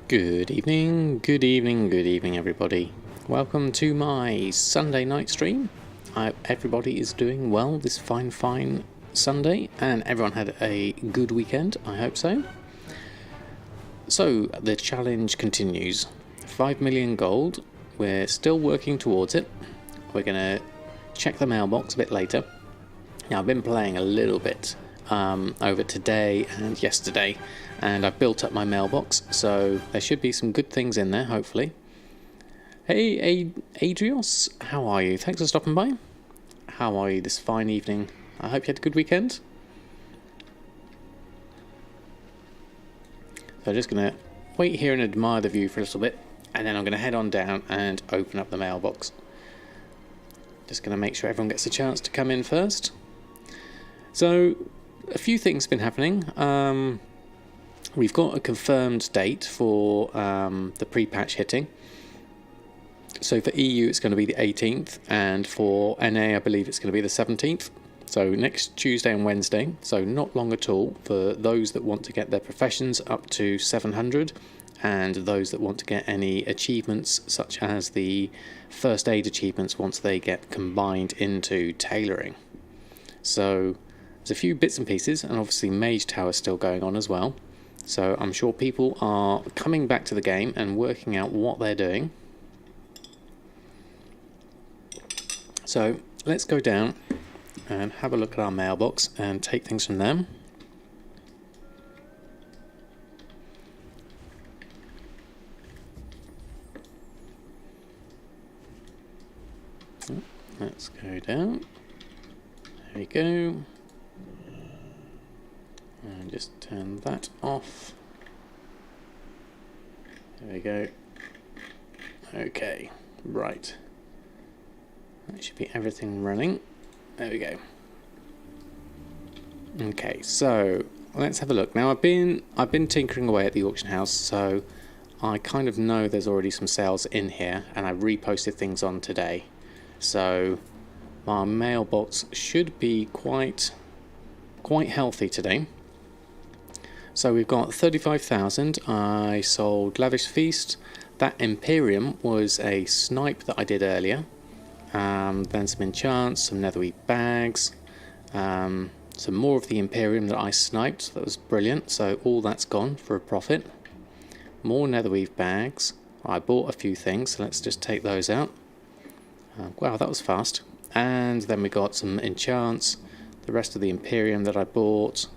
Good evening, good evening, good evening, everybody. Welcome to my Sunday night stream. I hope everybody is doing well this fine Sunday, and everyone had a good weekend. I hope so. So, the challenge continues. 5 million gold. We're still working towards it. We're going to check the mailbox a bit later. Now, I've been playing a little bit over today and yesterday, and I've built up my mailbox, so there should be some good things in there, hopefully. Hey, Adrios, how are you? Thanks for stopping by. How are you this fine evening? I hope you had a good weekend. So I'm just going to wait here and admire the view for a little bit, and then I'm going to head on down and open up the mailbox. Just going to make sure everyone gets a chance to come in first. So, a few things have been happening. We've got a confirmed date for the pre-patch hitting. So for EU it's going to be the 18th, and for NA I believe it's going to be the 17th. So next Tuesday and Wednesday, so not long at all for those that want to get their professions up to 700, and those that want to get any achievements such as the first aid achievements once they get combined into tailoring. So there's a few bits and pieces, and obviously Mage Tower is still going on as well. So I'm sure people are coming back to the game and working out what they're doing. So let's go down and have a look at our mailbox and take things from them. Let's go down. There we go. And just turn that off. There we go. Okay, right. That should be everything running. There we go. Okay, so let's have a look. Now I've been tinkering away at the auction house, so I kind of know there's already some sales in here, and I reposted things on today. So my mailbox should be quite healthy today. So we've got 35,000. I sold Lavish Feast. That Imperium was a snipe that I did earlier. Then some enchants, some netherweave bags, some more of the Imperium that I sniped. That was brilliant. So all that's gone for a profit. More netherweave bags. I bought a few things, so let's just take those out. Wow, that was fast. And then we got some enchants, the rest of the Imperium that I bought.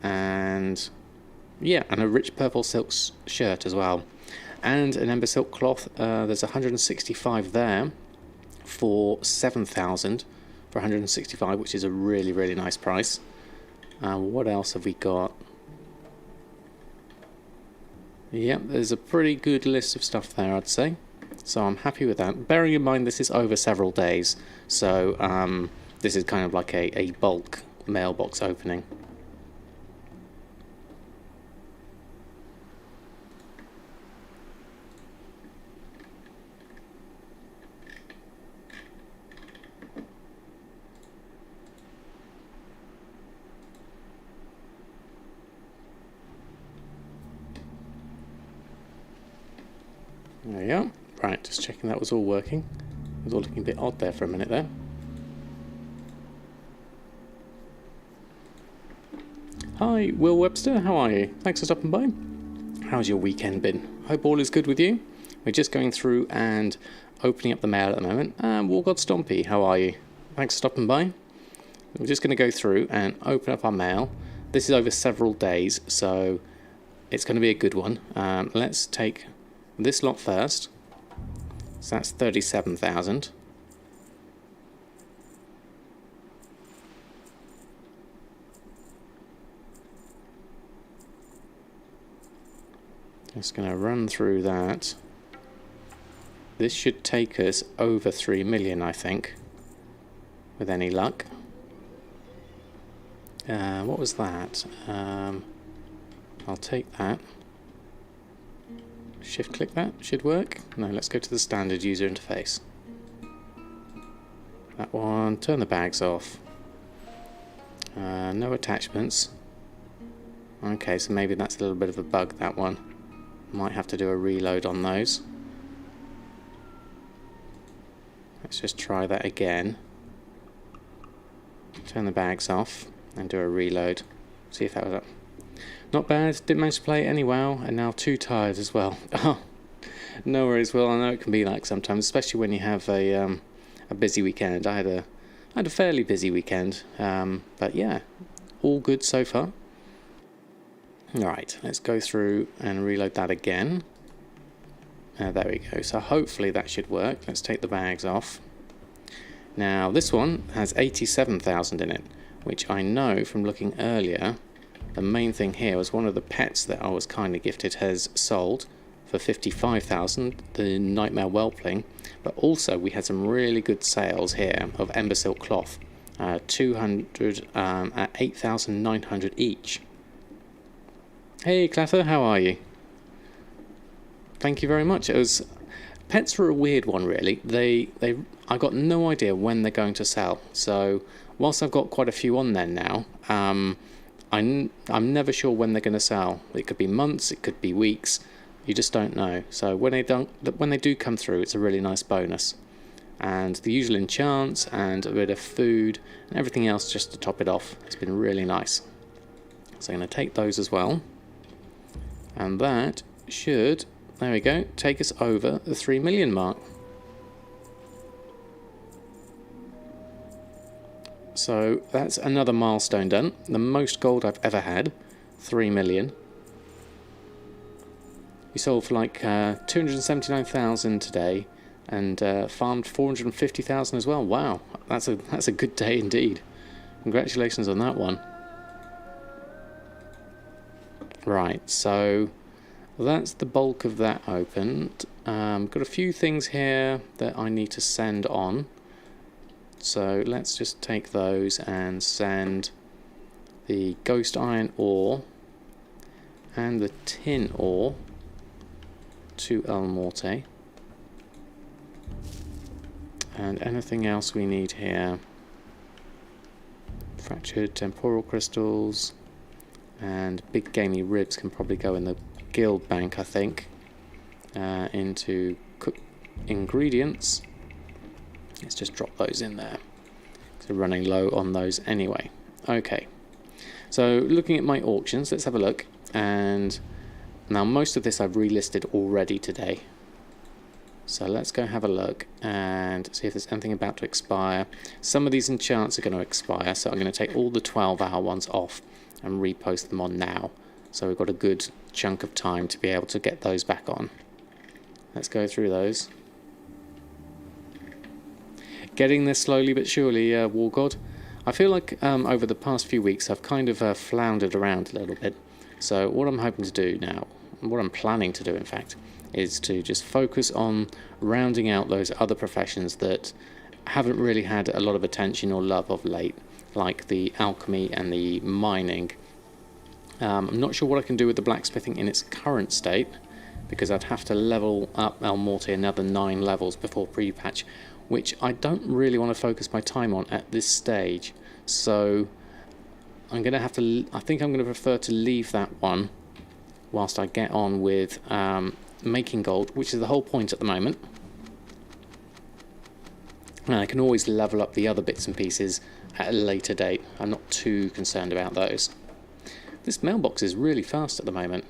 And yeah, and a rich purple silk shirt as well, and an ember silk cloth. There's 165 there for 7,000 for 165, which is a really nice price. What else have we got? Yep, there's a pretty good list of stuff there, I'd say, so I'm happy with that, bearing in mind this is over several days, so this is kind of like a bulk mailbox opening. There we go. Right, just checking that was all working. It was all looking a bit odd there for a minute there. Hi, Will Webster, how are you? Thanks for stopping by. How's your weekend been? Hope all is good with you. We're just going through and opening up the mail at the moment. War God Stompy, how are you? Thanks for stopping by. We're just going to go through and open up our mail. This is over several days, so it's going to be a good one. Let's take this lot first. So that's 37,000. Just going to run through that. This should take us over 3 million, I think, with any luck. What was that? I'll take that. Shift click that, should work. No, let's go to the standard user interface. That one, turn the bags off. No attachments. Okay, so maybe that's a little bit of a bug, that one. Might have to do a reload on those. Let's just try that again. Turn the bags off and do a reload. See if that was up. Not bad, didn't manage to play any WoW, and now too tired as well. Oh, no worries, Will. I know it can be like sometimes, especially when you have a busy weekend. I had a fairly busy weekend, but yeah, all good so far. Alright, let's go through and reload that again. There we go, so hopefully that should work. Let's take the bags off. Now this one has 87,000 in it, which I know from looking earlier, the main thing here was one of the pets that I was kindly gifted has sold for 55,000, the Nightmare Whelpling, but also we had some really good sales here of Ember Silk Cloth, 200 at 8,900 each. Hey Clather, how are you? Thank you very much. It was pets were a weird one really. I got no idea when they're going to sell. So whilst I've got quite a few on there now, I'm never sure when they're going to sell. It could be months, it could be weeks. You just don't know. So when they do come through, it's a really nice bonus. And the usual enchants and a bit of food and everything else just to top it off. It's been really nice. So I'm going to take those as well. And that should, there we go, take us over the 3 million mark. So that's another milestone done. The most gold I've ever had, 3 million. We sold for like 279,000 today and farmed 450,000 as well. Wow, that's a good day indeed. Congratulations on that one. Right, so that's the bulk of that opened. Got a few things here that I need to send on. So let's just take those and send the ghost iron ore and the tin ore to Elmorte. And anything else we need here. Fractured temporal crystals. And big gamey ribs can probably go in the guild bank, I think, into cooked ingredients. Let's just drop those in there. So running low on those anyway. Okay, so looking at my auctions, let's have a look. And now most of this I've relisted already today. So let's go have a look and see if there's anything about to expire. Some of these enchants are going to expire, so I'm going to take all the 12-hour ones off and repost them on now. So we've got a good chunk of time to be able to get those back on. Let's go through those. Getting there slowly but surely, War God. I feel like over the past few weeks I've kind of floundered around a little bit. So what I'm hoping to do now, what I'm planning to do in fact, is to just focus on rounding out those other professions that haven't really had a lot of attention or love of late, like the alchemy and the mining. I'm not sure what I can do with the blacksmithing in its current state, because I'd have to level up Elmorte another 9 levels before pre-patch, which I don't really want to focus my time on at this stage. So I'm going to have to, I think I'm going to prefer to leave that one whilst I get on with making gold, which is the whole point at the moment. And I can always level up the other bits and pieces at a later date. I'm not too concerned about those. This mailbox is really fast at the moment.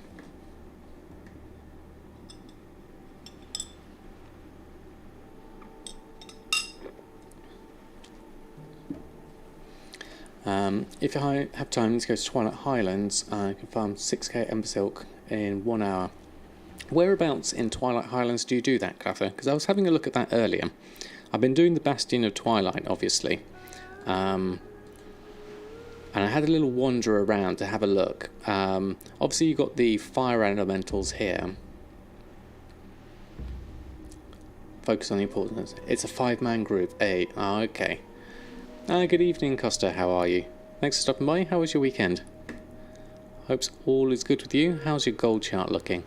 If I have time, let's go to Twilight Highlands. I can farm 6k Ember Silk in 1 hour. Whereabouts in Twilight Highlands do you do that, Clather? Because I was having a look at that earlier. I've been doing the Bastion of Twilight, obviously. And I had a little wander around to have a look. Obviously you've got the fire elementals here. Focus on the importance. It's a 5-man group. Okay. Good evening, Costa. How are you? Thanks for stopping by. How was your weekend? Hopes all is good with you. How's your gold chart looking?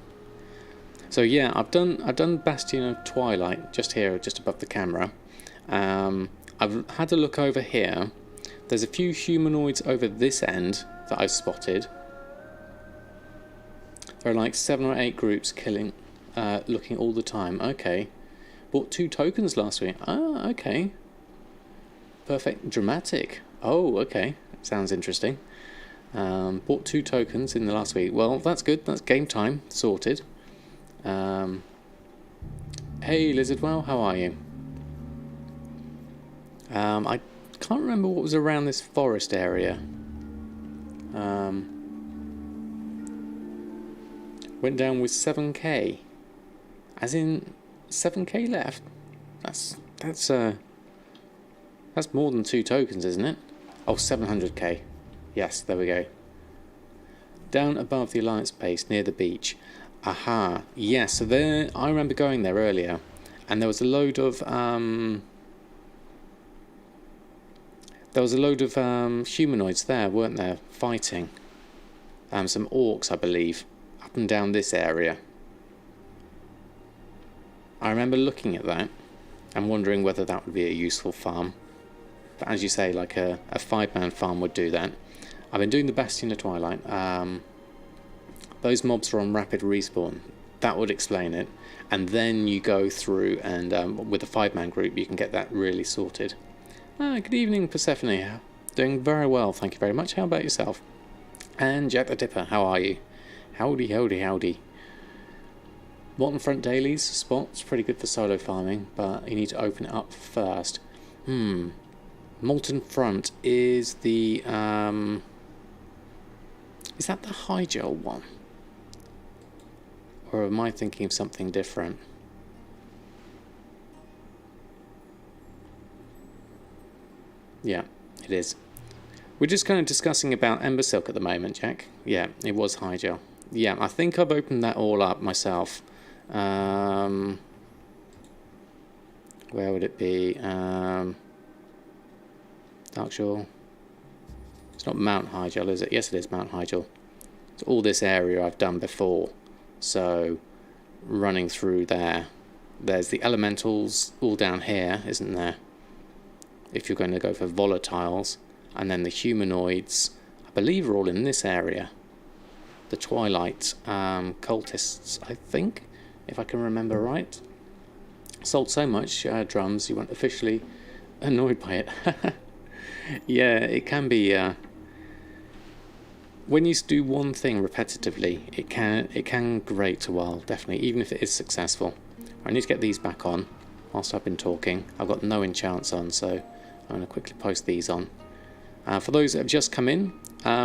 So yeah, I've done Bastion of Twilight just here, just above the camera. I've had a look over here. There's a few humanoids over this end that I've spotted. There are like 7 or 8 groups killing, looking all the time. Okay. Bought 2 tokens last week. Ah, okay. Perfect. Dramatic. Oh, okay. Sounds interesting. Bought 2 tokens in the last week. Well, that's good. That's game time. Sorted. Hey, Lizardwell, how are you? I can't remember what was around this forest area. Went down with 7k. As in 7k left. That's more than 2 tokens, isn't it? Oh, 700k. Yes, there we go. Down above the Alliance base near the beach. Aha. Yes, so there I remember going there earlier, and there was a load of humanoids there, weren't there, fighting. Some orcs, I believe, up and down this area. I remember looking at that and wondering whether that would be a useful farm. But as you say, like a 5-man farm would do that. I've been doing the Bastion of Twilight. Those mobs are on rapid respawn. That would explain it. And then you go through and with a 5-man group you can get that really sorted. Good evening, Persephone. Doing very well, thank you very much. How about yourself? And Jack the Dipper, how are you? Howdy, howdy, howdy. Waterfront dailies spot's pretty good for solo farming, but you need to open it up first. Molten Front is the is that the Higel one? Or am I thinking of something different? Yeah, it is. We're just kind of discussing about Ember Silk at the moment, Jack. Yeah, it was Higel. Yeah, I think I've opened that all up myself. Where would it be? Darkshore. It's not Mount Higel, is it? Yes, it is Mount Higel. It's all this area I've done before. So, running through there. There's the elementals all down here, isn't there? If you're going to go for volatiles. And then the humanoids, I believe, are all in this area. The Twilight cultists, I think, if I can remember right. Sold so much drums, you weren't officially annoyed by it. Yeah, it can be. When you do one thing repetitively, it can grate a while, definitely, even if it is successful. I need to get these back on whilst I've been talking. I've got no enchants on, so I'm going to quickly post these on. For those that have just come in,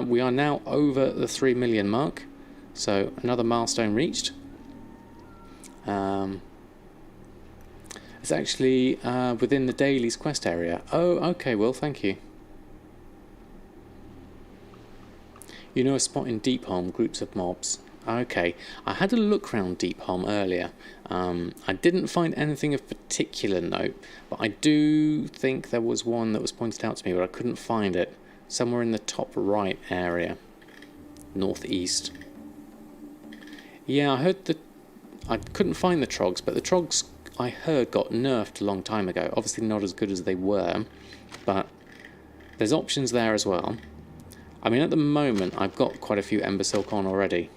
we are now over the 3 million mark, so another milestone reached. It's actually within the dailies quest area. Oh, okay, well, thank you. You know a spot in Deepholm, groups of mobs. Okay, I had a look around Deepholm earlier. I didn't find anything of particular note, but I do think there was one that was pointed out to me, but I couldn't find it. Somewhere in the top right area. Northeast. Yeah, I heard that. I couldn't find the trogs, but the trogs I heard got nerfed a long time ago. Obviously not as good as they were, but there's options there as well. I mean, at the moment, I've got quite a few Ember Silk on already.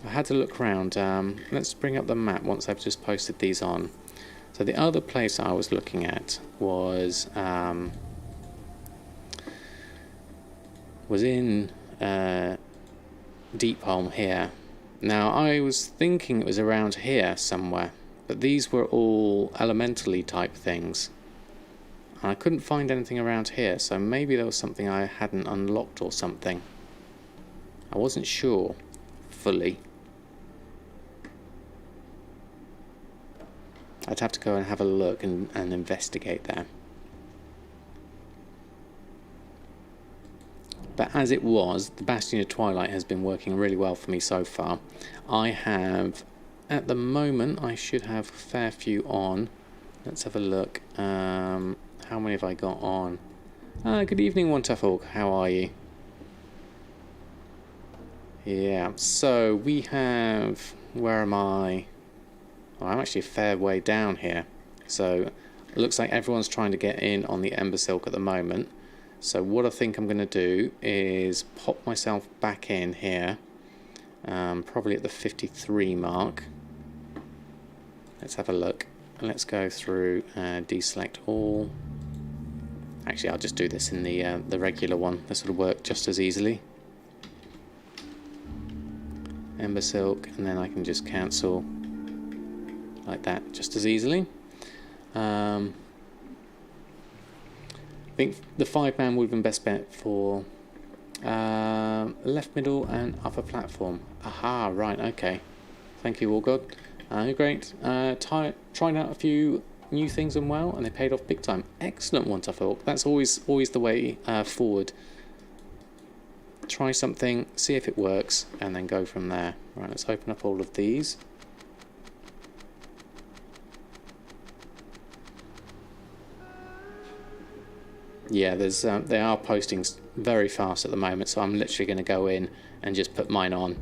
I had to look around. Let's bring up the map once I've just posted these on. So the other place I was looking at was in Deepholm here. Now, I was thinking it was around here somewhere, but these were all elementally type things. And I couldn't find anything around here, so maybe there was something I hadn't unlocked or something. I wasn't sure fully. I'd have to go and have a look and investigate there. But as it was, the Bastion of Twilight has been working really well for me so far. I have, at the moment, I should have a fair few on. Let's have a look. How many have I got on? Good evening, One Tough Orc. How are you? Yeah, so we have... Where am I? Well, I'm actually a fair way down here. So, it looks like everyone's trying to get in on the Ember Silk at the moment. So what I think I'm going to do is pop myself back in here, probably at the 53 mark. Let's have a look. Let's go through deselect all. Actually, I'll just do this in the regular one. This will work just as easily. Ember Silk, and then I can just cancel like that just as easily. I think the 5-man would have been best bet for left, middle, and upper platform. Aha, right, okay. Thank you, War God. Great. Tried out a few new things on WoW, and they paid off big time. Excellent one, Tough Orc. That's always the way forward. Try something, see if it works, and then go from there. Right, let's open up all of these. Yeah, they are posting very fast at the moment, so I'm literally going to go in and just put mine on,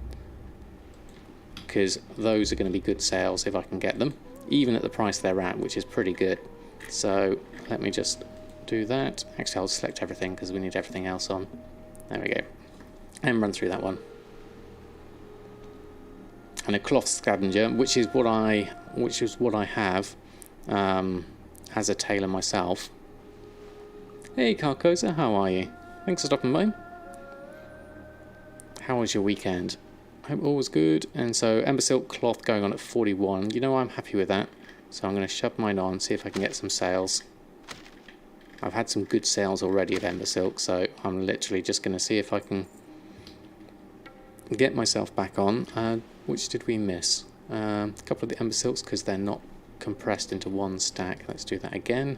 because those are going to be good sales if I can get them, even at the price they're at, which is pretty good. So let me just do that. Actually, I'll select everything because we need everything else on. There we go, and run through that one. And a cloth scavenger, which is what I have as a tailor myself. Hey Carcosa, how are you? Thanks for stopping by. How was your weekend? I hope all was good. And so Ember Silk cloth going on at 41. You know, I'm happy with that. So I'm going to shove mine on, see if I can get some sales. I've had some good sales already of Ember Silk, so I'm literally just going to see if I can get myself back on. Which did we miss? A couple of the Ember Silks because they're not compressed into one stack. Let's do that again.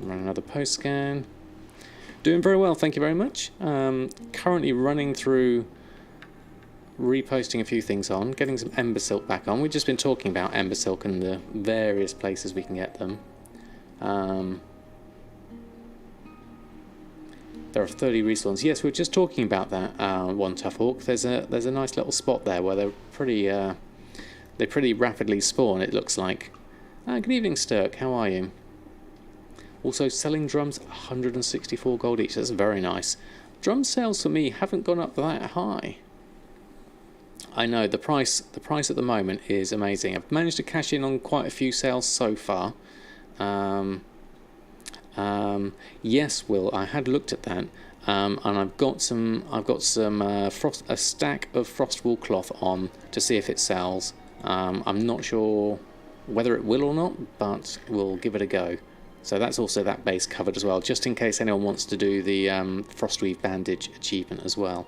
Run another post scan. Doing very well, thank you very much. Currently running through, reposting a few things on, getting some Ember Silk back on. We've just been talking about Ember Silk and the various places we can get them. There are 30 respawns. Yes, we were just talking about that one, Tough Orc. There's a nice little spot there where they pretty rapidly spawn, it looks like. Good evening, Sturk. How are you? Also, selling drums, 164 gold each. That's very nice. Drum sales for me haven't gone up that high. I know the price at the moment is amazing. I've managed to cash in on quite a few sales so far. Yes, Will, I had looked at that, and I've got a stack of frostwool cloth on to see if it sells. I'm not sure whether it will or not, but we'll give it a go. So that's also that base covered as well, just in case anyone wants to do the Frostweave Bandage achievement as well,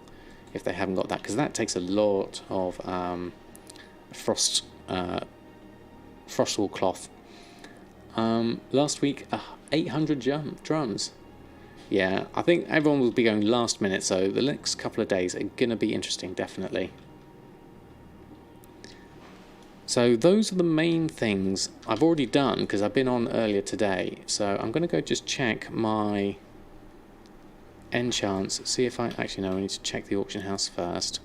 if they haven't got that, because that takes a lot of frostwool cloth. Last week, 800 drums. Yeah, I think everyone will be going last minute, so the next couple of days are going to be interesting, definitely. So those are the main things I've already done because I've been on earlier today. So I'm going to go just check my enchants, see if I actually know I need to check the auction house first.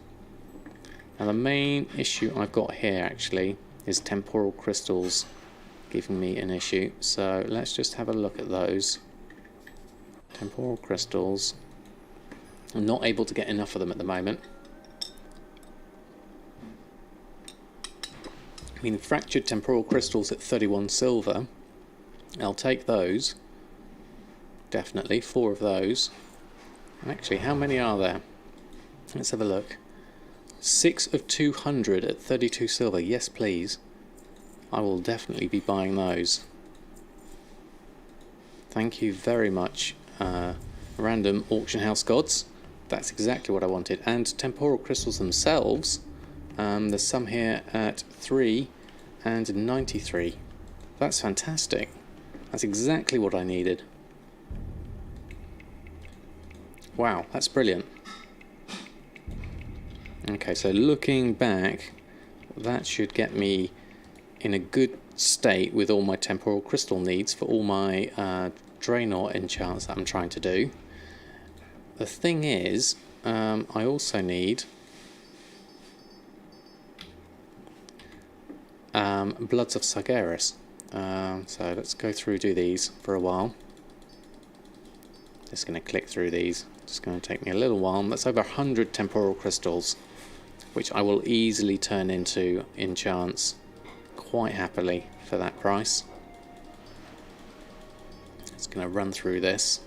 Now the main issue I've got here actually is temporal crystals giving me an issue. So let's just have a look at those. Temporal crystals. I'm not able to get enough of them at the moment. I mean, fractured temporal crystals at 31 silver. I'll take those. Definitely, 4 of those. And actually, how many are there? Let's have a look. 6 of 200 at 32 silver. Yes, please. I will definitely be buying those. Thank you very much, random auction house gods. That's exactly what I wanted. And temporal crystals themselves. There's some here at 3 and 93. That's fantastic. That's exactly what I needed. Wow, that's brilliant. Okay, so looking back, that should get me in a good state with all my temporal crystal needs for all my Draenor enchants that I'm trying to do. The thing is, I also need Bloods of Sargeras. So let's go through do these for a while. Just going to click through these. It's going to take me a little while. That's over 100 temporal crystals, which I will easily turn into enchants quite happily for that price. It's going to run through this.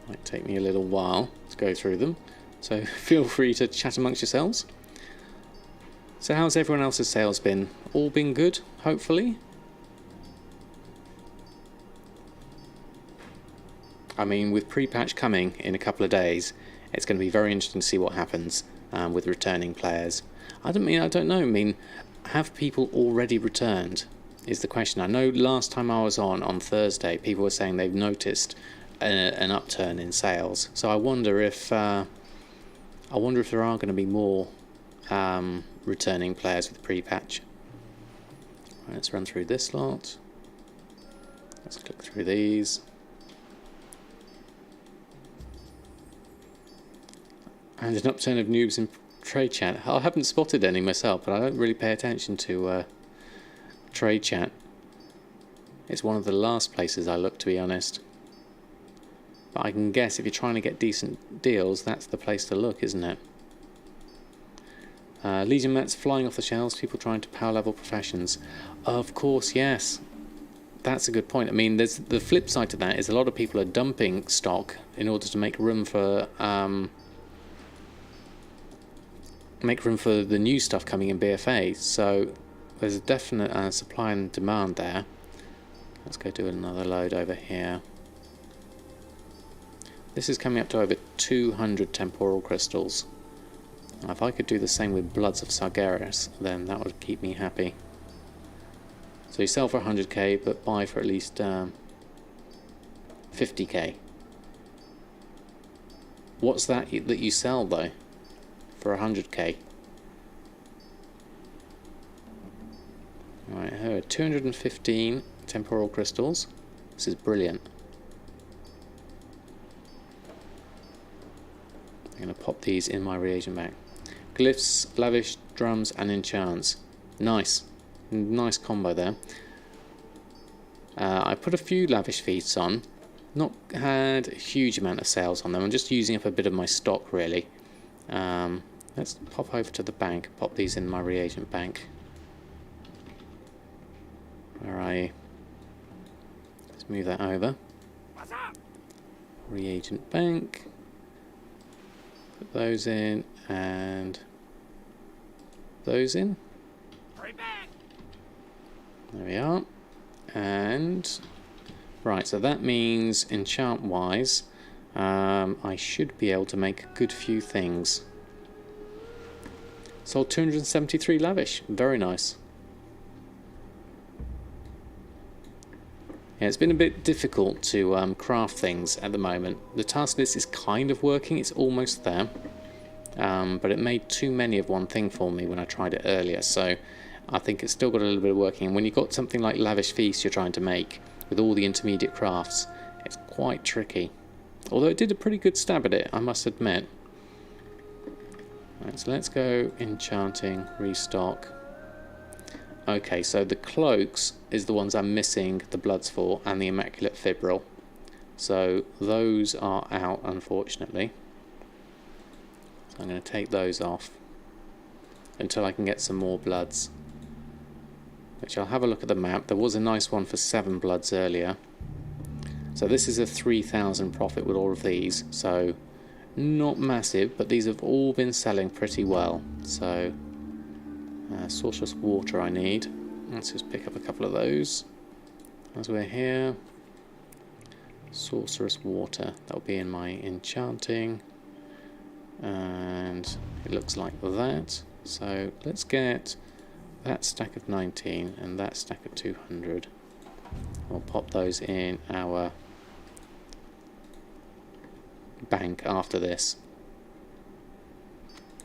Might take me a little while to go through them, so feel free to chat amongst yourselves. So how's everyone else's sales been? All been good, hopefully? I mean, with pre-patch coming in a couple of days, it's going to be very interesting to see what happens with returning players. I don't know. I mean, have people already returned is the question. I know last time I was on Thursday, people were saying they've noticed an upturn in sales. So I wonder if there are going to be more returning players with pre-patch. Right, let's run through this lot. Let's click through these. And an upturn of noobs in trade chat. I haven't spotted any myself, but I don't really pay attention to trade chat. It's one of the last places I look, to be honest. But I can guess if you're trying to get decent deals, that's the place to look, isn't it? Legion mats flying off the shelves, people trying to power level professions. Of course, yes. That's a good point. I mean, there's the flip side to that is a lot of people are dumping stock in order to make room for the new stuff coming in BFA. So there's a definite supply and demand there. Let's go do another load over here. This is coming up to over 200 temporal crystals. Now, if I could do the same with Bloods of Sargeras, then that would keep me happy. So you sell for 100k, but buy for at least 50k. What's that you sell though for 100k? Right, here are 215 temporal crystals. This is brilliant. I'm going to pop these in my reagent bag. Glyphs, lavish, drums and enchants. Nice. Nice combo there. I put a few lavish feats on. Not had a huge amount of sales on them. I'm just using up a bit of my stock really. Let's pop over to the bank. Pop these in my reagent bank. Where are you? Let's move that over. Reagent bank. Put those in and those in. There we are. And right, so that means enchant wise I should be able to make a good few things. Sold 273 lavish. Very nice. Yeah, it's been a bit difficult to craft things at the moment. The task list is kind of working, it's almost there. But it made too many of one thing for me when I tried it earlier, so I think it's still got a little bit of working. And when you've got something like Lavish Feast you're trying to make, with all the intermediate crafts, it's quite tricky. Although it did a pretty good stab at it, I must admit. Right, so let's go enchanting, restock. Okay, so the cloaks is the ones I'm missing the bloods for, and the Immaculate Fibril. So those are out, unfortunately. So I'm going to take those off until I can get some more bloods. Which I'll have a look at the map. There was a nice one for 7 bloods earlier. So this is a 3,000 profit with all of these. So not massive, but these have all been selling pretty well. So Sorcerous Water I need. Let's just pick up a couple of those as we're here. Sorcerous Water, that'll be in my enchanting, and it looks like that. So let's get that stack of 19 and that stack of 200. We'll pop those in our bank after this.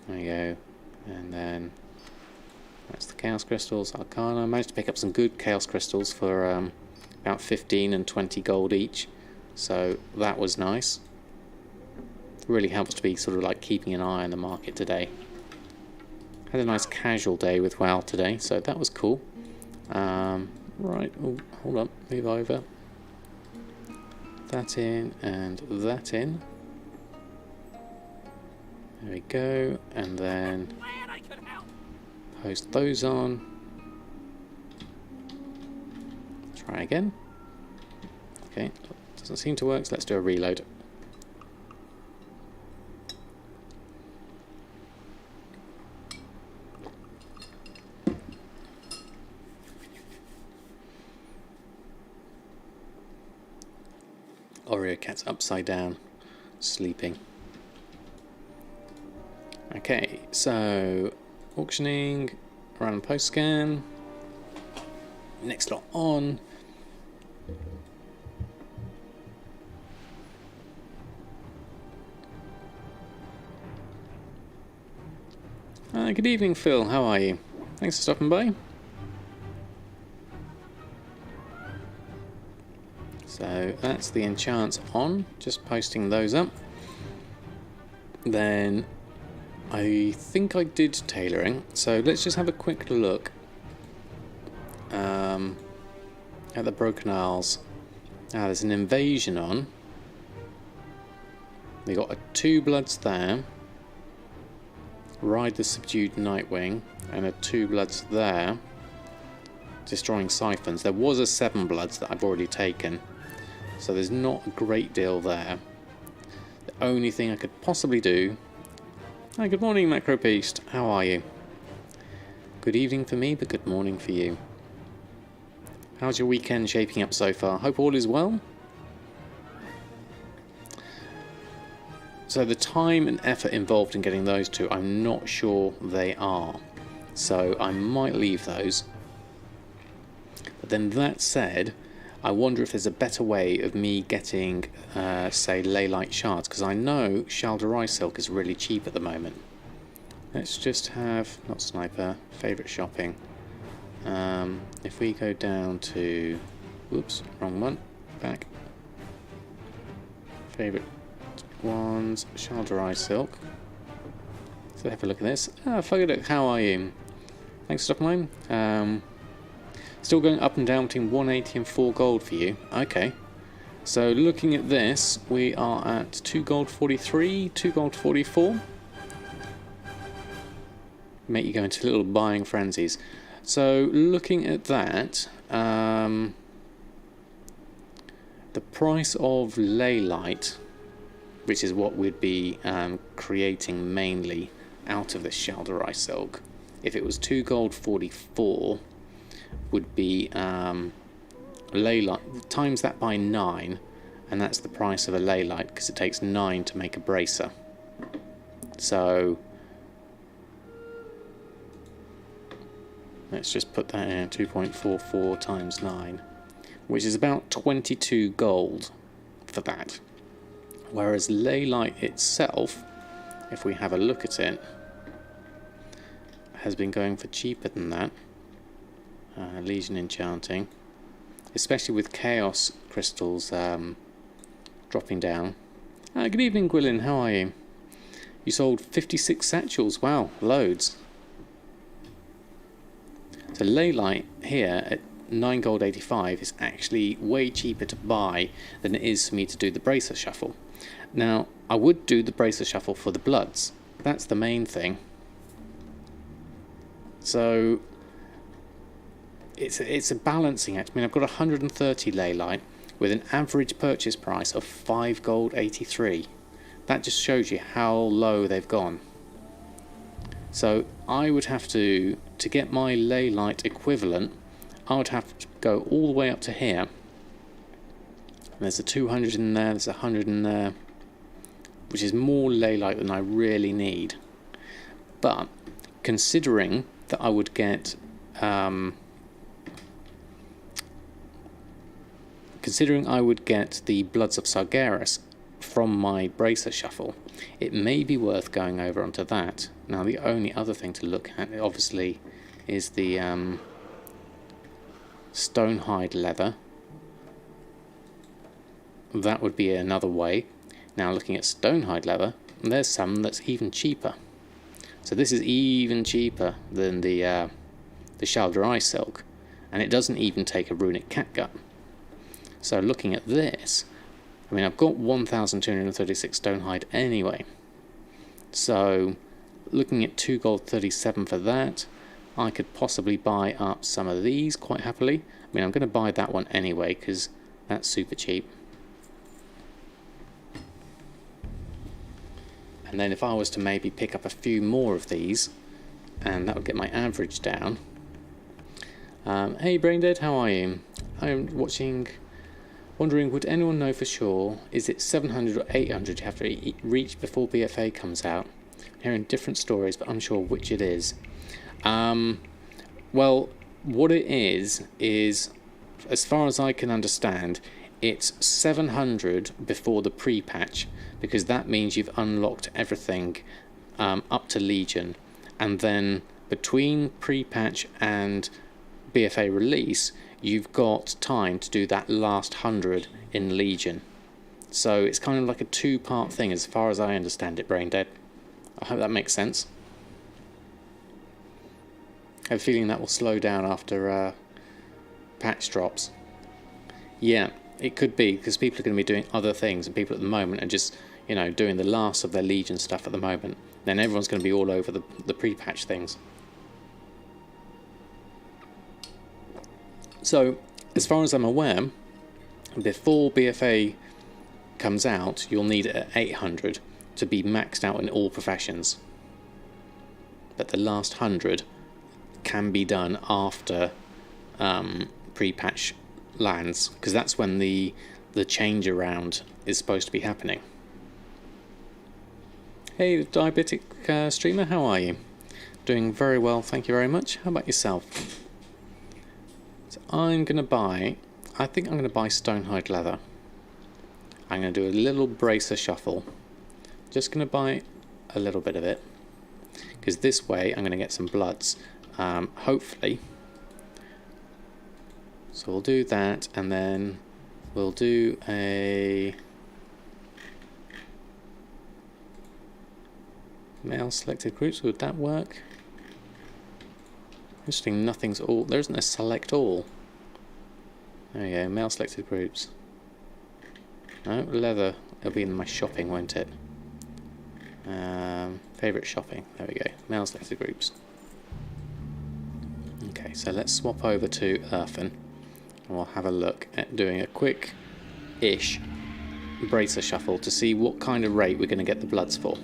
There you go. And then that's the Chaos Crystals, Arcana. I managed to pick up some good Chaos Crystals for about 15 and 20 gold each. So that was nice. It really helps to be sort of like keeping an eye on the market today. Had a nice casual day with WoW today, so that was cool. Right, oh, hold on, move over. That in and that in. There we go, and then post those on. Try again. Okay, doesn't seem to work, so let's do a reload. Oreo cat's upside down, sleeping. Okay, so auctioning, random post scan, next lot on. Good evening, Phil. How are you? Thanks for stopping by. So that's the enchants on, just posting those up. Then I think I did tailoring, so let's just have a quick look at the Broken Isles. Now there's an invasion on. We got a 2 bloods there. Ride the Subdued Nightwing, and a 2 bloods there. Destroying Siphons. There was a 7 bloods that I've already taken, so there's not a great deal there. The only thing I could possibly do... Hi, good morning, Macro Beast. How are you? Good evening for me, but good morning for you. How's your weekend shaping up so far? Hope all is well. So the time and effort involved in getting those 2, I'm not sure they are. So I might leave those. But then that said, I wonder if there's a better way of me getting, say, Leylight Shards, because I know Shalderai Silk is really cheap at the moment. Let's just have, not Sniper, favourite shopping. If we go down to, whoops, wrong one, back. Favourite ones, Shalderai Silk. So have a look at this. Fogger, how are you? Thanks for stopping by. Still going up and down between 180 and 4 gold for you. Okay. So looking at this, we are at 2 gold 43, 2 gold 44. Make you go into little buying frenzies. So looking at that, the price of Leylight, which is what we'd be creating mainly out of this Shalderai Silk, if it was 2 gold 44, would be Leylight, times that by 9, and that's the price of a Leylight, because it takes 9 to make a bracer. So let's just put that in, 2.44 times 9, which is about 22 gold for that. Whereas Leylight itself, if we have a look at it, has been going for cheaper than that. Legion Enchanting, especially with Chaos Crystals dropping down. Good evening, Gwylin, how are you? You sold 56 satchels, wow, loads. So Leylight here at 9 gold 85 is actually way cheaper to buy than it is for me to do the Bracer Shuffle. Now, I would do the Bracer Shuffle for the Bloods, that's the main thing. So it's a balancing act. I mean, I've got 130 Leylight with an average purchase price of 5 gold 83. That just shows you how low they've gone. So I would have to get my Leylight equivalent, I would have to go all the way up to here. And there's a 200 in there, there's a 100 in there, which is more Leylight than I really need. But considering that I would get the Bloods of Sargeras from my Bracer Shuffle, it may be worth going over onto that. Now the only other thing to look at obviously is the Stonehide leather. That would be another way. Now looking at Stonehide leather, there's some that's even cheaper. So this is even cheaper than the Shalderai silk, and it doesn't even take a runic catgut. So looking at this, I mean, I've got 1,236 stonehide anyway. So looking at 2 gold 37 for that, I could possibly buy up some of these quite happily. I mean, I'm going to buy that one anyway because that's super cheap. And then if I was to maybe pick up a few more of these, and that would get my average down. Hey Braindead, how are you? I'm wondering, would anyone know for sure, is it 700 or 800 you have to reach before BFA comes out? I'm hearing different stories, but unsure which it is. Well, what it is, as far as I can understand, it's 700 before the pre-patch, because that means you've unlocked everything up to Legion, and then between pre-patch and BFA release, you've got time to do that last 100 in Legion. So it's kind of like a two-part thing as far as I understand it, Braindead. I hope that makes sense. I have a feeling that will slow down after patch drops. Yeah, it could be, because people are going to be doing other things, and people at the moment are just, you know, doing the last of their Legion stuff at the moment. Then everyone's going to be all over the pre-patch things. So, as far as I'm aware, before BFA comes out, you'll need 800 to be maxed out in all professions. But the last 100 can be done after pre-patch lands, because that's when the change around is supposed to be happening. Hey, Diabetic Streamer, how are you? Doing very well, thank you very much. How about yourself? So I'm going to buy, I think I'm going to buy Stonehide Leather. I'm going to do a little bracer shuffle. Just going to buy a little bit of it, because this way I'm going to get some bloods, hopefully. So we'll do that, and then we'll do a male selected groups. Would that work? Interesting, nothing's all. There isn't a select all. There we go, male selected groups. No, leather. It'll be in my shopping, won't it? Favourite shopping. There we go. Male selected groups. Okay, so let's swap over to Erfen, and we'll have a look at doing a quick-ish bracer shuffle to see what kind of rate we're going to get the bloods for.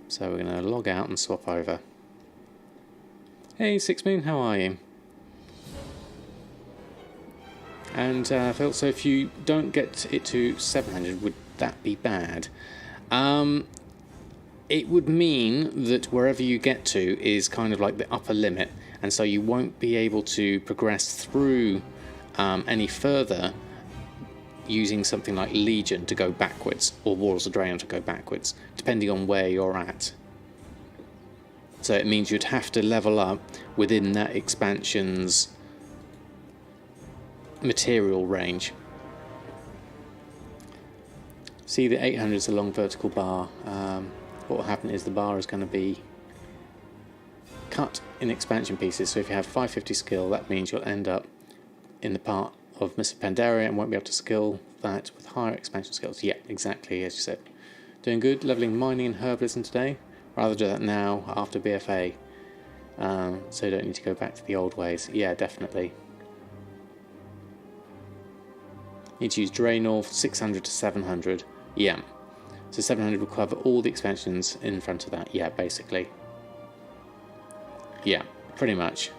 So we're going to log out and swap over. Hey Sixmoon, how are you? And Phil, so if you don't get it to 700, would that be bad? It would mean that wherever you get to is kind of like the upper limit, and so you won't be able to progress through any further using something like Legion to go backwards, or Warlords of Draenor to go backwards, depending on where you're at. So it means you'd have to level up within that expansion's material range. See, the 800 is a long vertical bar. What will happen is the bar is going to be cut in expansion pieces. So if you have 550 skill, that means you'll end up in the part of Mists of Pandaria and won't be able to skill that with higher expansion skills. Yeah, exactly as you said. Doing good, leveling mining and herbalism today. Rather do that now after BFA, so you don't need to go back to the old ways. Yeah, definitely. Need to use Draenor 600 to 700. Yeah. So 700 will cover all the expansions in front of that. Yeah, basically. Yeah, pretty much.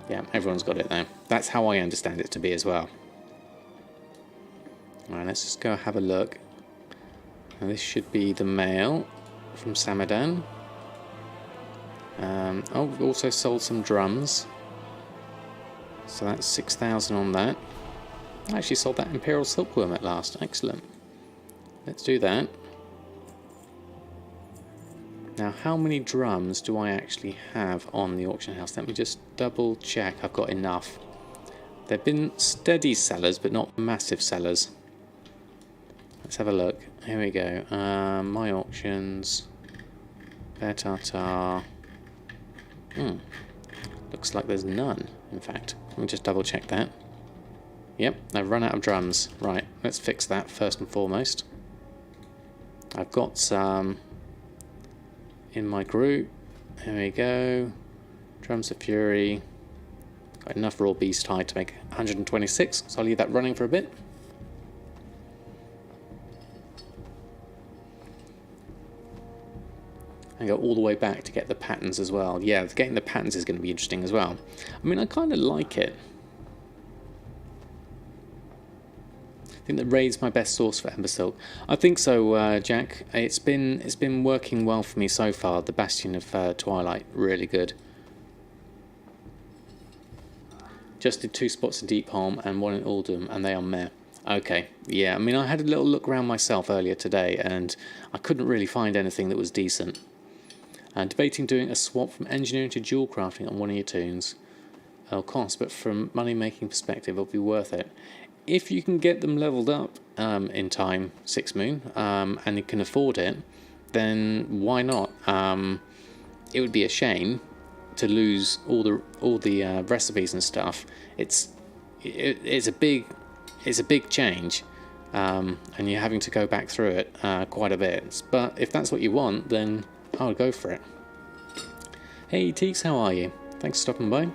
Yeah, everyone's got it now. That's how I understand it to be as well. Alright, let's just go have a look. And this should be the mail from Samadan. Oh, we've also sold some drums. So that's 6,000 on that. I actually sold that Imperial Silkworm at last. Excellent. Let's do that. Now, how many drums do I actually have on the auction house? Let me just double check I've got enough. They've been steady sellers, but not massive sellers. Let's have a look. Here we go. My auctions. Pear tartar. Looks like there's none, in fact. Let me just double check that. Yep, I've run out of drums. Right, let's fix that first and foremost. I've got some in my group. There we go. Drums of Fury. Got enough raw beast hide to make 126, so I'll leave that running for a bit. And go all the way back to get the patterns as well. Yeah, getting the patterns is going to be interesting as well. I mean, I kind of like it. I think that Raid's my best source for Ember Silk. I think so, Jack. It's been working well for me so far. The Bastion of Twilight, really good. Just did 2 spots in Deepholm and 1 in Uldum, and they are meh. Okay, yeah. I mean, I had a little look around myself earlier today, and I couldn't really find anything that was decent. Debating doing a swap from engineering to jewel crafting on one of your tunes. It'll cost, but from money making perspective, it'll be worth it. If you can get them leveled up in time, 6 Moon, and you can afford it, then why not? It would be a shame to lose all the recipes and stuff. It's a big change, and you're having to go back through it quite a bit. But if that's what you want, then I'll go for it. Hey Teeks, how are you? Thanks for stopping by.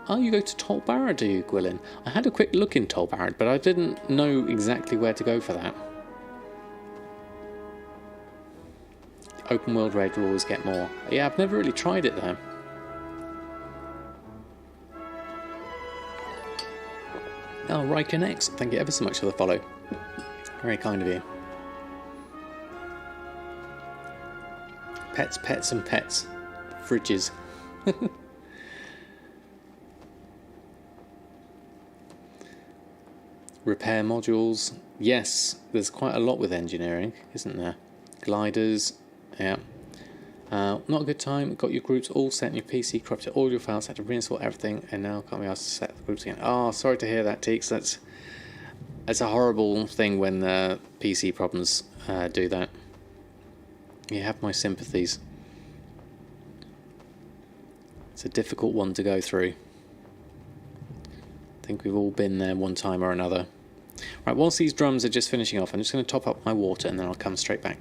Oh, you go to Tol Barad, do you, Gwylin? I had a quick look in Tol Barad, but I didn't know exactly where to go for that. Open world raid will always get more. Yeah, I've never really tried it though. Oh, Ryken X, thank you ever so much for the follow. Very kind of you. Pets, pets and pets. Fridges. Repair modules. Yes, there's quite a lot with engineering, isn't there? Gliders. Yeah. Not a good time. Got your groups all set in your PC, corrupted all your files, had to reinstall everything, and now can't be asked to set the groups again. Oh, sorry to hear that, Teeks. That's a horrible thing when PC problems do that. You have my sympathies. It's a difficult one to go through. I think we've all been there one time or another. Right, whilst these drums are just finishing off, I'm just going to top up my water and then I'll come straight back.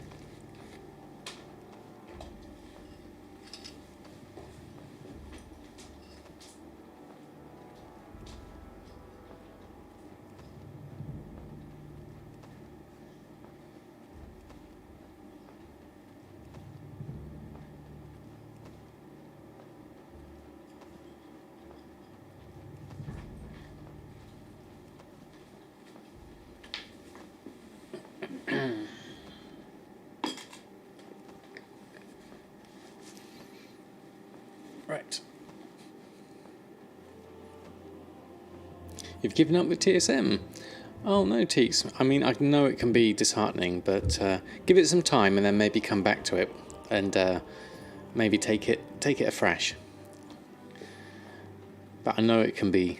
Right. You've given up with TSM? Oh no, Teeks. I mean, I know it can be disheartening, but give it some time and then maybe come back to it and maybe take it afresh. But I know it can be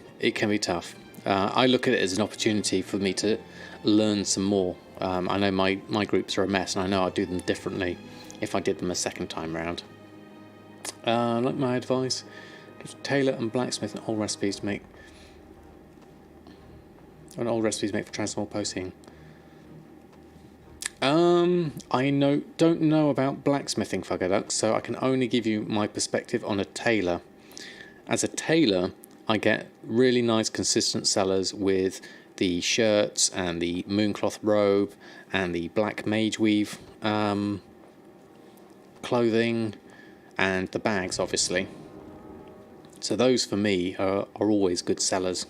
tough. I look at it as an opportunity for me to learn some more. I know my groups are a mess, and I know I'd do them differently if I did them a second time round. Like my advice, give tailor and blacksmith an old recipes to make. An old recipes make for transform posting. I don't know about blacksmithing, Fuggerduck, so I can only give you my perspective on a tailor. As a tailor, I get really nice consistent sellers with the shirts and the mooncloth robe and the black mage weave clothing and the bags, obviously. So those for me are always good sellers.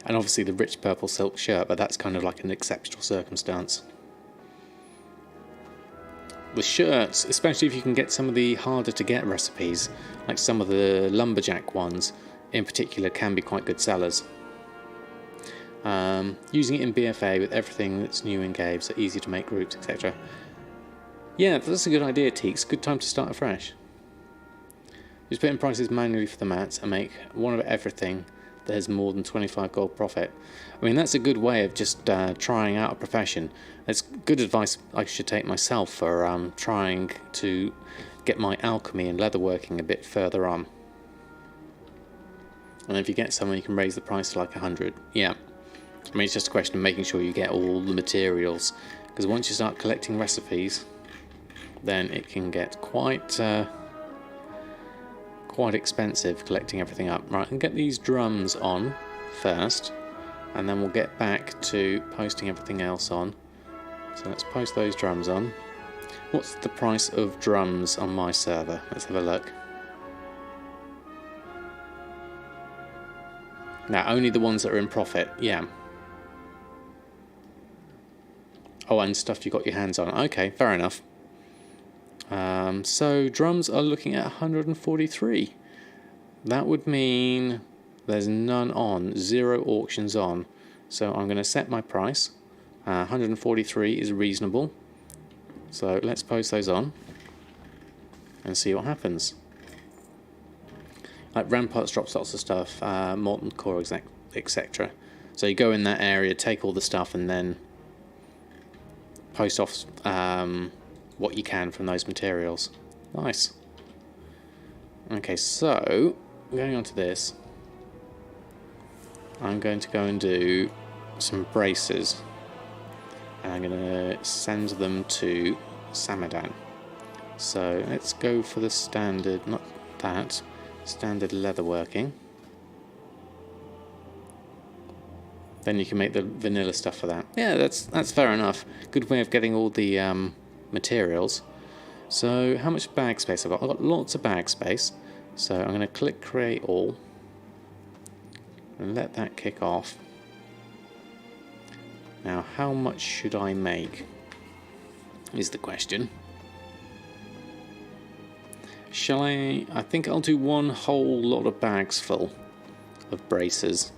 And obviously the rich purple silk shirt, but that's kind of like an exceptional circumstance. The shirts, especially if you can get some of the harder to get recipes, like some of the lumberjack ones in particular, can be quite good sellers. Using it in BFA with everything that's new in game, so easy to make groups, etc. Yeah, that's a good idea, Teeks. Good time to start afresh. Just put in prices manually for the mats and make one of everything. there's more than 25 gold profit. I mean, that's a good way of just trying out a profession. That's good advice I should take myself for trying to get my alchemy and leatherworking a bit further on. And if you get someone, you can raise the price to like 100. Yeah. I mean, it's just a question of making sure you get all the materials. Because once you start collecting recipes, then it can get quite expensive collecting everything up. Right, and get these drums on first, and then we'll get back to posting everything else on. So let's post those drums on. What's the price of drums on my server? Let's have a look. Now, only the ones that are in profit, yeah. Oh, and stuff you got your hands on. Okay, fair enough. So drums are looking at 143. That would mean there's none on, 0 auctions on. So I'm going to set my price. 143 is reasonable. So let's post those on and see what happens. Like Ramparts drops lots of stuff, Molten Core, etc. So you go in that area, take all the stuff, and then post off what you can from those materials. Nice. Okay, so going on to this, I'm going to go and do some braces, and I'm going to send them to Samadan. So let's go for the standard, not that, standard leatherworking. Then you can make the vanilla stuff for that. Yeah, that's fair enough. Good way of getting all the materials. So how much bag space I've got? I've got lots of bag space. So I'm going to click create all and let that kick off. Now, how much should I make is the question. Shall I think I'll do one whole lot of bags full of braces.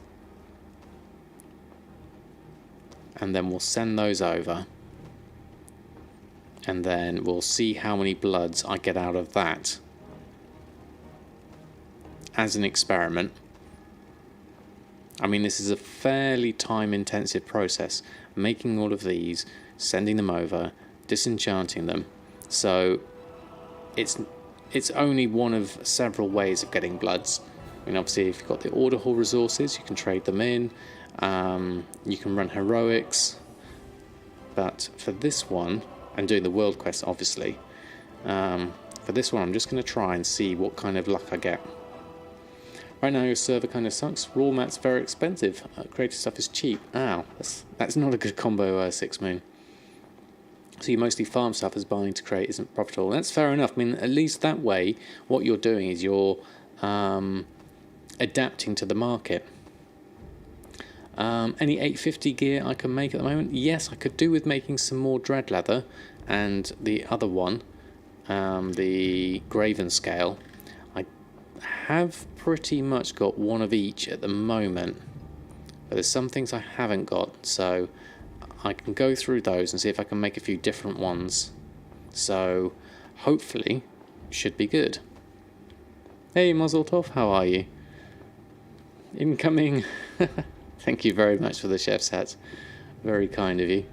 And then we'll send those over. And then we'll see how many bloods I get out of that as an experiment. I mean, this is a fairly time-intensive process, making all of these, sending them over, disenchanting them. So it's only one of several ways of getting bloods. I mean, obviously, if you've got the Order Hall resources, you can trade them in. You can run heroics. But for this one, I'm doing the world quest, obviously. For this one, I'm just going to try and see what kind of luck I get. Right now, your server kind of sucks. Raw mat's very expensive. Creative stuff is cheap. Ow, that's not a good combo, 6 Moon. So you mostly farm stuff as buying to create isn't profitable. That's fair enough. I mean, at least that way, what you're doing is you're adapting to the market. Any 850 gear I can make at the moment? Yes, I could do with making some more dread leather, and the other one, the graven scale. I have pretty much got one of each at the moment, but there's some things I haven't got, so I can go through those and see if I can make a few different ones. So hopefully should be good. Hey Muzzletop, how are you? Incoming. Thank you very much for the chef's hat. Very kind of you.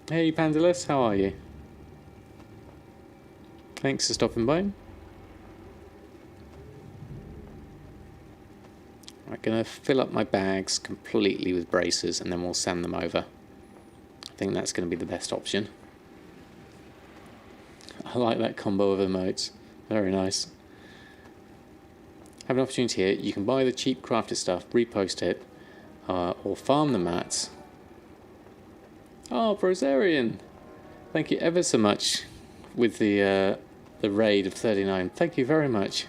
Hey Pandalus, how are you? Thanks for stopping by. I'm going to fill up my bags completely with braces and then we'll send them over. I think that's going to be the best option. I like that combo of emotes. Very nice. Have an opportunity here. You can buy the cheap crafted stuff, repost it, or farm the mats. Oh, Brosarian! Thank you ever so much with the raid of 39. Thank you very much.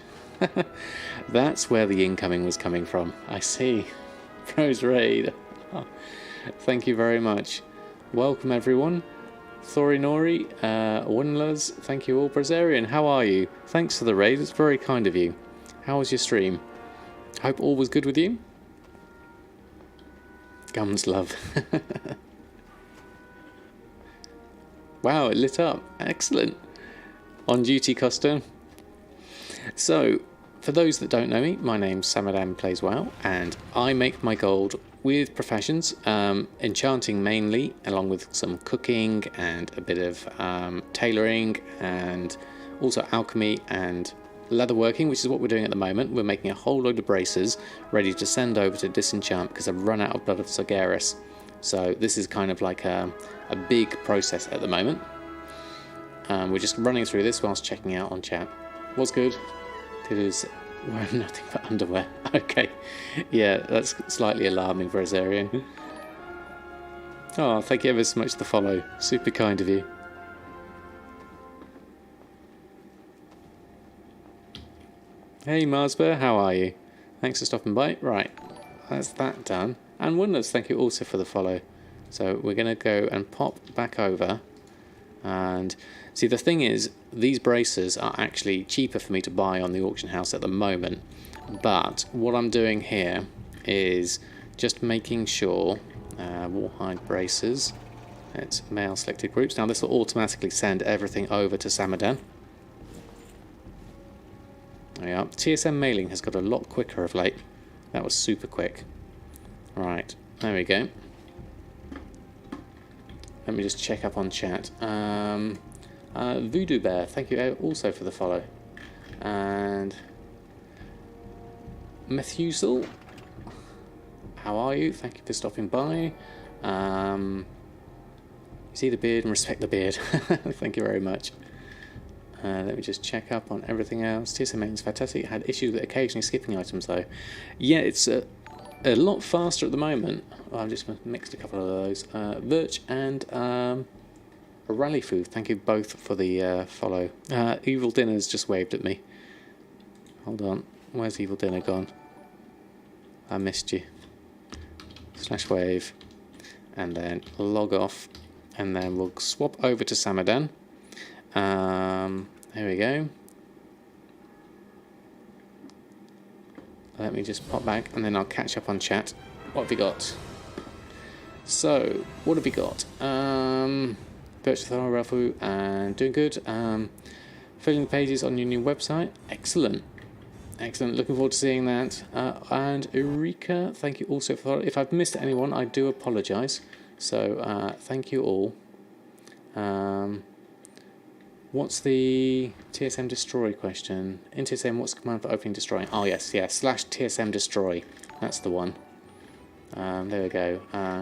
That's where the incoming was coming from. I see. Bros raid. Oh, thank you very much. Welcome everyone. Thorinori, Winlers, thank you all. Brosarian, how are you? Thanks for the raid. It's very kind of you. How was your stream? Hope all was good with you. Gums love. Wow, it lit up. Excellent. On duty custom. So, For those that don't know me, my name's Samadan Plays WoW, and I make my gold with professions, enchanting mainly, along with some cooking and a bit of tailoring, and also alchemy and leatherworking, which is what we're doing at the moment. We're making a whole load of braces ready to send over to Disenchant because I've run out of blood of Garrison. So this is kind of like a big process at the moment. We're just running through this whilst checking out on chat. What's good? It is wearing nothing but underwear. Okay, yeah, that's slightly alarming for us area. Oh, thank you ever so much for the follow. Super kind of you. Hey Marsber, how are you? Thanks for stopping by. Right, that's that done. And Wonders, thank you also for the follow. So we're going to go and pop back over. And see, the thing is, these braces are actually cheaper for me to buy on the auction house at the moment. But what I'm doing here is just making sure, Warhide braces, it's male selected groups. Now this will automatically send everything over to Samadan. There we are. TSM mailing has got a lot quicker of late. That was super quick. Right, there we go. Let me just check up on chat. Voodoo Bear, thank you also for the follow. And Methuselah, how are you? Thank you for stopping by. See the beard and respect the beard. Thank you very much. Let me just check up on everything else. TSM is fantastic. Had issues with occasionally skipping items though. Yeah, it's a lot faster at the moment. I've just mixed a couple of those. Virch and Rally Food, thank you both for the follow. Evil Dinner's just waved at me. Hold on, where's Evil Dinner gone? I missed you. /wave, and then log off, and then we'll swap over to Samadan. There we go. Let me just pop back and then I'll catch up on chat. What have we got? So, what have we got? Virtual Rafu and doing good. Filling the pages on your new website. Excellent. Excellent. Looking forward to seeing that. And Eureka, thank you also for. If I've missed anyone, I do apologise. So, thank you all. What's the TSM destroy question? In TSM, what's the command for opening destroying? Oh yes, yeah, /TSM destroy. That's the one. There we go.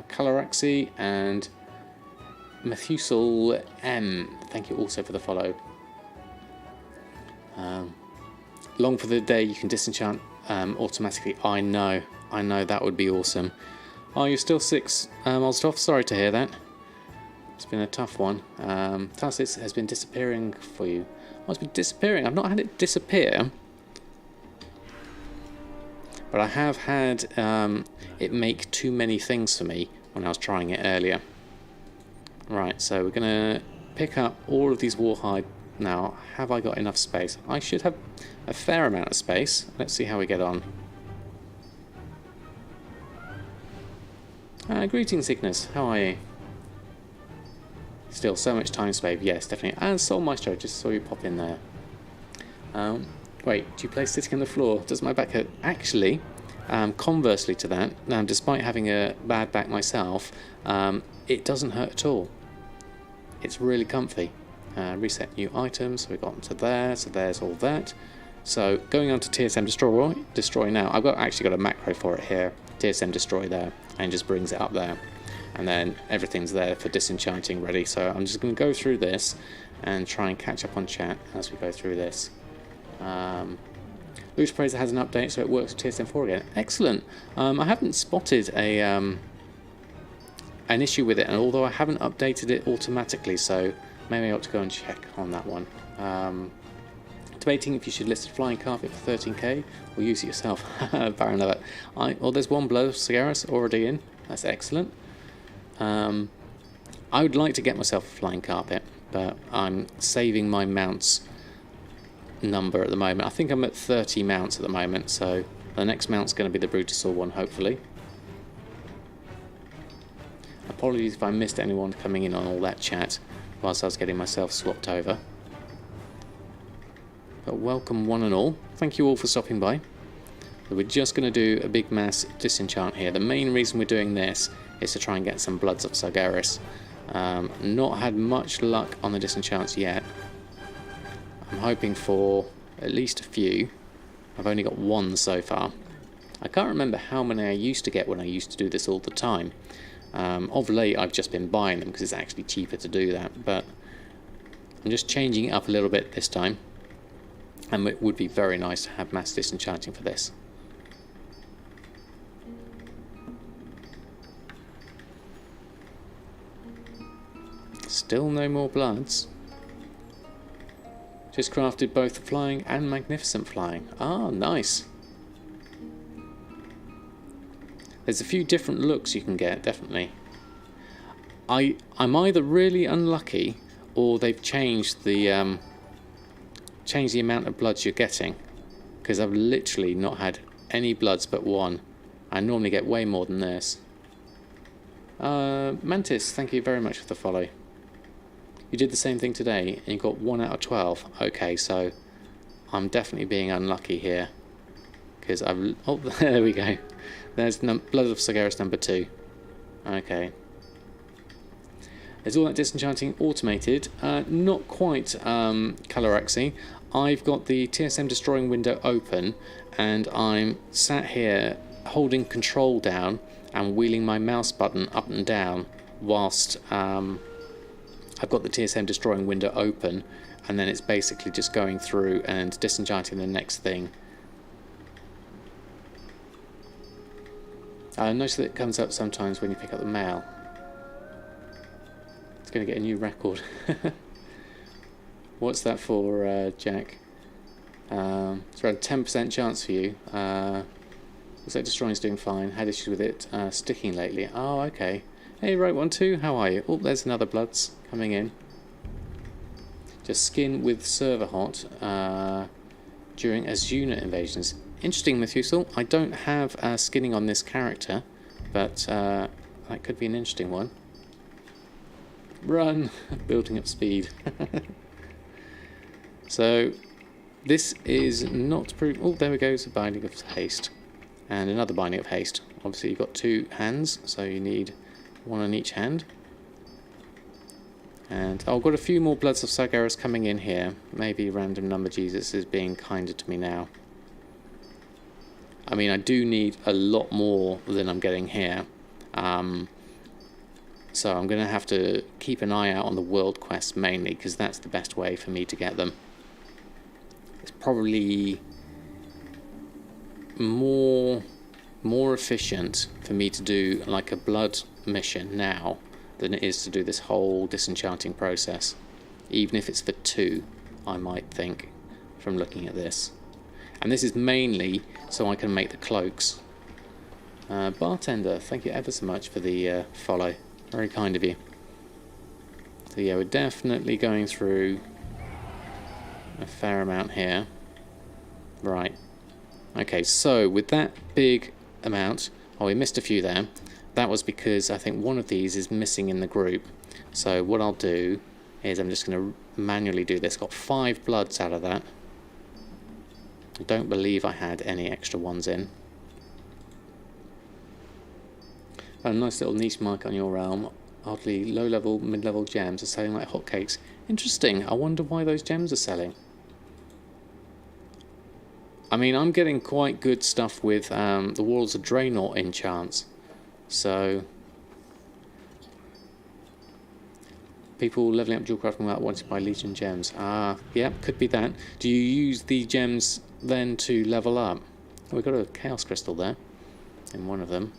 Coloraxi and Methuselah M. Thank you also for the follow. Long for the day you can disenchant automatically. I know, that would be awesome. Oh, you're still 6 miles off. Sorry to hear that. It's been a tough one. Tarsis has been disappearing for you. Oh, it's been disappearing. I've not had it disappear. But I have had it make too many things for me when I was trying it earlier. Right, so we're going to pick up all of these Warhide now. Have I got enough space? I should have a fair amount of space. Let's see how we get on. Greetings, Cygnus. How are you? Still so much time spave, yes, definitely. And Soul Maestro, just saw you pop in there. Wait, do you play sitting on the floor? Does my back hurt? Actually, conversely to that, despite having a bad back myself, it doesn't hurt at all. It's really comfy. Reset new items, so we've gotten to there, so there's all that. So going on to TSM destroy now. I've actually got a macro for it here. TSM destroy there, and just brings it up there. And then everything's there for disenchanting ready. So I'm just going to go through this and try and catch up on chat as we go through this. Lucha Praiser has an update, so it works with TSM4 again. Excellent. I haven't spotted an issue with it, and although I haven't updated it automatically, so maybe I ought to go and check on that one. Debating if you should list a flying carpet for 13k or use it yourself. Baron of it. There's one blow of Cigaris already in. That's excellent. I would like to get myself a flying carpet, but I'm saving my mounts number at the moment. I think I'm at 30 mounts at the moment, so the next mount's going to be the Brutusaur one, hopefully. Apologies if I missed anyone coming in on all that chat whilst I was getting myself swapped over. But welcome one and all. Thank you all for stopping by. We're just going to do a big mass disenchant here. The main reason we're doing this is to try and get some bloods of Sargeras. Not had much luck on the disenchants yet. I'm hoping for at least a few. I've only got one so far. I can't remember how many I used to get when I used to do this all the time. Of late I've just been buying them because it's actually cheaper to do that, but I'm just changing it up a little bit this time, and it would be very nice to have mass disenchanting for this. Still no more bloods. Just crafted both the flying and magnificent flying. Ah, nice. There's a few different looks you can get, definitely. I'm either really unlucky or they've changed the amount of bloods you're getting, because I've literally not had any bloods but one. I normally get way more than this. Mantis, thank you very much for the follow. You did the same thing today and you got 1 out of 12. Okay, so I'm definitely being unlucky here, because I've... Oh, there we go. There's Blood of Sargeras number 2. Okay. Is all that disenchanting automated? Not quite, Coloraxy. I've got the TSM destroying window open, and I'm sat here holding control down and wheeling my mouse button up and down whilst I've got the TSM destroying window open, and then it's basically just going through and disenchanting the next thing. I notice that it comes up sometimes when you pick up the mail. It's going to get a new record. What's that for, Jack? It's around 10% chance for you. Looks like destroying's doing fine. Had issues with it sticking lately. Oh, okay. Hey, right one too. How are you? Oh, there's another bloods coming in. Just skin with server hot during as unit invasions. Interesting, Methuselah. I don't have skinning on this character, but that could be an interesting one. Run! Building up speed. So, this is not proof. Oh, there we go. It's a binding of haste. And another binding of haste. Obviously, you've got 2 hands, so you need 1 on each hand. And I've got a few more Bloods of Sargeras coming in here. Maybe random number Jesus is being kinder to me now. I mean, I do need a lot more than I'm getting here. So I'm going to have to keep an eye out on the world quests mainly, because that's the best way for me to get them. It's probably more efficient for me to do like a blood mission now than it is to do this whole disenchanting process. Even if it's for 2, I might think, from looking at this. And this is mainly so I can make the cloaks. Bartender, thank you ever so much for the follow. Very kind of you. So yeah, we're definitely going through a fair amount here. Right. Okay, so with that big amount... Oh, we missed a few there. That was because I think one of these is missing in the group. So what I'll do is I'm just going to manually do this. Got 5 bloods out of that. I don't believe I had any extra ones in. A nice little niche mark on your realm. Oddly, low-level, mid-level gems are selling like hotcakes. Interesting. I wonder why those gems are selling. I mean, I'm getting quite good stuff with the Walls of Draenor enchants. So, people leveling up dual crafting without wanting to buy Legion gems. Ah, yeah, could be that. Do you use the gems then to level up? Oh, we've got a Chaos Crystal there in one of them.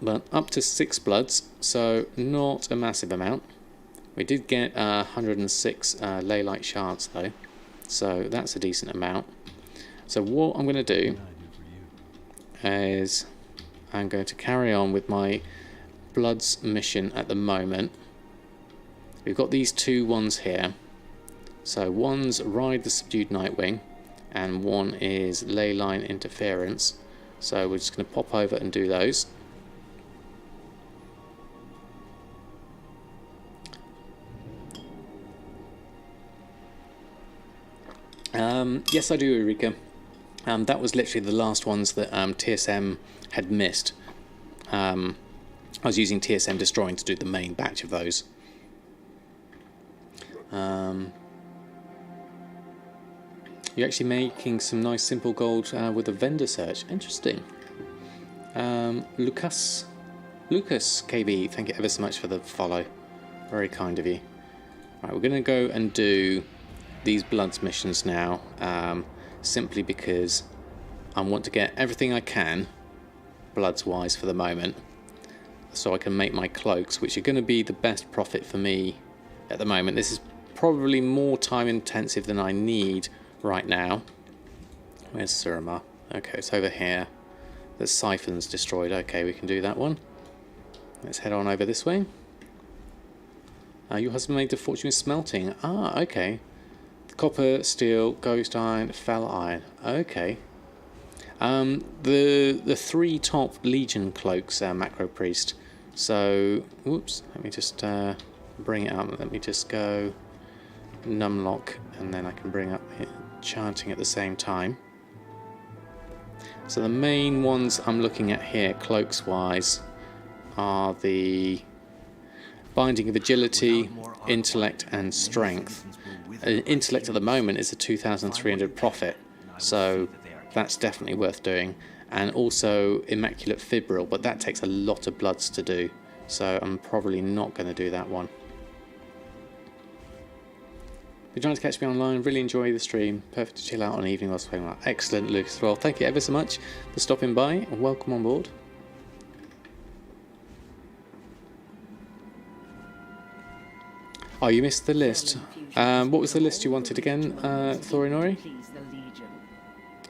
But up to 6 bloods, so not a massive amount. We did get 106 Leylight shards though, so that's a decent amount. So what I'm going to do is I'm going to carry on with my Bloods mission at the moment. We've got these 2 ones here. So one's Ride the Subdued Nightwing, and one is Leyline Interference. So we're just going to pop over and do those. Yes, I do, Eureka. That was literally the last ones that TSM had missed. I was using TSM Destroying to do the main batch of those. You're actually making some nice simple gold with a vendor search. Interesting. Lucas KB, thank you ever so much for the follow. Very kind of you. Right, we're going to go and do these Bloods missions now, simply because I want to get everything I can, Bloods wise for the moment, so I can make my cloaks, which are going to be the best profit for me at the moment. This is probably more time intensive than I need right now. Where's Suramar? Okay, it's over here. The siphon's destroyed. Okay, we can do that one. Let's head on over this way. Your husband made a fortune with smelting. Ah, okay. Copper, steel, ghost iron, fel iron. Okay. The 3 top Legion cloaks, Macro Priest. So, whoops. Let me just bring it up. Let me just go numlock, and then I can bring up chanting at the same time. So the main ones I'm looking at here, cloaks wise, are the Binding of Agility, Intellect and Strength. Intellect at the moment is a 2,300 profit, so that's definitely worth doing. And also Immaculate Fibril, but that takes a lot of Bloods to do, so I'm probably not going to do that one. If you're trying to catch me online, really enjoy the stream. Perfect to chill out on an evening whilst playing. Excellent, Lucas. Well, thank you ever so much for stopping by, and welcome on board. Oh, you missed the list. What was the list you wanted again, Thorinori?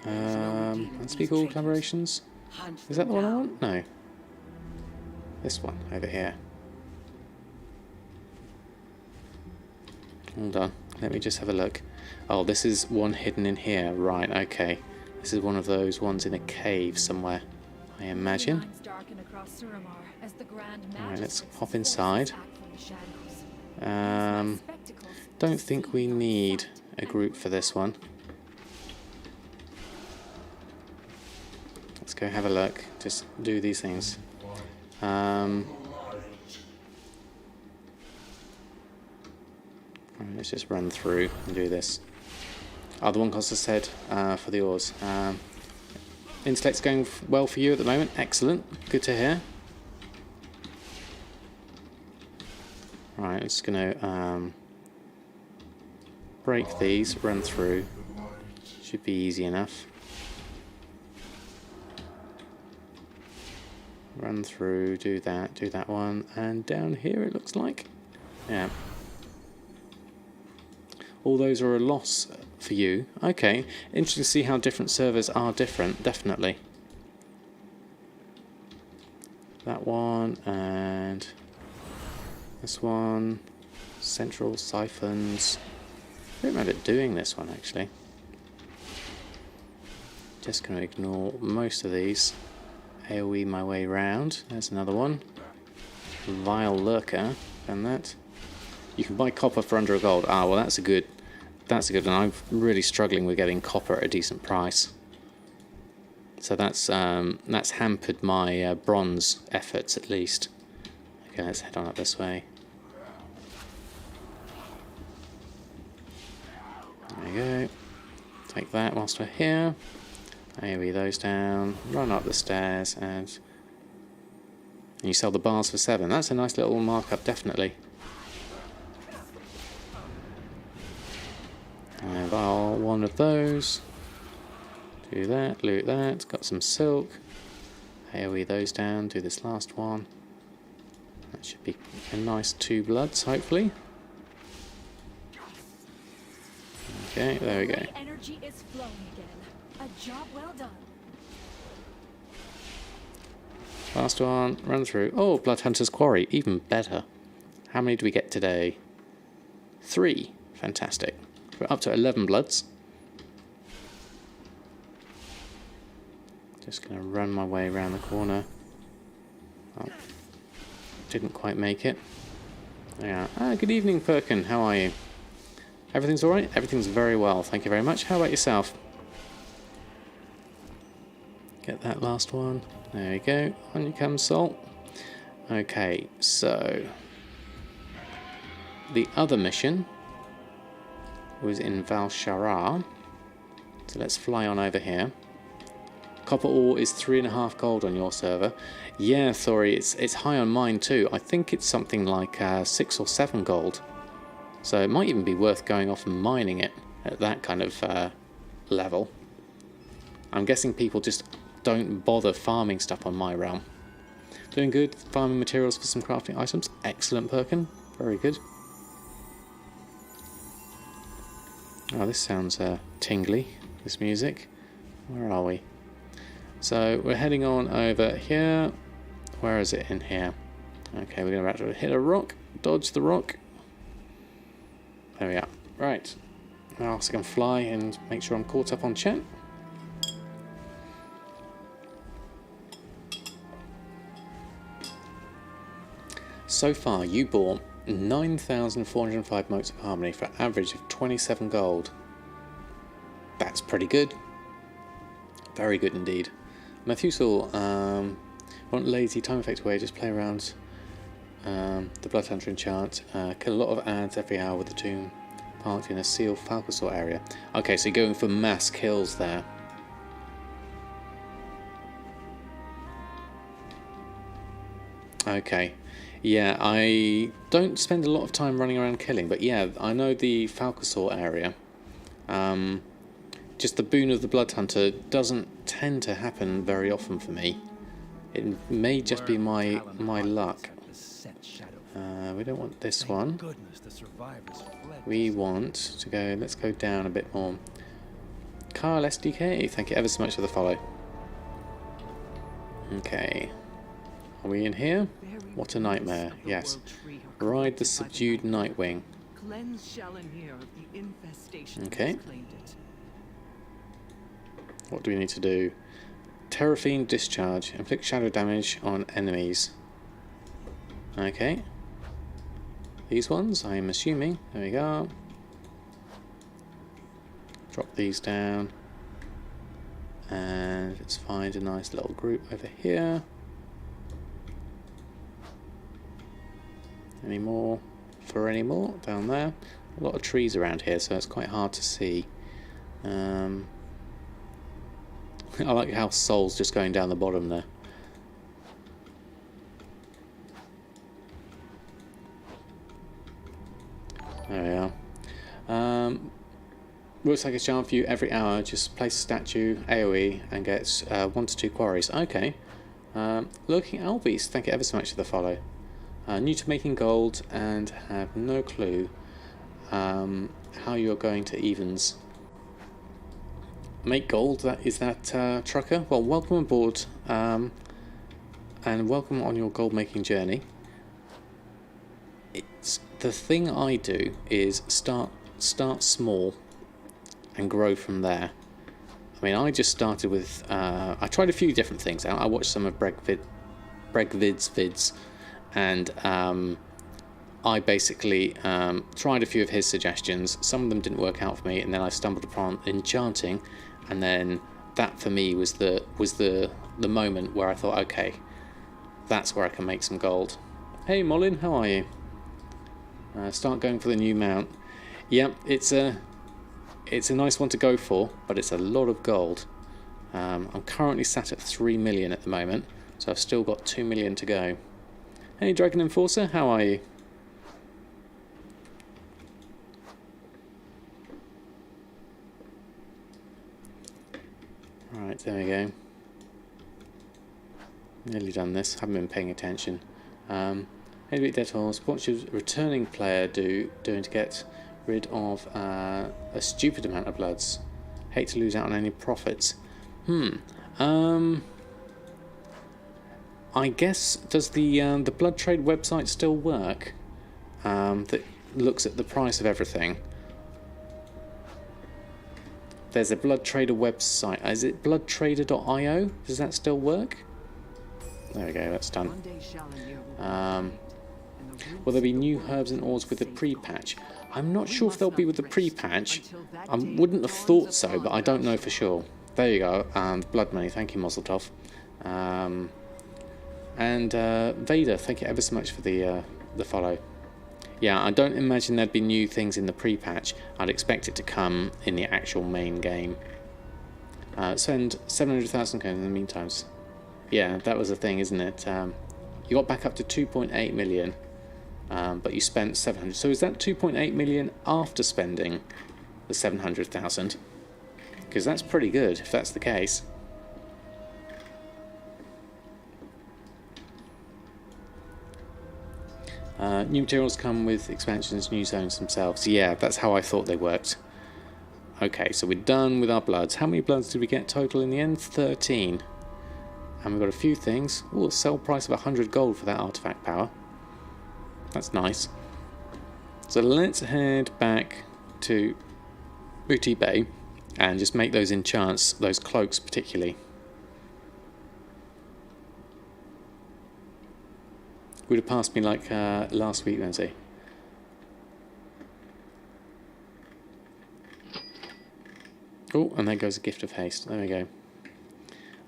Unspeakable Collaborations? Is that the one I want? No. This one, over here. Hold on. Let me just have a look. Oh, this is one hidden in here. Right, okay. This is one of those ones in a cave somewhere, I imagine. Alright, let's hop inside. Don't think we need a group for this one. Let's go have a look. Just do these things. Let's just run through and do this. Oh, the one Costa said for the ores. Intellect's going well for you at the moment. Excellent. Good to hear. Right, I'm just going to break these, run through. Should be easy enough. Run through, do that one, and down here it looks like. Yeah. All those are a loss for you. Okay, interesting to see how different servers are different, definitely. That one, and this one. Central siphons. I don't remember doing this one, actually. Just going to ignore most of these. AoE my way round. There's another one. Vile Lurker, and that. You can buy copper for under a gold. Ah, well, that's a good one. I'm really struggling with getting copper at a decent price. So that's hampered my bronze efforts at least. Okay, let's head on up this way. There we go. Take that whilst we're here. AoE those down. Run up the stairs, and you sell the bars for 7. That's a nice little markup, definitely. I'll one of those. Do that, loot that. Got some silk. AoE those down. Do this last one. That should be a nice 2 bloods, hopefully. Okay, there we go. Energy is flowing again. A job well done. Last one, run through. Oh, Blood Hunter's Quarry, even better. How many do we get today? 3. Fantastic. We're up to 11 bloods. Just going to run my way around the corner. Oh, didn't quite make it. There we are. Ah, good evening, Perkin. How are you? Everything's alright? Everything's very well, thank you very much. How about yourself? Get that last one. There we go. On you come, Salt. Okay, so the other mission was in Valshara. So let's fly on over here. Copper ore is 3.5 gold on your server. Yeah, sorry, it's high on mine too. I think it's something like 6 or 7 gold. So it might even be worth going off and mining it at that kind of level. I'm guessing people just don't bother farming stuff on my realm. Doing good. Farming materials for some crafting items. Excellent, Perkin. Very good. Oh, this sounds tingly, this music. Where are we? So we're heading on over here. Where is it in here? Okay, we're going to hit a rock. Dodge the rock. There we are. Right. Now I can fly and make sure I'm caught up on chat. So far, you bought 9,405 motes of harmony for an average of 27 gold. That's pretty good. Very good indeed. Methuselah, want lazy time effect way, just play around the Bloodhunter enchant, kill a lot of ads every hour with the tomb parked in a sealed Falcosaur area. Okay, so you're going for mass kills there. Okay. Yeah, I don't spend a lot of time running around killing, but yeah, I know the Falcosaur area. Just the boon of the Bloodhunter doesn't tend to happen very often for me. It may just be my luck. We don't want this one. We want to go, let's go down a bit more. Carl SDK, thank you ever so much for the follow. Okay. Are we in here? What a nightmare, yes. Ride the subdued Nightwing. Okay. What do we need to do? Terrafiend discharge. Inflict shadow damage on enemies. Okay. These ones, I'm assuming. There we go. Drop these down. And let's find a nice little group over here. Any more? For any more? Down there. A lot of trees around here, so it's quite hard to see. I like how Soul's just going down the bottom there. There we are. Looks like a charm for you every hour. Just place a statue, AoE, and gets 1 to 2 quarries. Okay. Lurking Albies, thank you ever so much for the follow. New to making gold and have no clue how you're going to evens. Make gold, is that trucker? Well, welcome aboard and welcome on your gold making journey. It's the thing I do is start small and grow from there. I mean, I just started with I tried a few different things. I watched some of Bregvid's vids, and I basically tried a few of his suggestions. Some of them didn't work out for me, and then I stumbled upon enchanting, and then that for me was the moment where I thought, okay, that's where I can make some gold. Hey Molin, how are you? Start going for the new mount. Yep, it's a nice one to go for, but it's a lot of gold. I'm currently sat at 3 million at the moment, so I've still got 2 million to go. Hey Dragon Enforcer, how are you? Right, there we go. Nearly done this, haven't been paying attention. Hey Big Dead Horse, what should a returning player doing to get rid of a stupid amount of bloods? Hate to lose out on any profits. I guess, does the blood trade website still work? That looks at the price of everything. There's a blood trader website. Is it bloodtrader.io? Does that still work? There we go, that's done. Will there be new herbs and ores with the pre-patch? I'm not sure if they'll be with the pre-patch. I wouldn't have thought so, but I don't know for sure. There you go. Blood money. Thank you, Mozeltov. And Vader, thank you ever so much for the follow. Yeah, I don't imagine there'd be new things in the pre-patch. I'd expect it to come in the actual main game. Send 700,000 coins in the meantime. Yeah, that was the thing, isn't it? You got back up to 2.8 million, but you spent 700. So is that 2.8 million after spending the 700,000? Because that's pretty good if that's the case. New materials come with expansions, new zones themselves. Yeah, that's how I thought they worked. Okay, so we're done with our bloods. How many bloods did we get total in the end? 13. And we've got a few things. Oh, a sell price of 100 gold for that artifact power. That's nice. So let's head back to Booty Bay and just make those enchants, those cloaks particularly. Would have passed me like last week, Wednesday. Oh, and there goes a gift of haste. There we go.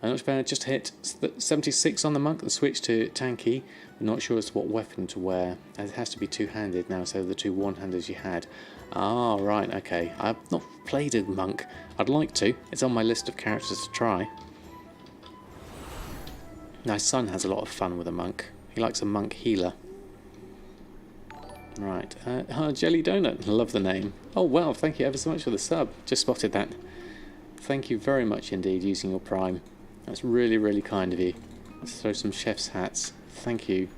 Not bad. Just hit 76 on the monk and switch to tanky. I'm not sure as to what weapon to wear. It has to be two-handed now, so the two one-handers you had. Ah, right, okay. I've not played a monk. I'd like to. It's on my list of characters to try. My son has a lot of fun with a monk. He likes a monk healer. Right. Jelly Donut. Love the name. Oh, wow. Thank you ever so much for the sub. Just spotted that. Thank you very much indeed, using your Prime. That's really, really kind of you. Let's throw some chef's hats. Thank you.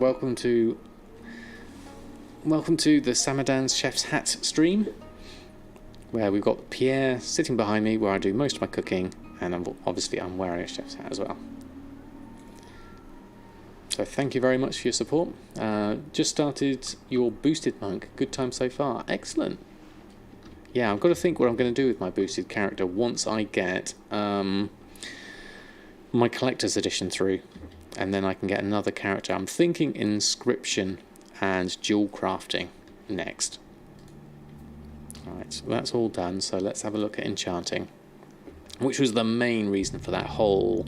Welcome to the Samadan's Chef's Hat stream, where we've got Pierre sitting behind me, where I do most of my cooking, and I'm wearing a chef's hat as well. So thank you very much for your support. Just started your boosted monk. Good time so far. Excellent. Yeah, I've got to think what I'm going to do with my boosted character once I get my collector's edition through, and then I can get another character. I'm thinking inscription and jewel crafting next. Alright, so that's all done, so let's have a look at enchanting, which was the main reason for that whole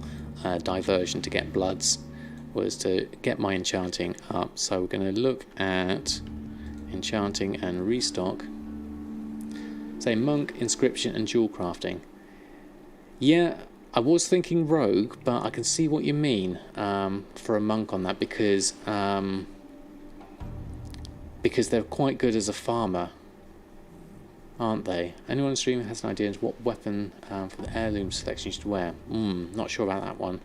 diversion to get bloods, was to get my enchanting up. So we're going to look at enchanting and restock. Say monk, inscription and jewel crafting. Yeah, I was thinking rogue, but I can see what you mean for a monk on that, because they're quite good as a farmer, aren't they? Anyone on stream has an idea of what weapon for the heirloom selection you should wear? Not sure about that one.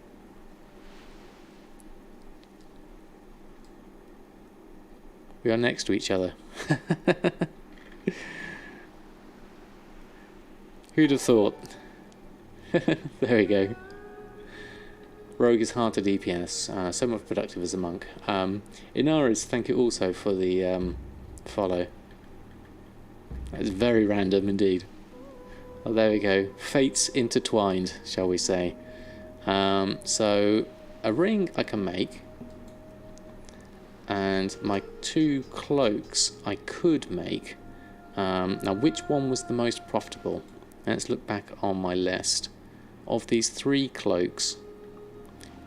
We are next to each other. Who'd have thought? There we go. Rogue is hard to DPS, so much productive as a monk. Inaris, thank you also for the follow. That's very random indeed. Oh, there we go. Fates intertwined, shall we say. So, a ring I can make, and my two cloaks I could make. Now, which one was the most profitable? Let's look back on my list. Of these three cloaks,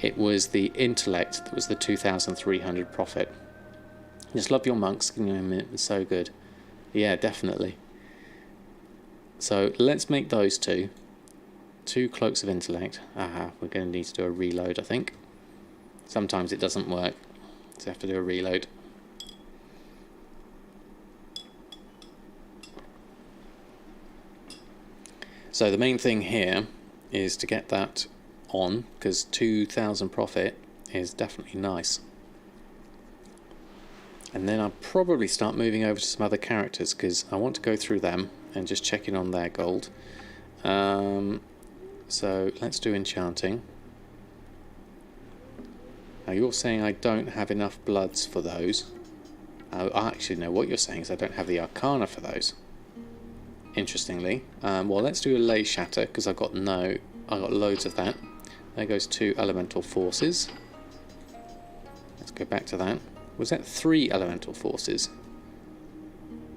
it was the intellect that was the 2,300 profit. Just love your monks, it's so good. Yeah, definitely. So let's make those two. Two cloaks of intellect. We're going to need to do a reload, I think. Sometimes it doesn't work, so I have to do a reload. So the main thing here is to get that on, because 2,000 profit is definitely nice. And then I'll probably start moving over to some other characters, because I want to go through them and just check in on their gold. So let's do enchanting. Now you're saying I don't have enough bloods for those. I actually know what you're saying is I don't have the arcana for those. Interestingly. Well, let's do a lay shatter, because I've got loads of that. There goes two elemental forces. Let's Go back to that. Was that 3 elemental forces?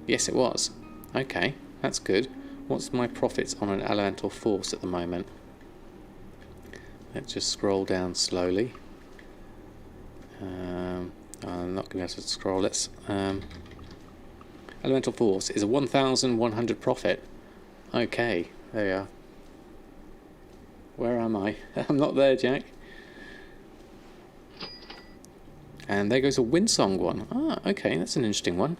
Yes, it was. Okay, that's good. What's my profits on an elemental force at the moment? Let's just scroll down slowly. I'm not going to be able to scroll. Let's. Elemental force is a 1,100 profit. Okay, there we are. Where am I? I'm not there, Jack. And there goes a Windsong one. Ah, okay, that's an interesting one.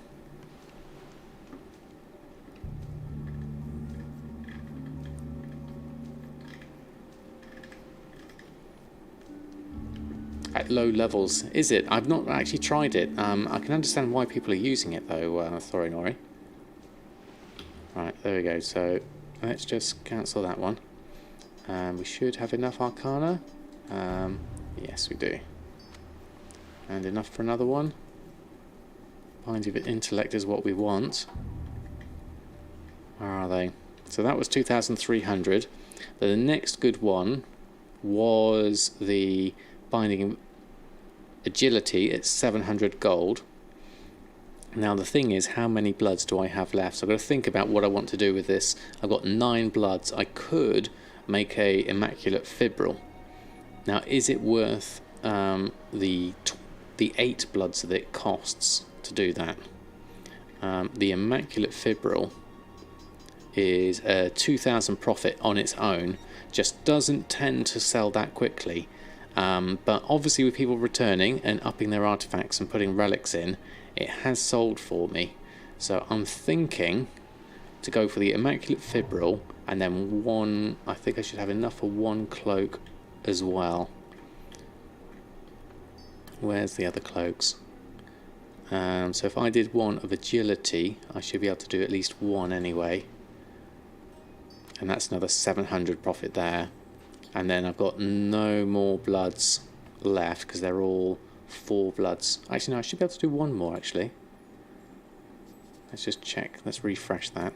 At low levels, is it? I've not actually tried it. I can understand why people are using it though, Thorinori. Right, there we go. So let's just cancel that one. We should have enough Arcana. Yes, we do. And enough for another one. Binds of Intellect is what we want. Where are they? So that was 2,300. The next good one was the Binding Agility at 700 gold. Now the thing is, how many bloods do I have left? So I've got to think about what I want to do with this. I've got 9 bloods. I could make a Immaculate Fibril. Now is it worth the 8 bloods that it costs to do that? The Immaculate Fibril is a 2,000 profit on its own. Just doesn't tend to sell that quickly. But obviously with people returning and upping their artifacts and putting relics in, it has sold for me. So I'm thinking to go for the Immaculate Fibril and then one, I think I should have enough for 1 cloak as well. Where's the other cloaks? So if I did one of Agility, I should be able to do at least 1 anyway. And that's another 700 profit there. And then I've got no more bloods left because they're all 4 bloods. Actually, no, I should be able to do 1 more actually. Let's just check. Let's refresh that.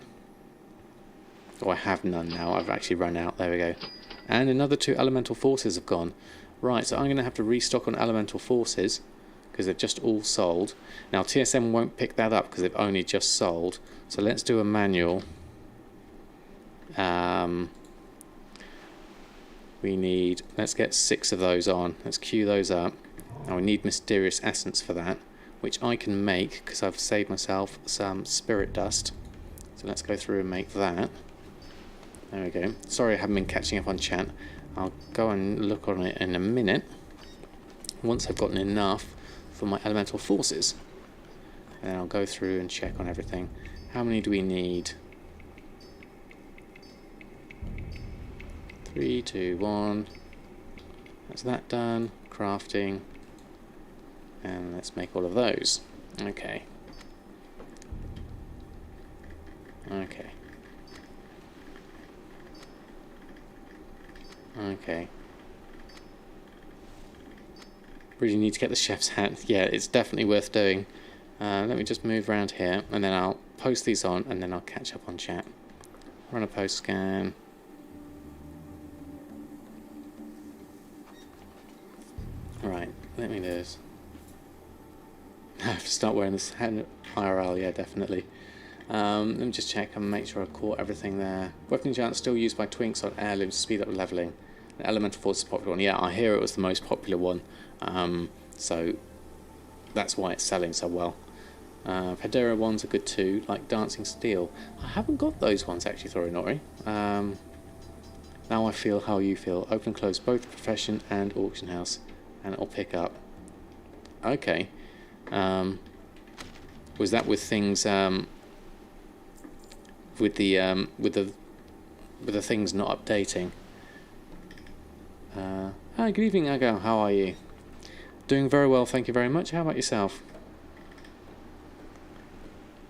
Oh, I have none now. I've actually run out. There we go. And another 2 elemental forces have gone. Right, so I'm going to have to restock on elemental forces because they've just all sold. Now TSM won't pick that up because they've only just sold. So let's do a manual. We need, let's get 6 of those on. Let's queue those up. Now we need Mysterious Essence for that, which I can make because I've saved myself some Spirit Dust. So let's go through and make that. There we go. Sorry I haven't been catching up on chat. I'll go and look on it in a minute once I've gotten enough for my elemental forces. And then I'll go through and check on everything. How many do we need? 3, 2, 1. That's that done. Crafting. And let's make all of those. Okay. Okay. Okay. Really need to get the chef's hat. Yeah, it's definitely worth doing. Let me just move around here and then I'll post these on and then I'll catch up on chat. Run a post scan. Right, let me do this. I have to start wearing this hat IRL, yeah, definitely. Let me just check and make sure I caught everything there. Weapon Enchant still used by Twinks on heirlooms to speed up leveling. The Elemental Force is a popular one. Yeah, I hear it was the most popular one. So that's why it's selling so well. Hedera ones are good too, like Dancing Steel. I haven't got those ones actually, Thorinori. Now I feel how you feel. Open and close both Profession and Auction House. And it'll pick up. Okay. Was that with things with the things not updating? Hi, good evening, Ago. How are you? Doing very well, thank you very much. How about yourself?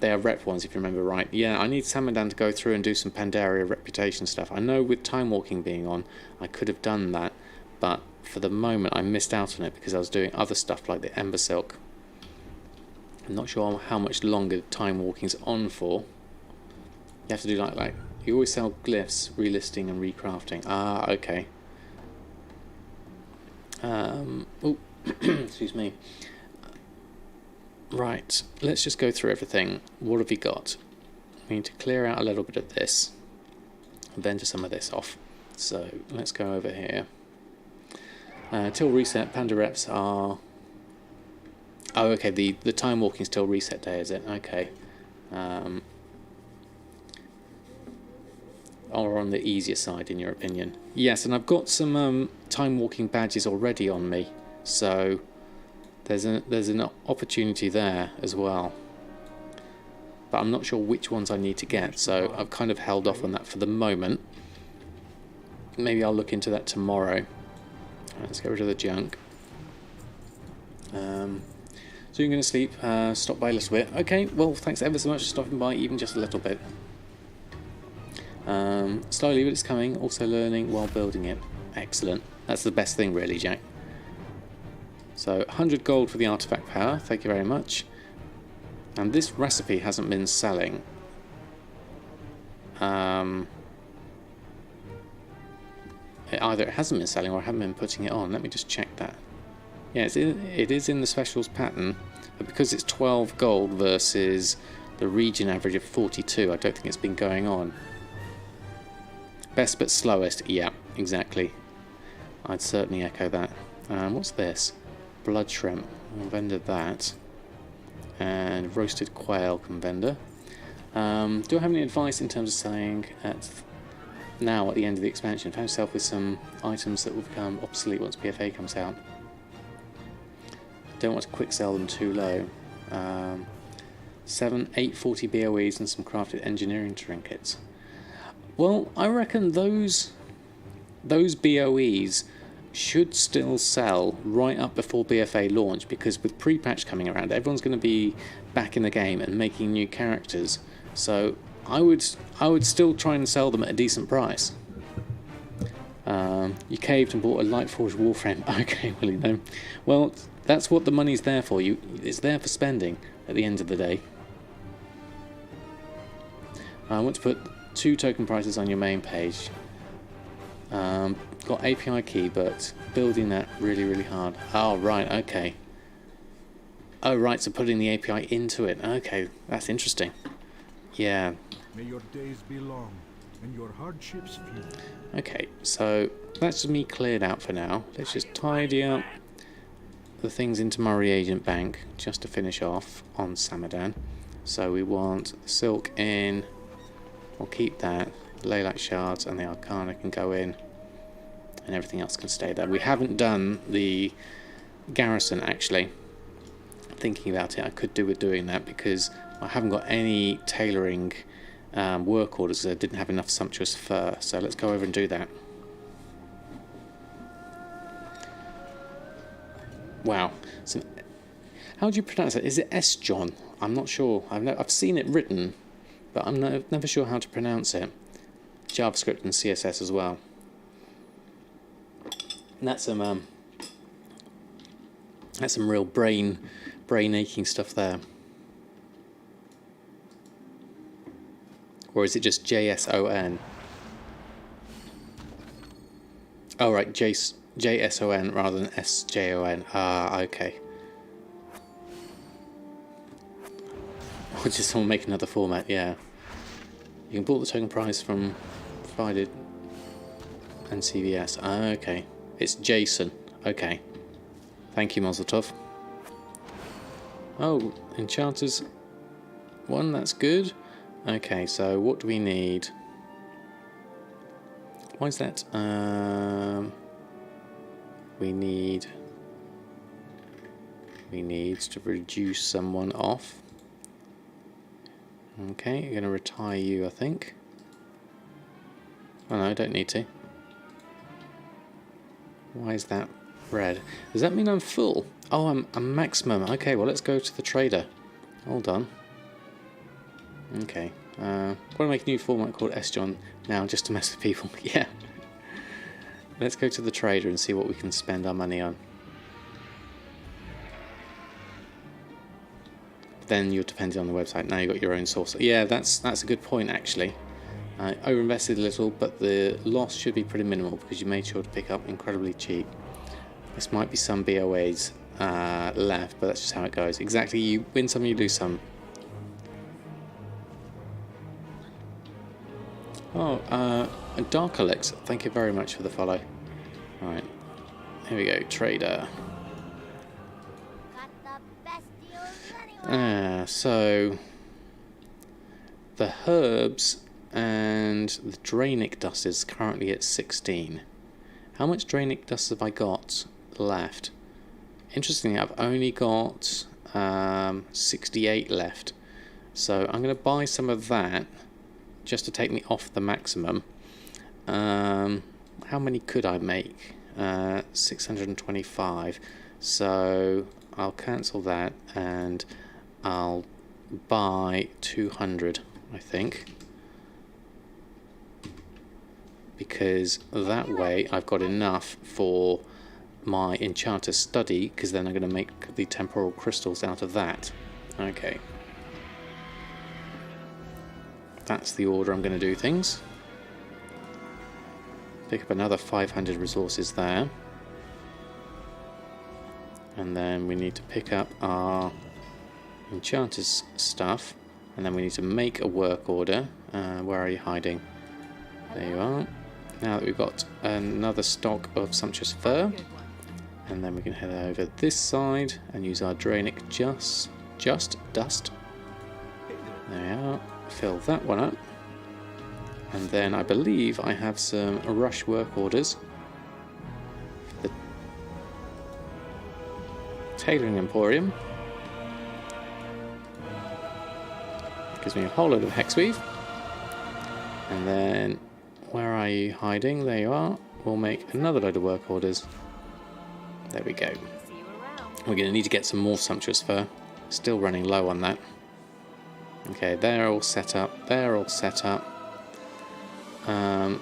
They are rep ones, if you remember right. Yeah, I need Samadan to go through and do some Pandaria reputation stuff. I know with Time Walking being on, I could have done that, but for the moment I missed out on it because I was doing other stuff like the Ember Silk. I'm not sure how much longer Time Walking's on for. You have to do like you always sell glyphs, relisting and recrafting. Ah, okay. Oh, excuse me. Right, let's just go through everything. What have we got? We need to clear out a little bit of this, and then just some of this off. So let's go over here. Till reset, panda reps are... Oh, okay, the time walking is till reset day, is it? Okay. Or on the easier side, in your opinion? Yes, and I've got some time walking badges already on me, so there's an opportunity there as well. But I'm not sure which ones I need to get, so I've kind of held off on that for the moment. Maybe I'll look into that tomorrow. Let's get rid of the junk. So you're going to sleep, stop by a little bit. Okay, well, thanks ever so much for stopping by, even just a little bit. Slowly, but it's coming. Also learning while building it. Excellent. That's the best thing, really, Jack. So, 100 gold for the artifact power. Thank you very much. And this recipe hasn't been selling. Either it hasn't been selling or I haven't been putting it on. Let me just check that. Yeah, it is in the specials pattern, but because it's 12 gold versus the region average of 42, I don't think it's been going on. Best but slowest, yeah, exactly. I'd certainly echo that. What's this? Blood shrimp. I'll vendor that. And roasted quail can vendor. Do I have any advice in terms of selling now at the end of the expansion? Found yourself with some items that will become obsolete once PFA comes out. Don't want to quick sell them too low. 840 BOEs and some crafted engineering trinkets. Well, I reckon those BOEs should still sell right up before BFA launch, because with pre-patch coming around, everyone's going to be back in the game and making new characters. So I would still try and sell them at a decent price. You caved and bought a Lightforged Warframe. Okay, well, you know. Well, that's what the money's there for. It's there for spending at the end of the day. I want to put 2 token prices on your main page. Got API key, but building that really hard. Oh, right, okay. Oh, right, so putting the API into it. Okay, that's interesting. Yeah. May your days be long and your hardships few. Okay, so that's just me cleared out for now. Let's just tidy up the things into my reagent bank just to finish off on Samadan. So we want the silk in. We'll keep that. The Lilac shards and the Arcana can go in, and everything else can stay there. We haven't done the Garrison, actually. Thinking about it, I could do with doing that because I haven't got any tailoring work orders because I didn't have enough sumptuous fur. So let's go over and do that. Wow. So, how do you pronounce it? Is it S-John? I'm not sure. I've seen it written, but I'm never sure how to pronounce it. JavaScript and CSS as well. And that's some real brain aching stuff there. Or is it just JSON? Oh right, JSON rather than SJON. Ah, okay. Or just someone make another format, yeah. You can pull the token price from provided and CVS. Ah, okay. It's JSON. Okay. Thank you, Mazeltov. Oh, Enchanters 1, that's good. Okay, so what do we need? Why is that? We need to reduce someone off. Okay, you're going to retire you, I think. Oh no, I don't need to. Why is that red? Does that mean I'm full? Oh, I'm maximum. Okay, well, let's go to the trader. Hold on. Okay. I'm going to make a new format called S-John now just to mess with people. Yeah. Let's go to the trader and see what we can spend our money on. Then you're depending on the website. Now you've got your own source. Yeah, that's a good point, actually. I overinvested a little, but the loss should be pretty minimal because you made sure to pick up incredibly cheap. This might be some BOAs left, but that's just how it goes. Exactly, you win some, you lose some. Oh, Dark Alex, thank you very much for the follow. Alright, here we go, trader. So the herbs and the Drainic dust is currently at 16. How much Drainic dust have I got left? Interestingly, I've only got 68 left. So I'm going to buy some of that just to take me off the maximum. How many could I make? 625. So I'll cancel that and I'll buy 200, I think. Because that way I've got enough for my enchanter study, because then I'm going to make the temporal crystals out of that. Okay. That's the order I'm going to do things. Pick up another 500 resources there. And then we need to pick up our enchanter's stuff. And then we need to make a work order. Where are you hiding? There you are. Now that we've got another stock of sumptuous fur, and then we can head over this side and use our Drainic just dust. There we are. Fill that one up. And then I believe I have some rush work orders. The Tailoring Emporium. Gives me a whole load of hexweave. And then, where are you hiding? There you are. We'll make another load of work orders. There we go. We're going to need to get some more sumptuous fur. Still running low on that. Okay, they're all set up. They're all set up.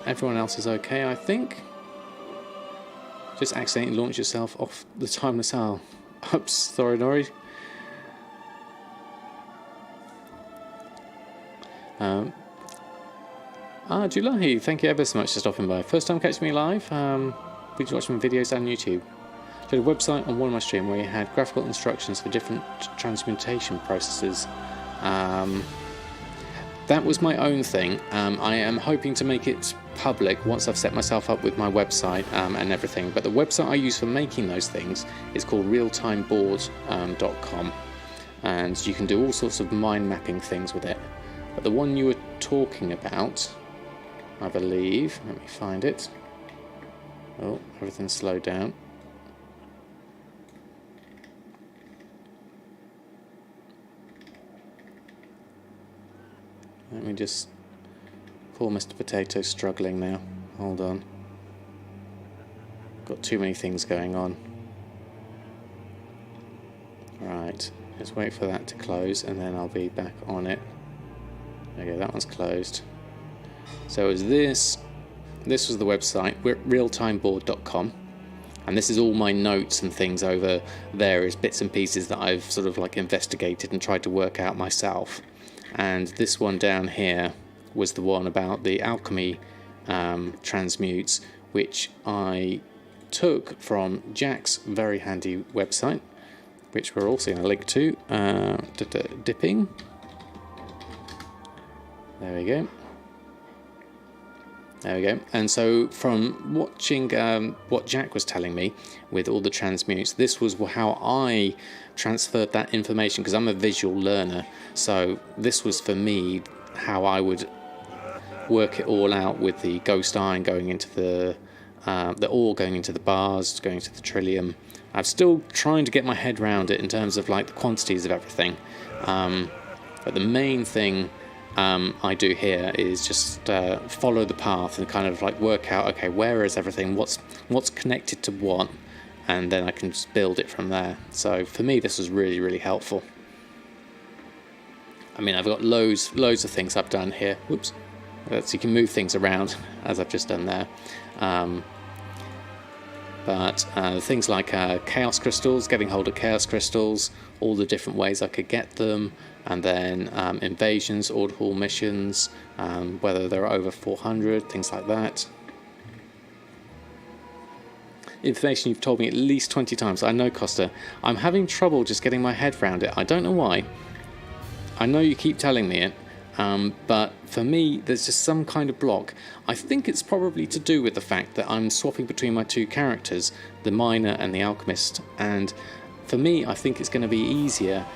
Everyone else is okay, I think. Just accidentally launch yourself off the Timeless Owl. Oops, sorry, Nori. Julahi, thank you ever so much for stopping by. First time catching me live. We watch my videos on YouTube. Did a website on one of my streams where you had graphical instructions for different transmutation processes. That was my own thing. I am hoping to make it public once I've set myself up with my website and everything. But the website I use for making those things is called realtimeboard.com, and you can do all sorts of mind mapping things with it. But the one you were talking about, I believe, let me find it. Oh, everything's slowed down. Let me just... Poor Mr. Potato's struggling now. Hold on. Got too many things going on. Right, let's wait for that to close and then I'll be back on it. Okay, that one's closed. So is this was the website, realtimeboard.com, and this is all my notes and things over various bits and pieces that I've sort of like investigated and tried to work out myself. And this one down here was the one about the alchemy transmutes, which I took from Jack's very handy website, which we're also going to link to. Dipping. There we go. There we go. And so from watching what Jack was telling me with all the transmutes, this was how I transferred that information, because I'm a visual learner. So this was for me how I would work it all out with the ghost iron going into the ore going into the bars, going to the trillium. I'm still trying to get my head around it in terms of like the quantities of everything. But the main thing I do here is just follow the path and kind of like work out, okay, where is everything, what's connected to what, and then I can just build it from there. So for me this was really, really helpful. I mean, I've got loads of things I've done here. Whoops. So you can move things around as I've just done there. But things like chaos crystals, getting hold of chaos crystals, all the different ways I could get them, and then invasions, order hall missions, whether there are over 400, things like that. information you've told me at least 20 times. I know, Costa. I'm having trouble just getting my head around it. I don't know why. I know you keep telling me it, but for me, there's just some kind of block. I think it's probably to do with the fact that I'm swapping between my two characters, the miner and the alchemist, and for me, I think it's going to be easier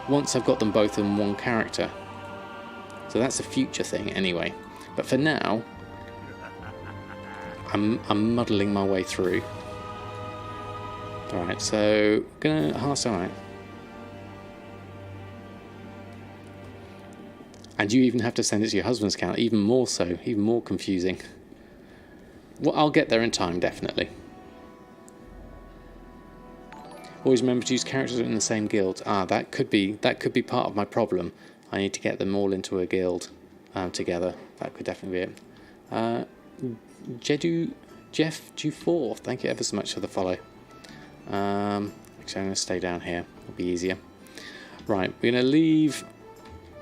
once I've got them both in one character. So that's a future thing anyway. But for now, I'm muddling my way through. Alright, so gonna alright. And you even have to send it to your husband's account, even more so, even more confusing. Well, I'll get there in time, definitely. Always remember to use characters in the same guild. Ah, that could be part of my problem. I need to get them all into a guild together. That could definitely be it. Jeff G4, thank you ever so much for the follow. Actually, I'm going to stay down here. It'll be easier. Right, we're going to leave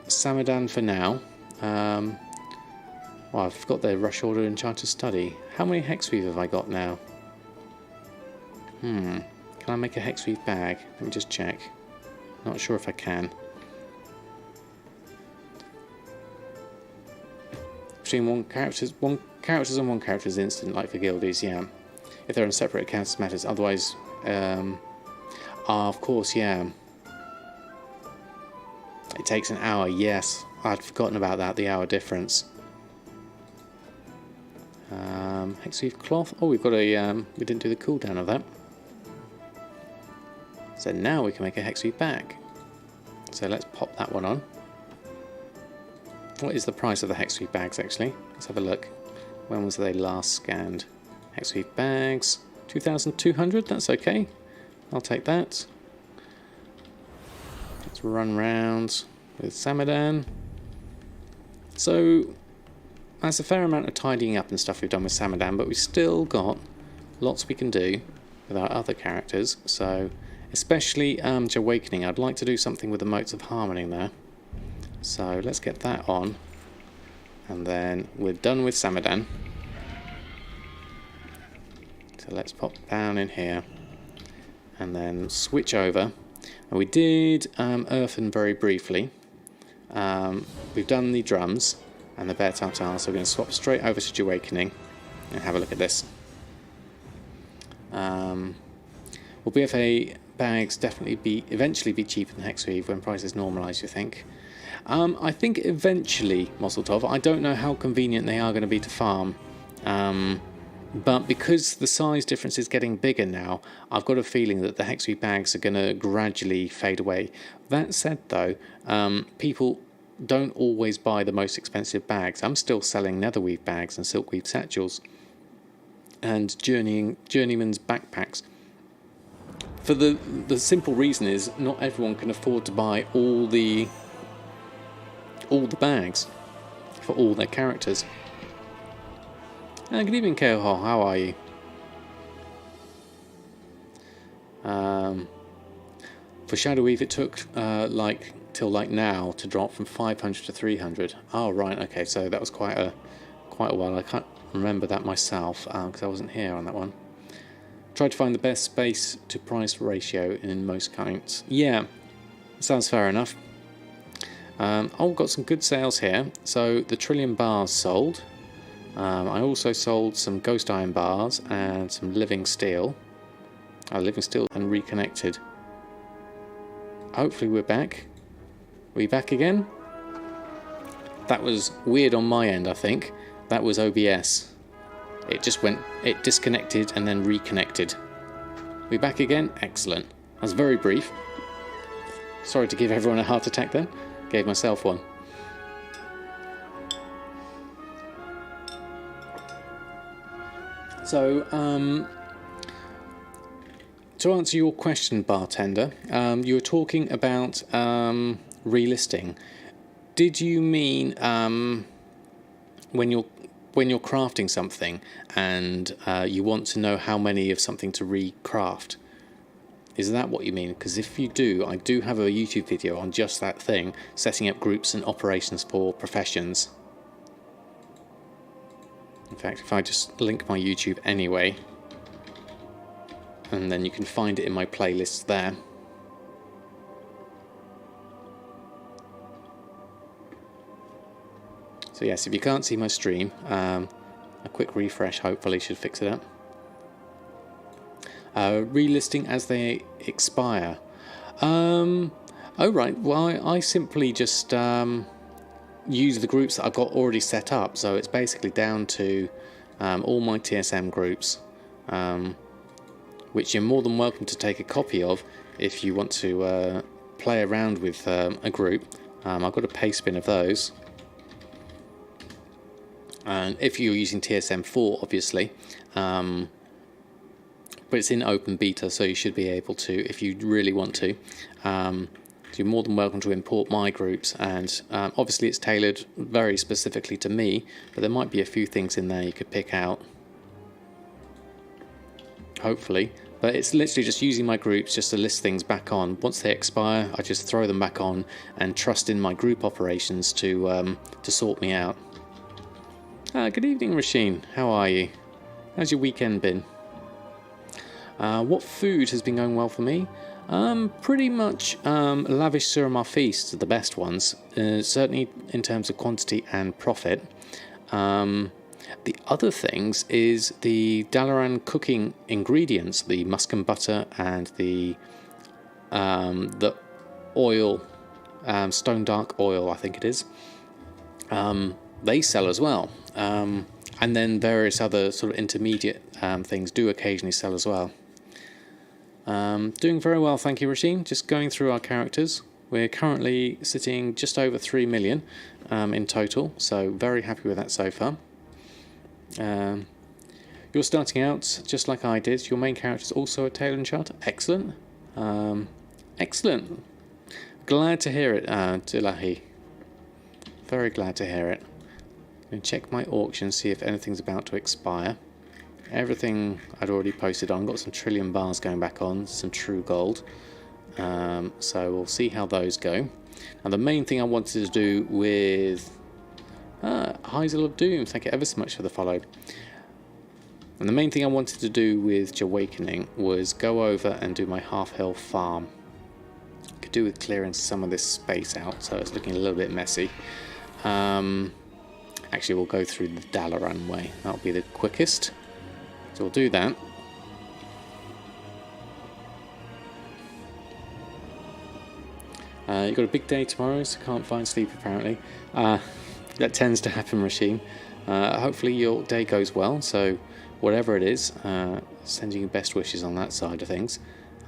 Samadan for now. Well, I've got the Rush Order Enchanted Study. How many Hexweave have I got now? Can I make a Hexweave bag? Let me just check. Not sure if I can. Between one character and one character is instant, like for guildies, yeah. If they're on separate accounts, it matters. Otherwise, of course, yeah. It takes an hour, yes. I'd forgotten about that, the hour difference. Hexweave cloth. Oh, we've got a, we didn't do the cooldown of that. So now we can make a Hexweave bag. So let's pop that one on. What is the price of the Hexweave bags, actually? Let's have a look. When was they last scanned? Hexweave bags, 2,200, that's okay. I'll take that. Let's run round with Samadan. So, that's a fair amount of tidying up and stuff we've done with Samadan, but we've still got lots we can do with our other characters. So, especially Jahwakening, I'd like to do something with the Motes of Harmony there. So let's get that on, and then we're done with Samadan. So let's pop down in here, and then switch over. And we did Erfen very briefly. We've done the drums and the bear tartare, so we're going to swap straight over to Jahwakening and have a look at this. Will BFA bags definitely eventually be cheaper than Hexweave when prices normalise, you think? I think eventually, Mosseltov. I don't know how convenient they are going to be to farm, but because the size difference is getting bigger now, I've got a feeling that the Hexweave bags are going to gradually fade away. That said, though, people don't always buy the most expensive bags. I'm still selling Netherweave bags and Silkweave satchels and Journeyman's backpacks. For the simple reason is not everyone can afford to buy all the bags for all their characters. Good evening, Keohol, how are you? For Shadowweave it took till now to drop from 500 to 300. Oh right, okay, so that was quite a while. I can't remember that myself because I wasn't here on that one. Try to find the best space to price ratio in most counts. Yeah, sounds fair enough. I've got some good sales here. So the Trillium bars sold. I also sold some Ghost Iron bars and some Living Steel. Living Steel and Reconnected. Hopefully we're back. Are we back again? That was weird on my end, I think. That was OBS. It disconnected and then reconnected. We back again? Excellent. That was very brief. Sorry to give everyone a heart attack then. Gave myself one. So, to answer your question, bartender, you were talking about relisting. Did you mean when you're crafting something and you want to know how many of something to recraft? Is that what you mean? Because if you do, I do have a YouTube video on just that thing, setting up groups and operations for professions. In fact, if I just link my YouTube anyway, and then you can find it in my playlists there. So yes, if you can't see my stream, a quick refresh hopefully should fix it up. Relisting as they expire. Oh right, well I simply just use the groups that I've got already set up, so it's basically down to all my TSM groups, which you're more than welcome to take a copy of if you want to play around with a group. I've got a paste bin of those. And if you're using TSM4, obviously, but it's in open beta, so you should be able to, if you really want to. You're more than welcome to import my groups, and obviously it's tailored very specifically to me, but there might be a few things in there you could pick out, hopefully. But it's literally just using my groups just to list things back on. Once they expire, I just throw them back on and trust in my group operations to sort me out. Good evening, Rasheen. How are you? How's your weekend been? What food has been going well for me? Pretty much lavish sur ma feast are the best ones, certainly in terms of quantity and profit. The other things is the Dalaran cooking ingredients, the musk and butter and the oil, stone dark oil, I think it is. They sell as well, and then various other sort of intermediate things do occasionally sell as well. Doing very well, thank you, Rasheen. Just going through our characters. We're currently sitting just over 3 million in total, so very happy with that so far. You're starting out just like I did. Your main character is also a Talon Charter. Excellent. Excellent. Glad to hear it, Dilahi. Very glad to hear it. I'm going to check my auction, see if anything's about to expire. Everything I'd already posted on. Got some trillion bars going back on, some true gold. So we'll see how those go. Now the main thing I wanted to do with Heisel of Doom, thank you ever so much for the follow. And the main thing I wanted to do with Jahwakening was go over and do my HalfHill farm. Could do with clearing some of this space out, so it's looking a little bit messy. Actually, we'll go through the Dalaran way. That'll be the quickest. So we'll do that. You've got a big day tomorrow, so can't find sleep apparently. That tends to happen, Rasheen. Hopefully your day goes well, so whatever it is, sending you best wishes on that side of things.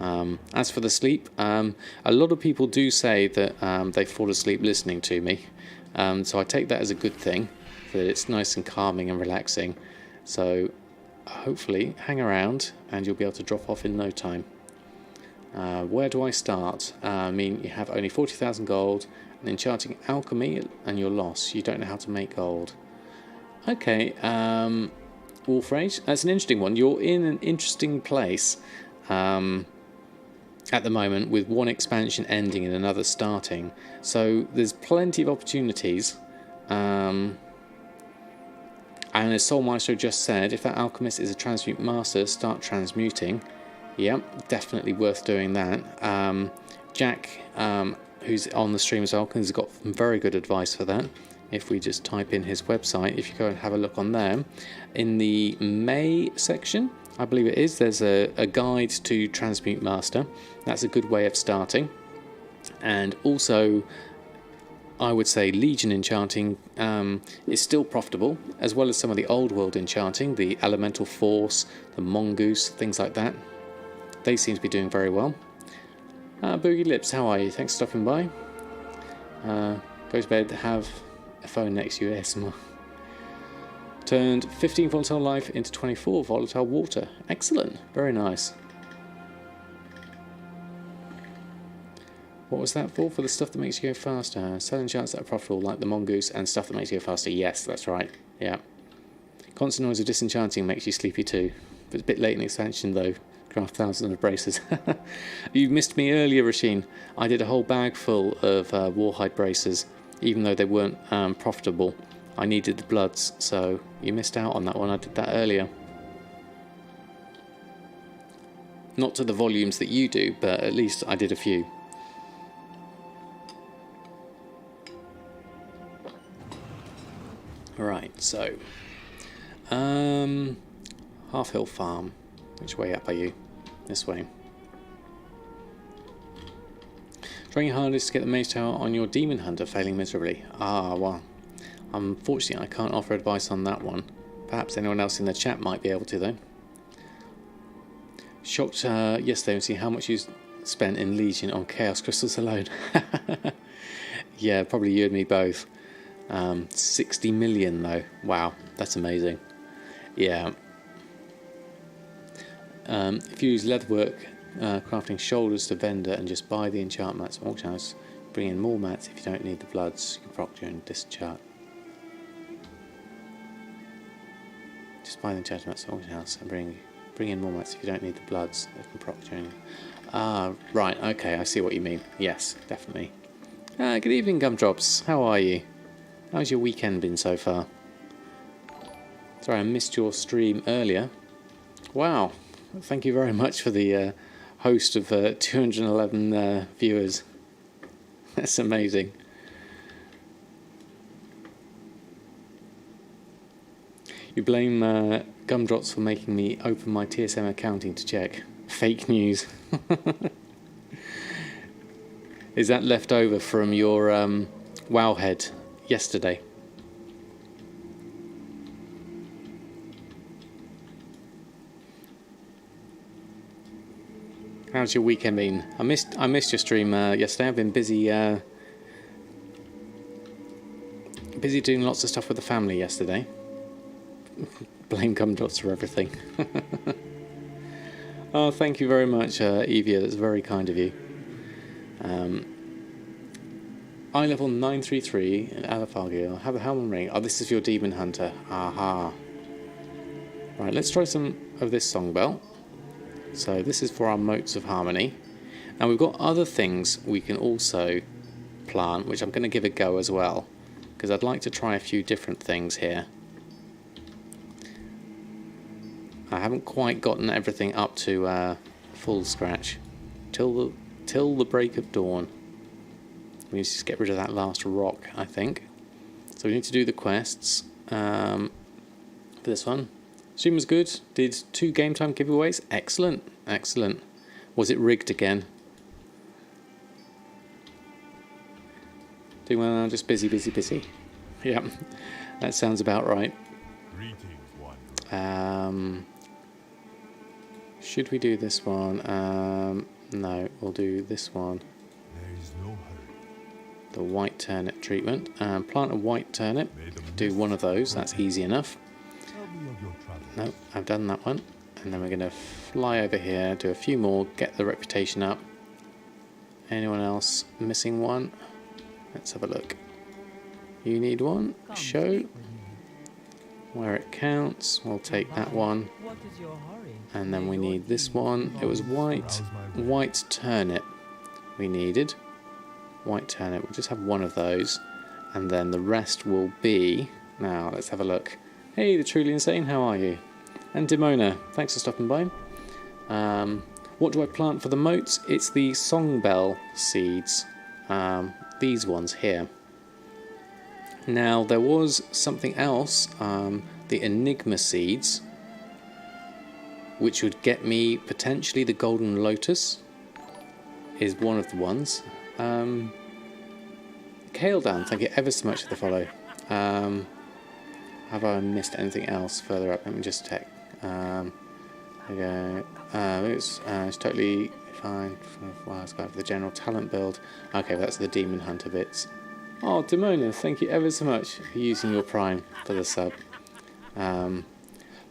As for the sleep, a lot of people do say that they fall asleep listening to me. So I take that as a good thing, that it's nice and calming and relaxing. So hopefully hang around and you'll be able to drop off in no time. Where do I start? I mean, you have only 40,000 gold, and enchanting alchemy and you're lost. You don't know how to make gold. Okay, Wolf Rage, that's an interesting one. You're in an interesting place at the moment, with one expansion ending and another starting. So there's plenty of opportunities. And as Soul Maestro just said, if that alchemist is a transmute master, start transmuting. Yep, definitely worth doing that. Jack, who's on the stream as well, has got some very good advice for that. If we just type in his website, if you go and have a look on there, in the May section, I believe it is, there's a guide to Transmute Master. That's a good way of starting. And also, I would say Legion enchanting is still profitable, as well as some of the old world enchanting, the Elemental Force, the Mongoose, things like that. They seem to be doing very well. Boogie Lips, how are you? Thanks for stopping by. Go to bed, have a phone next to you, ASMR. Turned 15 volatile life into 24 volatile water. Excellent. Very nice. What was that for? For the stuff that makes you go faster. Selling charts that are profitable, like the Mongoose, and stuff that makes you go faster. Yes, that's right. Yeah. Constant noise of disenchanting makes you sleepy too. But it's a bit late in expansion though. Craft thousands of braces. You missed me earlier, Rasheen. I did a whole bag full of Warhide braces, even though they weren't profitable. I needed the bloods, so you missed out on that one. I did that earlier. Not to the volumes that you do, but at least I did a few. Right, so HalfHill Farm. Which way up are you? This way. Trying your hardest to get the Mage Tower on your Demon Hunter, failing miserably. Ah, well. Unfortunately, I can't offer advice on that one. Perhaps anyone else in the chat might be able to, though. Shocked yesterday to see how much you spent in Legion on Chaos Crystals alone. Yeah, probably you and me both. 60 million, though. Wow, that's amazing. Yeah. If you use leatherwork, crafting shoulders to vendor and just buy the enchant mats from auction house, bring in more mats if you don't need the bloods. You can proc during Disenchant. Just buy the enchant mats from auction house and bring in more mats if you don't need the bloods. They can proc during. Ah, right. Okay, I see what you mean. Yes, definitely. Good evening, Gumdrops. How are you? How's your weekend been so far? Sorry, I missed your stream earlier. Wow. Thank you very much for the host of 211 viewers. That's amazing. You blame Gumdrops for making me open my TSM accounting to check. Fake news. Is that left over from your WoW head yesterday? How's your weekend been? I missed your stream yesterday. I've been busy doing lots of stuff with the family yesterday. Blame Gumdrops for everything. Oh, thank you very much, Evia. That's very kind of you. I level 933 in Alphargil. Have a helmet ring. Oh, this is your Demon Hunter. Aha. Right, let's try some of this song bell. So this is for our Motes of Harmony. And we've got other things we can also plant, which I'm going to give a go as well, because I'd like to try a few different things here. I haven't quite gotten everything up to full scratch. Till the break of dawn. We need to just get rid of that last rock, I think. So we need to do the quests for this one. Stream was good. Did 2 game time giveaways. Excellent, excellent. Was it rigged again? Doing well now, just busy. Yeah, that sounds about right. Should we do this one? No, we'll do this one. There is no hurry. The white turnip treatment. Plant a white turnip. Do one of those. That's easy enough. No, I've done that one. And then we're going to fly over here, do a few more, get the reputation up. Anyone else missing one? Let's have a look. You need one? Show. Where it counts, we'll take that one. And then we need this one. It was white turnip we needed. White turnip, we'll just have one of those. And then the rest will be... Now, let's have a look. Hey, the Truly Insane, how are you? And Dimona, thanks for stopping by. What do I plant for the moats? It's the Songbell seeds. These ones here. Now, there was something else, the Enigma seeds, which would get me potentially the Golden Lotus, is one of the ones. Kale down, thank you ever so much for the follow. Have I missed anything else further up? Let me just check. There we go. It's totally fine. Well, let's go for the general talent build. Okay, well, that's the Demon Hunter bits. Oh, Demona, thank you ever so much for using your Prime for the sub. Plant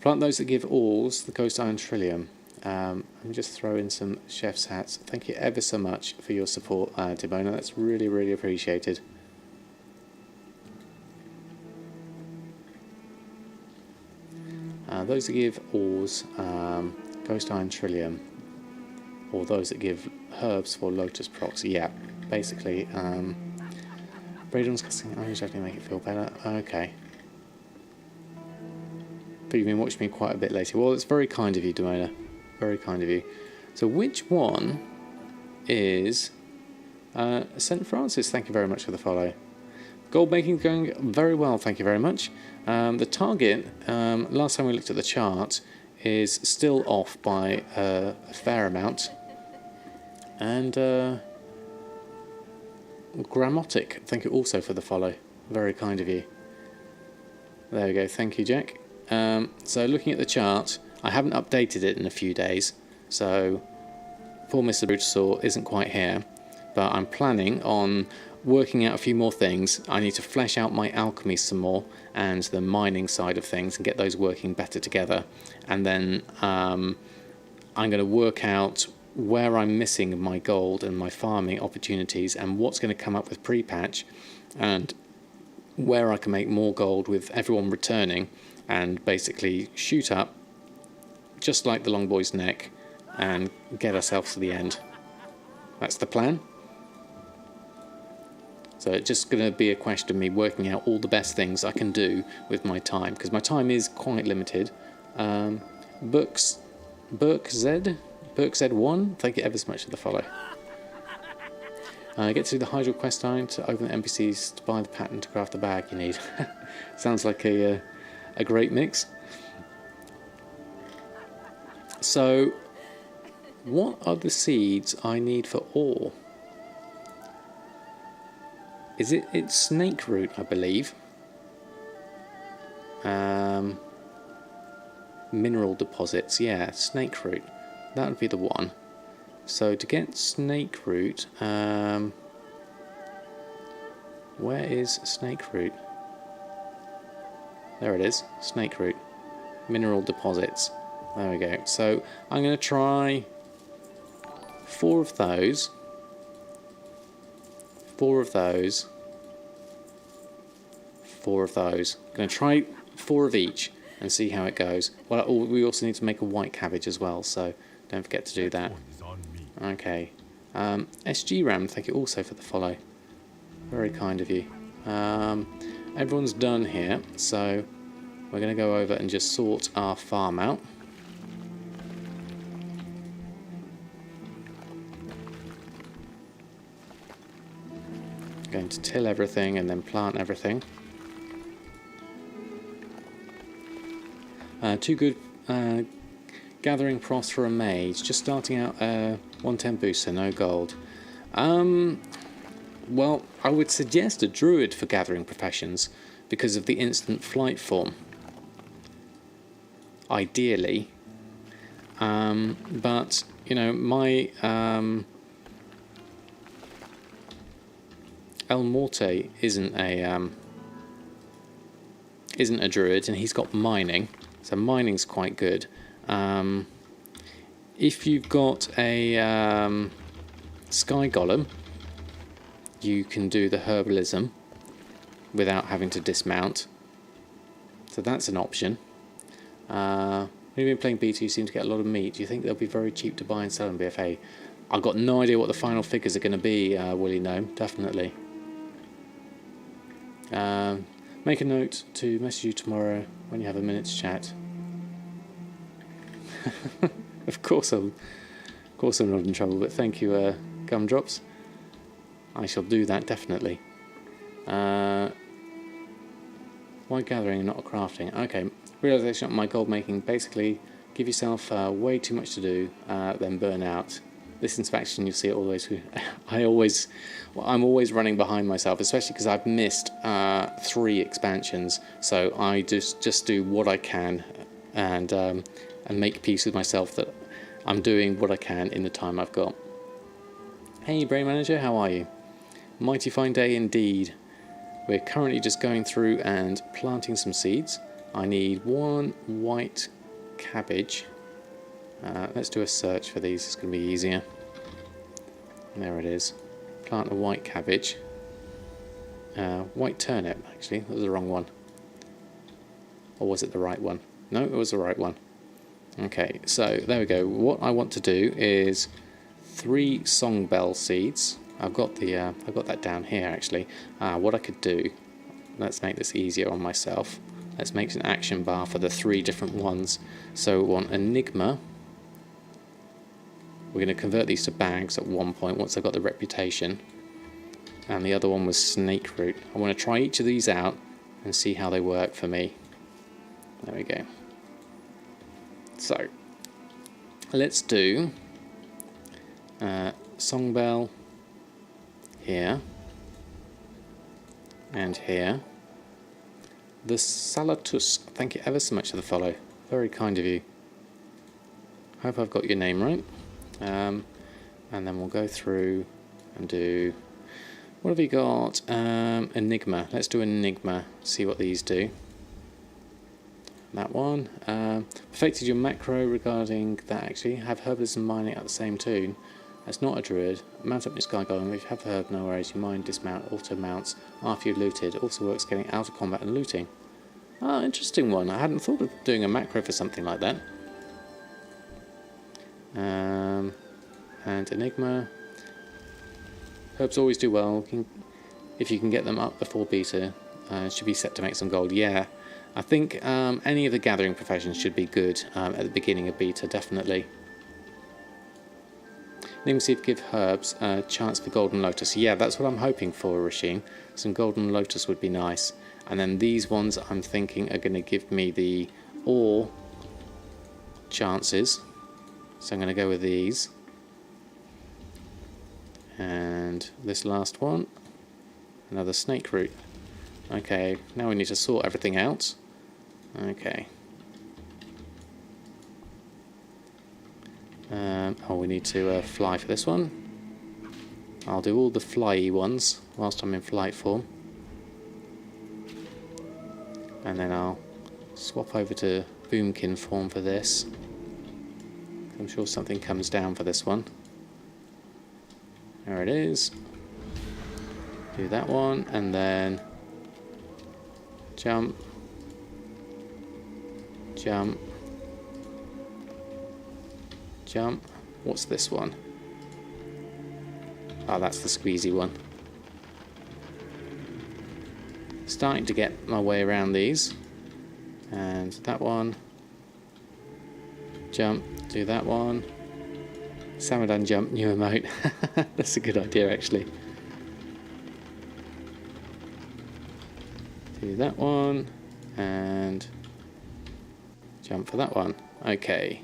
those that give alls, the Ghost Iron Trillium. Let me just throw in some chef's hats. Thank you ever so much for your support, Demona. That's really, really appreciated. Those that give ores, Ghost Iron Trillium, or those that give herbs for Lotus procs. Yeah, basically. Braydon's casting Irish definitely make it feel better. Okay. But you've been watching me quite a bit later. Well, it's very kind of you, Demona. Very kind of you. So which one is St. Francis? Thank you very much for the follow. Gold making going very well, thank you very much. The target, last time we looked at the chart, is still off by a fair amount. And Grammatic, thank you also for the follow. Very kind of you. There we go, thank you, Jack. So looking at the chart, I haven't updated it in a few days, so poor Mr. Brutosaur isn't quite here, but I'm planning on working out a few more things. I need to flesh out my alchemy some more and the mining side of things and get those working better together. And then I'm going to work out where I'm missing my gold and my farming opportunities and what's going to come up with pre-patch and where I can make more gold with everyone returning and basically shoot up just like the long boy's neck and get ourselves to the end. That's the plan. So it's just going to be a question of me working out all the best things I can do with my time, because my time is quite limited. Burke Z1, thank you ever so much for the follow. Get to the Hydro quest line to open the NPCs to buy the pattern to craft the bag you need. Sounds like a great mix. So, what are the seeds I need for ore? It's snake root, I believe. Mineral deposits, yeah, snake root. That would be the one. So to get snake root, where is snake root? There it is, snake root. Mineral deposits. There we go. So I'm going to try 4 of those. 4 of those. 4 of those. I'm going to try 4 of each and see how it goes. Well, we also need to make a white cabbage as well, so don't forget to do that. Okay. SG Ram, thank you also for the follow. Very kind of you. Everyone's done here, so we're going to go over and just sort our farm out. Going to till everything and then plant everything. Too good gathering pros for a mage. Just starting out 110 booster, no gold. Well, I would suggest a druid for gathering professions because of the instant flight form. Ideally. But, you know, my Elmorte isn't a druid, and he's got mining, so mining's quite good. If you've got a sky golem, you can do the herbalism without having to dismount, so that's an option. When you've been playing BT, you seem to get a lot of meat. Do you think they'll be very cheap to buy and sell in BFA? I've got no idea what the final figures are going to be, Willie Gnome, definitely. Make a note to message you tomorrow when you have a minute to chat. Of course I'm not in trouble, but thank you, Gumdrops. I shall do that definitely. Why gathering and not crafting? Okay, realization of my gold making. Basically, give yourself way too much to do, then burn out. This inspection, you'll see it always. I'm always running behind myself, especially because I've missed 3 expansions. So I just do what I can, and make peace with myself that I'm doing what I can in the time I've got. Hey, Brain Manager, how are you? Mighty fine day indeed. We're currently just going through and planting some seeds. I need 1 white cabbage. Let's do a search for these, it's going to be easier. There it is. Plant a white cabbage. White turnip, actually, that was the wrong one. Or was it the right one? No, it was the right one. Okay, so there we go. What I want to do is 3 songbell seeds. I've got that down here actually. What I could do, let's make this easier on myself. Let's make an action bar for the 3 different ones. So we want Enigma, We're going to convert these to bags at one point once I've got the reputation. And the other one was snake root. I want to try each of these out and see how they work for me. There we go. So, let's do Songbell here and here. The Salatusk, thank you ever so much for the follow. Very kind of you. Hope I've got your name right. And then we'll go through and do... What have we got? Enigma. Let's do Enigma. See what these do. That one. Perfected your macro regarding that actually. Have herbalism mining at the same tune. That's not a druid. Mount up your sky golem. If you have the herb, no worries. You mine, dismount, auto mounts after you've looted. Also works getting out of combat and looting. Ah, interesting one. I hadn't thought of doing a macro for something like that. And Enigma. Herbs always do well. If you can get them up before beta, should be set to make some gold. Yeah, I think any of the gathering professions should be good at the beginning of beta, definitely. Name see if give herbs a chance for Golden Lotus. Yeah, that's what I'm hoping for, Rasheen. Some Golden Lotus would be nice. And then these ones I'm thinking are going to give me the ore chances. So I'm going to go with these. And this last one, another snake root. Okay, now we need to sort everything out. Okay. Oh, we need to fly for this one. I'll do all the flyy ones whilst I'm in flight form. And then I'll swap over to boomkin form for this. I'm sure something comes down for this one. There it is. Do that one, and then jump, jump, jump. What's this one? Oh, that's the squeezy one. Starting to get my way around these. And that one. Jump, do that one. Samadan jump, new emote. That's a good idea, actually. Do that one, and jump for that one. Okay,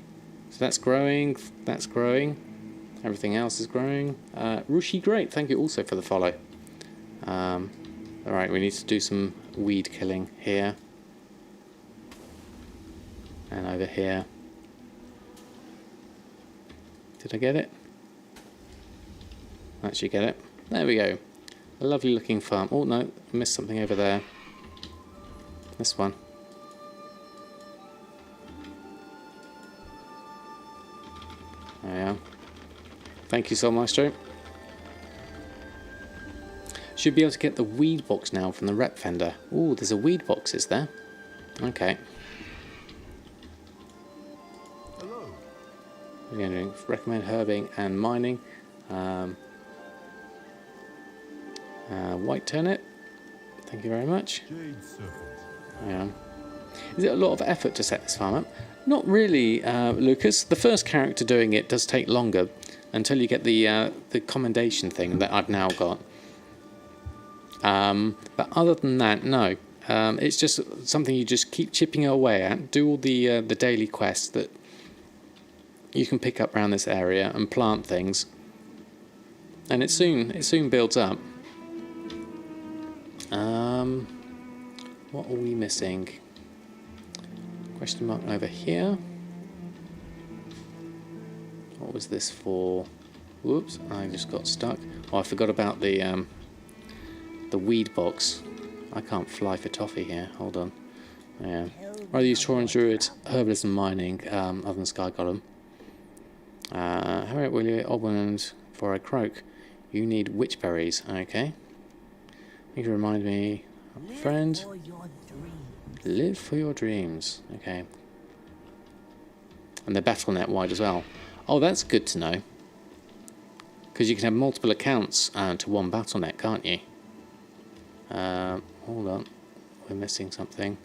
so that's growing, that's growing. Everything else is growing. Rushi, great, thank you also for the follow. Alright, we need to do some weed killing here. And over here. Did I get it? Actually get it. There we go. A lovely looking farm. Oh no, I missed something over there. This one. There we are. Thank you, Soul Maestro. Should be able to get the weed box now from the rep vendor. Oh, there's a weed box, is there? Okay. We're going to recommend herbing and mining. White turnip. Thank you very much. Yeah. Is it a lot of effort to set this farm up? Not really, Lucas. The first character doing it does take longer until you get the commendation thing that I've now got. But other than that, no. It's just something you just keep chipping away at. Do all the daily quests that you can pick up around this area and plant things, and it soon builds up. What are we missing? Question mark over here. What was this for? Whoops, I just got stuck. Oh, I forgot about the weed box. I can't fly for toffee here. Hold on. Yeah. Rather use Tauren Druid, herbalism, mining, other than Sky Golem. Harriet William Almond for a croak. You need witch berries. Okay. You can remind me, friend. Live for your dreams. Okay. And they're Battle.net wide as well. Oh, that's good to know. Because you can have multiple accounts to one Battle.net, can't you? Hold on. We're missing something.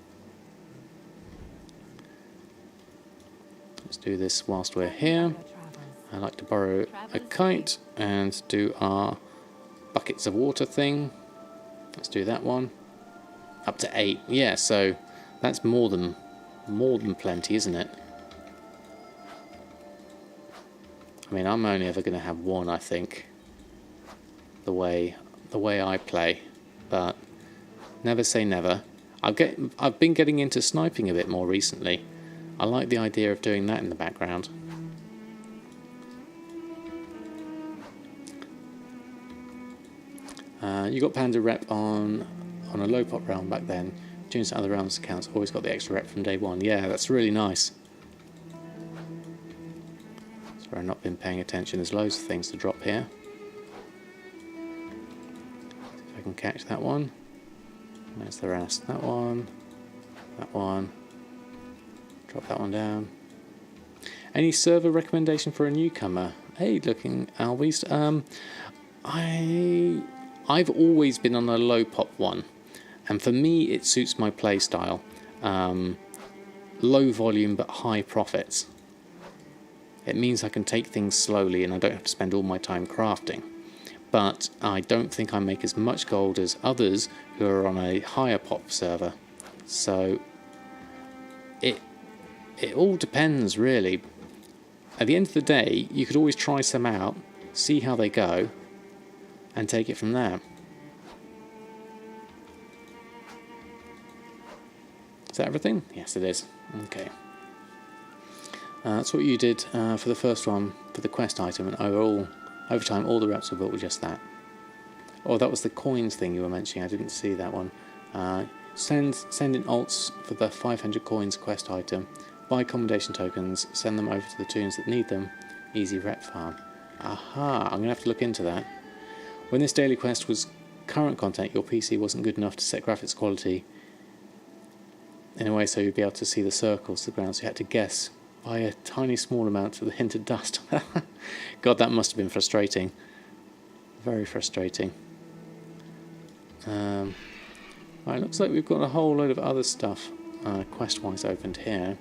Let's do this whilst we're here. I like to borrow a kite and do our buckets of water thing. Let's do that one. Up to 8. Yeah, so that's more than plenty, isn't it? I mean, I'm only ever going to have one, I think. The way I play, but never say never. I've been getting into sniping a bit more recently. I like the idea of doing that in the background. You got Panda rep on a low pop realm back then. Tunes to other realms accounts always got the extra rep from day one. Yeah, that's really nice. Sorry, I've not been paying attention. There's loads of things to drop here. See if I can catch that one. There's the rest. That one. That one. Drop that one down. Any server recommendation for a newcomer? Hey, looking Albies. I've always been on a low pop one, and for me it suits my play style. Low volume but high profits. It means I can take things slowly and I don't have to spend all my time crafting. But I don't think I make as much gold as others who are on a higher pop server. So it all depends really. At the end of the day, you could always try some out, see how they go, and take it from there. Is that everything? Yes, it is. Okay. That's what you did for the first one, for the quest item, and over time all the reps were built with just that. Oh, that was the coins thing you were mentioning. I didn't see that one. Send in alts for the 500 coins quest item. Buy commendation tokens. Send them over to the tunes that need them. Easy rep farm. Aha! I'm going to have to look into that. When this daily quest was current content, your PC wasn't good enough to set graphics quality in a way so you'd be able to see the circles to the ground, so you had to guess by a tiny small amount of the hinted dust. God, that must have been frustrating. Very frustrating. Right, looks like we've got a whole load of other stuff quest-wise opened here.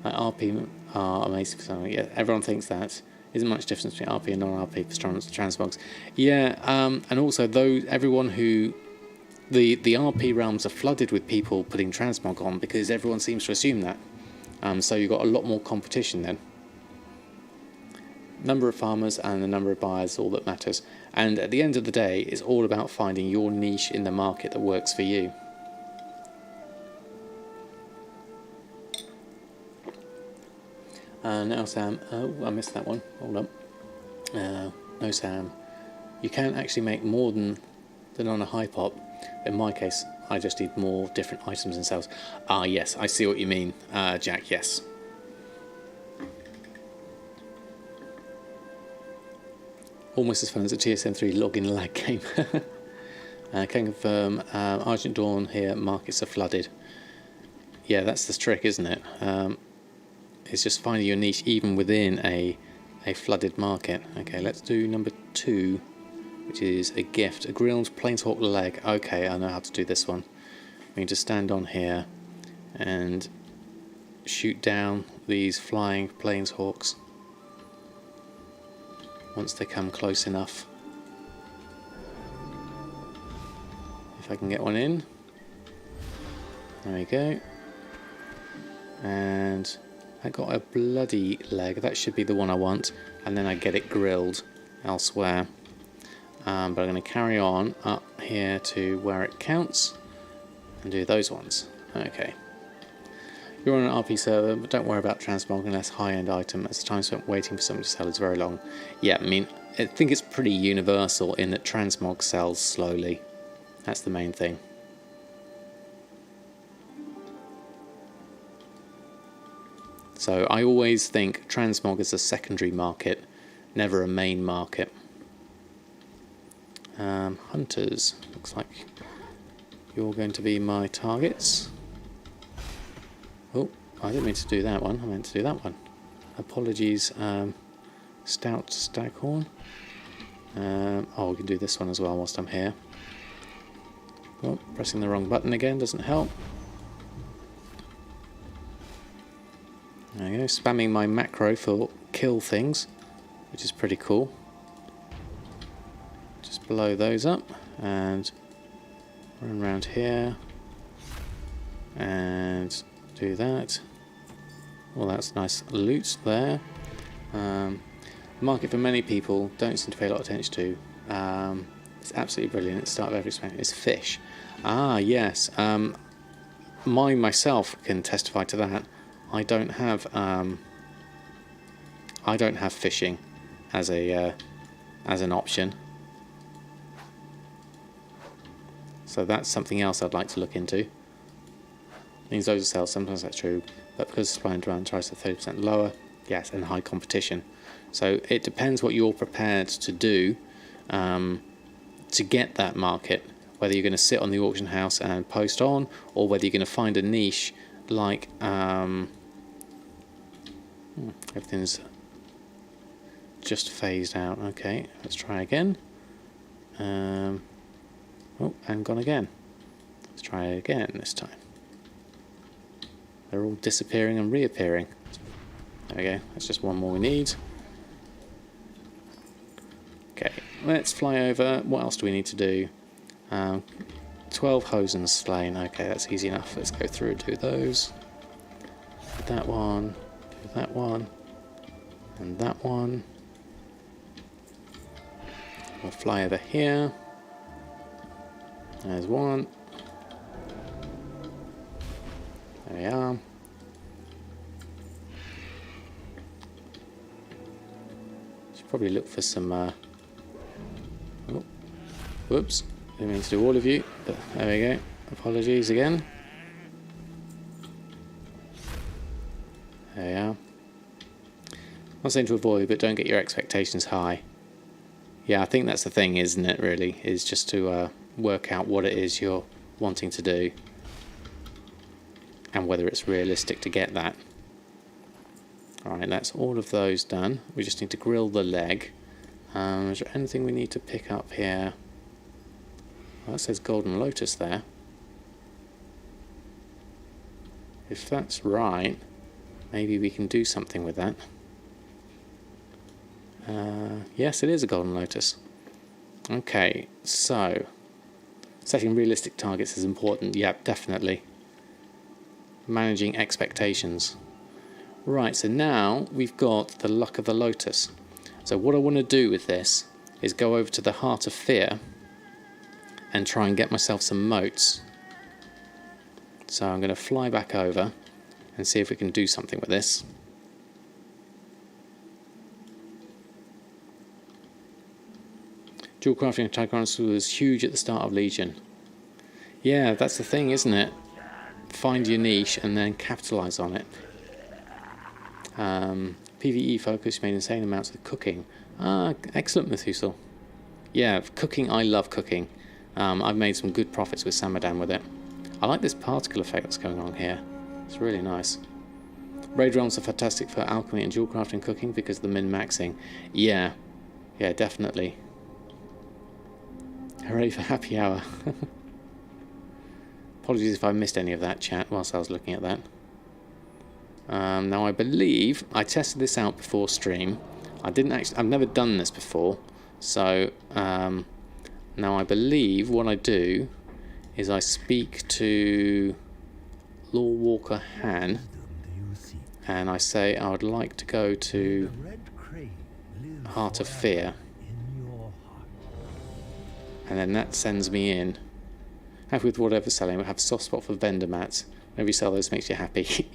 Like RP are amazing for something. Yeah, everyone thinks that. Isn't much difference between RP and non-RP for transmogs. Yeah, and also everyone who the RP realms are flooded with people putting transmog on because everyone seems to assume that. So you've got a lot more competition then. Number of farmers and the number of buyers, all that matters. And at the end of the day, it's all about finding your niche in the market that works for you. Now Sam, oh, I missed that one, hold up. No Sam, you can actually make more than on a high pop. In my case, I just need more different items and cells. Ah yes, I see what you mean, Jack, yes. Almost as fun as a TSM3 login lag game. Can confirm, Argent Dawn here, markets are flooded. Yeah, that's the trick, isn't it? It's just finding your niche even within a flooded market. Okay, let's do number 2, which is a gift. A grilled planeswalk leg. Okay, I know how to do this one. We need to stand on here and shoot down these flying planeswalks once they come close enough. If I can get one in. There we go. And I got a bloody leg. That should be the one I want. And then I get it grilled elsewhere. But I'm going to carry on up here to where it counts and do those ones. Okay. You're on an RP server, but don't worry about transmog unless high-end item, as the time spent waiting for something to sell is very long. Yeah, I mean, I think it's pretty universal in that transmog sells slowly. That's the main thing. So I always think transmog is a secondary market, never a main market. Hunters, looks like you're going to be my targets. Oh, I didn't mean to do that one, I meant to do that one. Apologies, Stout Staghorn. Oh, we can do this one as well whilst I'm here. Oh, pressing the wrong button again doesn't help. There we go, spamming my macro for kill things, which is pretty cool. Just blow those up and run around here and do that. Well, that's nice loot there. Market for many people don't seem to pay a lot of attention to. It's absolutely brilliant at the start of every expansion. It's fish. Ah, yes. Myself can testify to that. I don't have fishing as an option. So that's something else I'd like to look into. Means those are sales, sometimes that's true, but because supply and demand tries to 30% lower, yes, and high competition. So it depends what you're prepared to do to get that market, whether you're going to sit on the auction house and post on, or whether you're going to find a niche like everything's just phased out. Okay, let's try again. Oh, and gone again. Let's try it again this time. They're all disappearing and reappearing. There we go, that's just one more we need. Okay, let's fly over. What else do we need to do? 12 Hosen slain. Okay, that's easy enough. Let's go through and do those. Do that one, do that one, and that one. We'll fly over here. There's one. There we are. Should probably look for some. Oh, whoops! Didn't mean to do all of you, but there we go. Apologies again. There we are. Not saying to avoid, but don't get your expectations high. Yeah, I think that's the thing, isn't it? Really, is just to work out what it is you're wanting to do and whether it's realistic to get that. Alright, that's all of those done. We just need to grill the leg. Is there anything we need to pick up here? Well, that says Golden Lotus there. If that's right, maybe we can do something with that. Yes, it is a Golden Lotus. Okay, so setting realistic targets is important. Yep, definitely. Managing expectations. Right, so now we've got the Luck of the Lotus. So what I want to do with this is go over to the Heart of Fear and try and get myself some motes. So I'm going to fly back over and see if we can do something with this. Dual crafting of Timecodes was huge at the start of Legion. Yeah, that's the thing, isn't it? Find your niche and then capitalise on it. PvE focus made insane amounts of cooking. Ah, excellent, Methuselah. Yeah, cooking, I love cooking. I've made some good profits with Samadan with it. I like this particle effect that's going on here. It's really nice. Raid realms are fantastic for alchemy and dual crafting cooking because of the min-maxing. Yeah, definitely. Hooray for happy hour. Apologies if I missed any of that chat whilst I was looking at that. Now I believe I tested this out before stream. I've never done this before, so now I believe what I do is I speak to Lore Walker Han and I say I would like to go to Heart of Fear, and then that sends me in. Happy with whatever selling. We have a soft spot for vendor mats. Maybe sell those, makes you happy.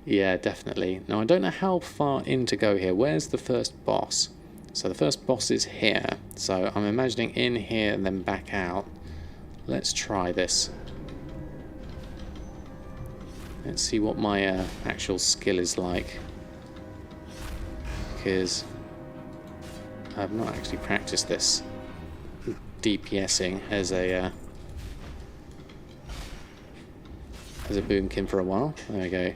Yeah, definitely. Now I don't know how far in to go here. Where's the first boss? So the first boss is here. So I'm imagining in here and then back out. Let's try this. Let's see what my actual skill is like, because I've not actually practiced this DPSing as a boomkin for a while. There we go.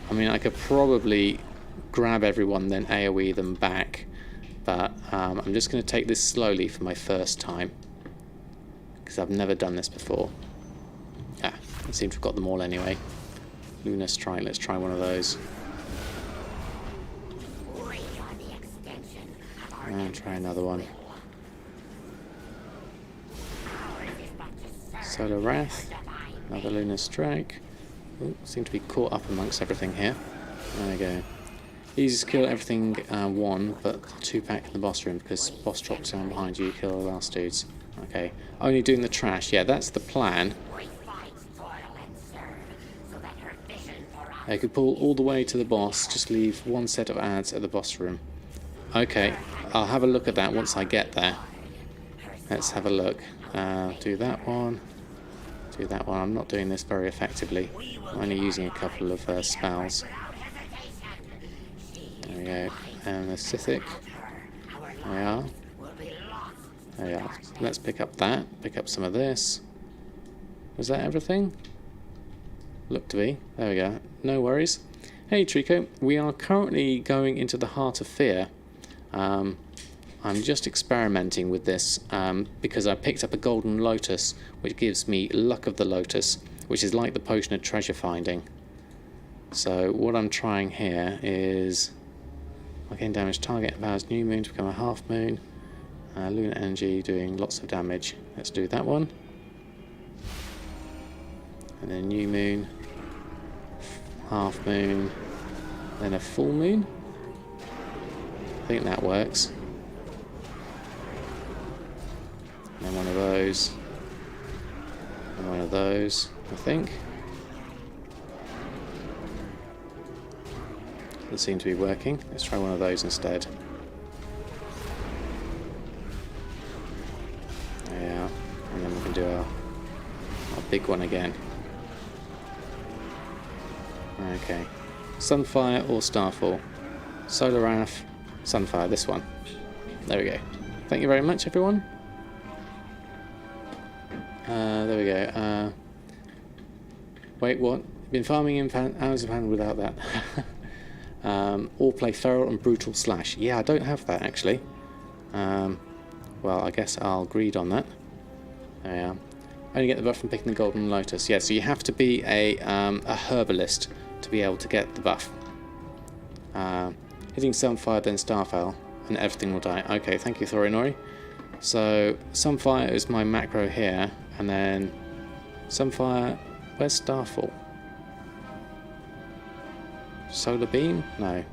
I mean, I could probably grab everyone, then AoE them back, but I'm just going to take this slowly for my first time, because I've never done this before. I seem to have got them all anyway. Lunar Strike, let's try one of those. And try another one. Solar Wrath, another Lunar Strike. Ooh, seem to be caught up amongst everything here. There we go. Easy to kill everything one, but 2 back in the boss room because boss drops down behind you, kill the last dudes. Okay, only doing the trash. Yeah, that's the plan. You could pull all the way to the boss, just leave 1 set of ads at the boss room. Okay, I'll have a look at that once I get there. Let's have a look. Do that one. Do that one. I'm not doing this very effectively. I'm only using a couple of spells. There we go. And the Sithic. There we are. There we are. Let's pick up that. Pick up some of this. Was that everything? Look to be. There we go. No worries. Hey Trico, we are currently going into the Heart of Fear. I'm just experimenting with this because I picked up a Golden Lotus, which gives me Luck of the Lotus, which is like the Potion of Treasure Finding. So what I'm trying here is arcane damage target allows new moon to become a half moon. Lunar energy doing lots of damage. Let's do that one. And then new moon, half moon, then a full moon. I think that works. And then one of those. And one of those, I think. Doesn't seem to be working. Let's try one of those instead. There we are. And then we can do our big one again. Okay. Sunfire or Starfall? Solar Wrath, Sunfire, this one. There we go. Thank you very much, everyone. There we go. Wait, what? Been farming in hours of hand without that. All play Feral and Brutal Slash. Yeah, I don't have that actually. Well, I guess I'll greed on that. There we are. Only get the buff from picking the Golden Lotus. Yeah, so you have to be a herbalist to be able to get the buff. Hitting Sunfire, then Starfall, and everything will die. Okay, thank you, Thorinori. So Sunfire is my macro here, and then Sunfire. Where's Starfall? Solar Beam? No.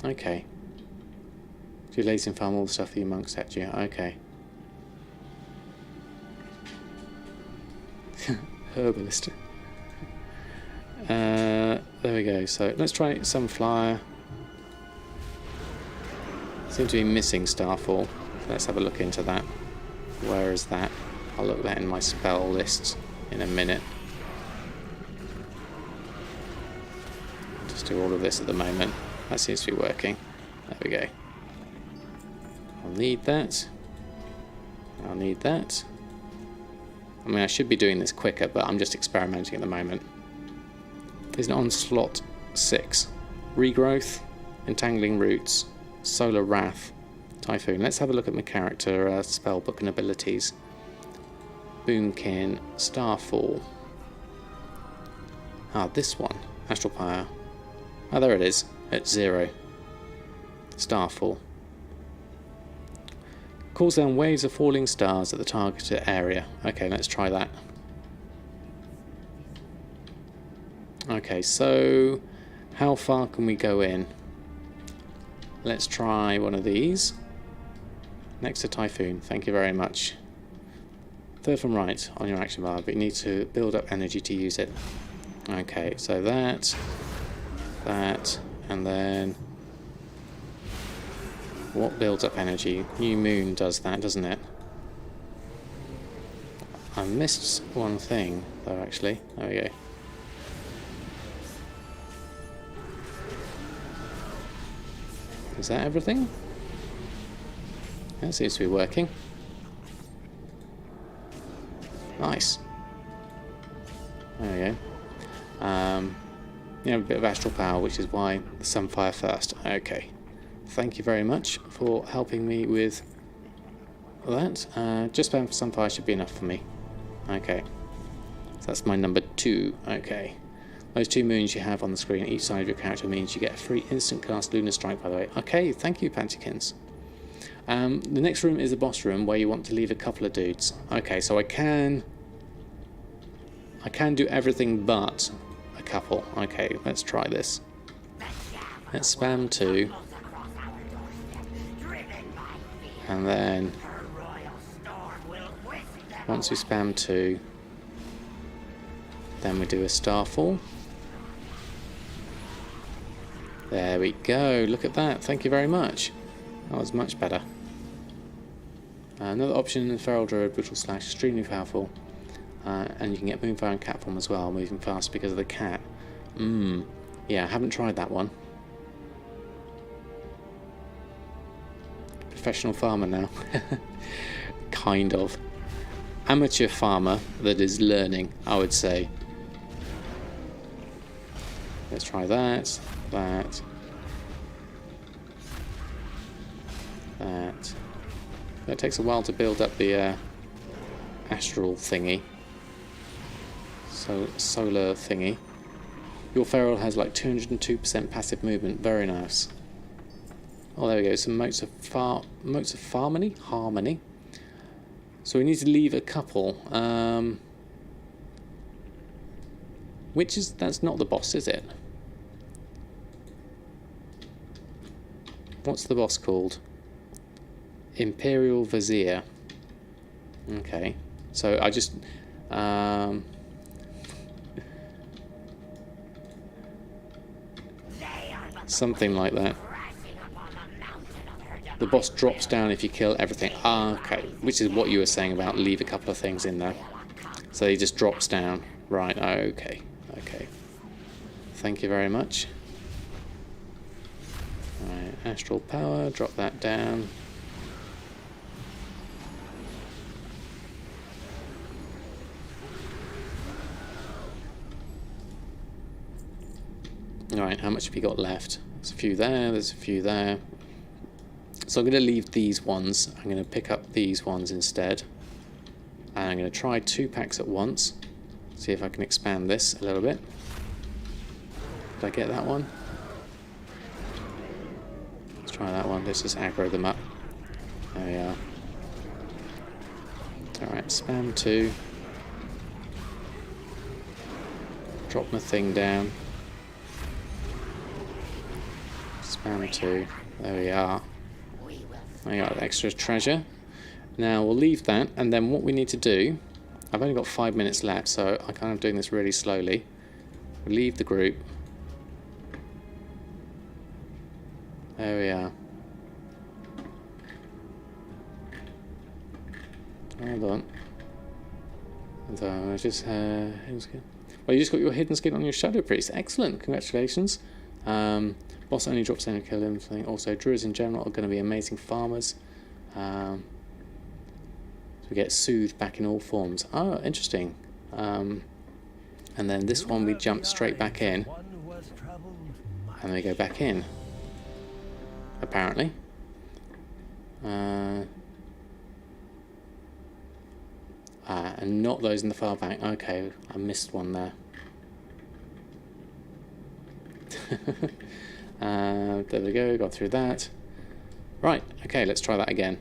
Okay. Do lazy and farm all the stuff that your monks set you. Okay. Herbalist. There we go. So let's try Sunfire. Seem to be missing Starfall. Let's have a look into that. Where is that? I'll look that in my spell list in a minute. Just do all of this at the moment. That seems to be working. There we go. I'll need that. I'll need that. I mean, I should be doing this quicker, but I'm just experimenting at the moment. There's an Onslaught 6. Regrowth, Entangling Roots, Solar Wrath, Typhoon. Let's have a look at my character spellbook and abilities. Boomkin, Starfall. Ah, this one. Astral Power. Ah, there it is. At 0. Starfall. Calls down waves of falling stars at the targeted area. Okay, let's try that. Okay, so how far can we go in? Let's try one of these. Next to Typhoon, thank you very much. Third from right on your action bar, but you need to build up energy to use it. Okay, so that, and then what builds up energy? New Moon does that, doesn't it? I missed one thing, though, actually. There we go. Is that everything? That seems to be working. Nice. There we go. You know, a bit of astral power, which is why the Sunfire first. Okay. Thank you very much for helping me with that. Just spam for Sunfire should be enough for me. Okay. So that's my number 2. Okay. Those 2 moons you have on the screen, each side of your character means you get a free instant cast Lunar Strike, by the way. Okay, thank you, Pantykins. The next room is the boss room, where you want to leave a couple of dudes. Okay, so I can do everything but a couple. Okay, let's try this. Let's spam 2. And then, once we spam 2, then we do a Starfall. There we go, look at that, thank you very much. That was much better. Another option in Feral Druid, Brutal Slash, extremely powerful. And you can get Moonfire and Cat form as well, moving fast because of the cat. Yeah, I haven't tried that one. Professional farmer now. Kind of. Amateur farmer that is learning, I would say. Let's try that. That. It takes a while to build up the astral thingy. So solar thingy. Your feral has like 202% passive movement. Very nice. Oh, there we go. Some motes of harmony. So we need to leave a couple. That's not the boss, is it? What's the boss called? Imperial Vizier. Okay. So I just something like that. The boss drops down if you kill everything. Okay. Which is what you were saying about leave a couple of things in there. So he just drops down. Right, okay. Okay. Thank you very much. Alright, Astral Power, drop that down. Alright, how much have you got left? There's a few there, there's a few there. So I'm going to leave these ones. I'm going to pick up these ones instead. And I'm going to try 2 packs at once. See if I can expand this a little bit. Did I get that one? Let's try that one. Let's just aggro them up. There we are. Alright, spam 2. Drop my thing down. Spam 2. There we are. I got extra treasure. Now we'll leave that, and then what we need to do, I've only got 5 minutes left, so I'm kind of doing this really slowly. We'll leave the group. There we are. Hold on. So I just well, you just got your hidden skin on your Shadow Priest. Excellent, congratulations. Boss only drops down and kill him. Also, druids in general are going to be amazing farmers. So we get soothed back in all forms. Oh, interesting. And then this one we jump straight back in. And we go back in. Apparently. And not those in the far back. Okay, I missed one there. There we go, got through that. Right, okay, let's try that again.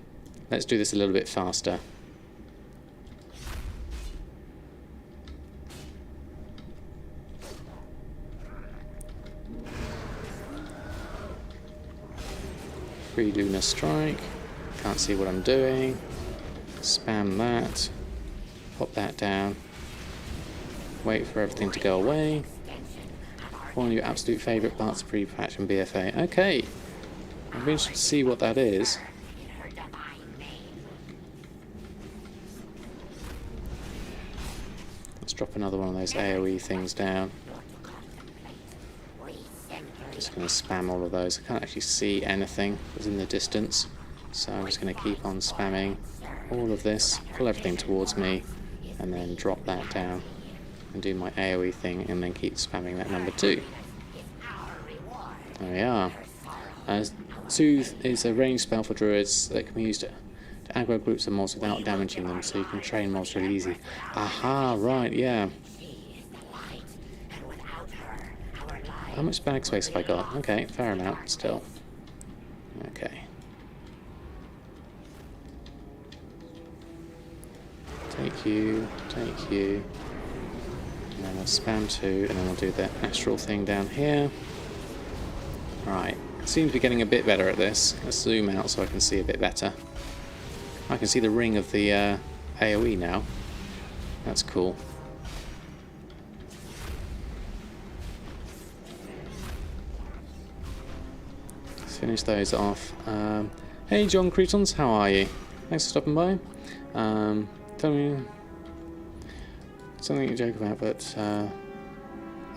Let's do this a little bit faster. Free Lunar Strike. Can't see what I'm doing. Spam that. Pop that down. Wait for everything to go away. One of your absolute favourite parts of pre-patch and BFA. Okay. I'm interested to see what that is. Let's drop another one of those AoE things down. Just going to spam all of those. I can't actually see anything that's in the distance. So I'm just going to keep on spamming all of this. Pull everything towards me. And then drop that down. And do my AoE thing, and then keep spamming that number 2. There we are. Soothe is a ranged spell for druids that can be used To aggro groups of mobs without damaging them, so you can train mobs really easy. Aha, right, yeah. How much bag space have I got? Okay, fair amount still. Okay. Take you, and then I'll spam 2, and then I'll do the astral thing down here. Right, seems to be getting a bit better at this. Let's zoom out so I can see a bit better. I can see the ring of the AoE now. That's cool. Let's finish those off. Hey John Cretons, how are you? Thanks for stopping by. Tell me something you joke about, but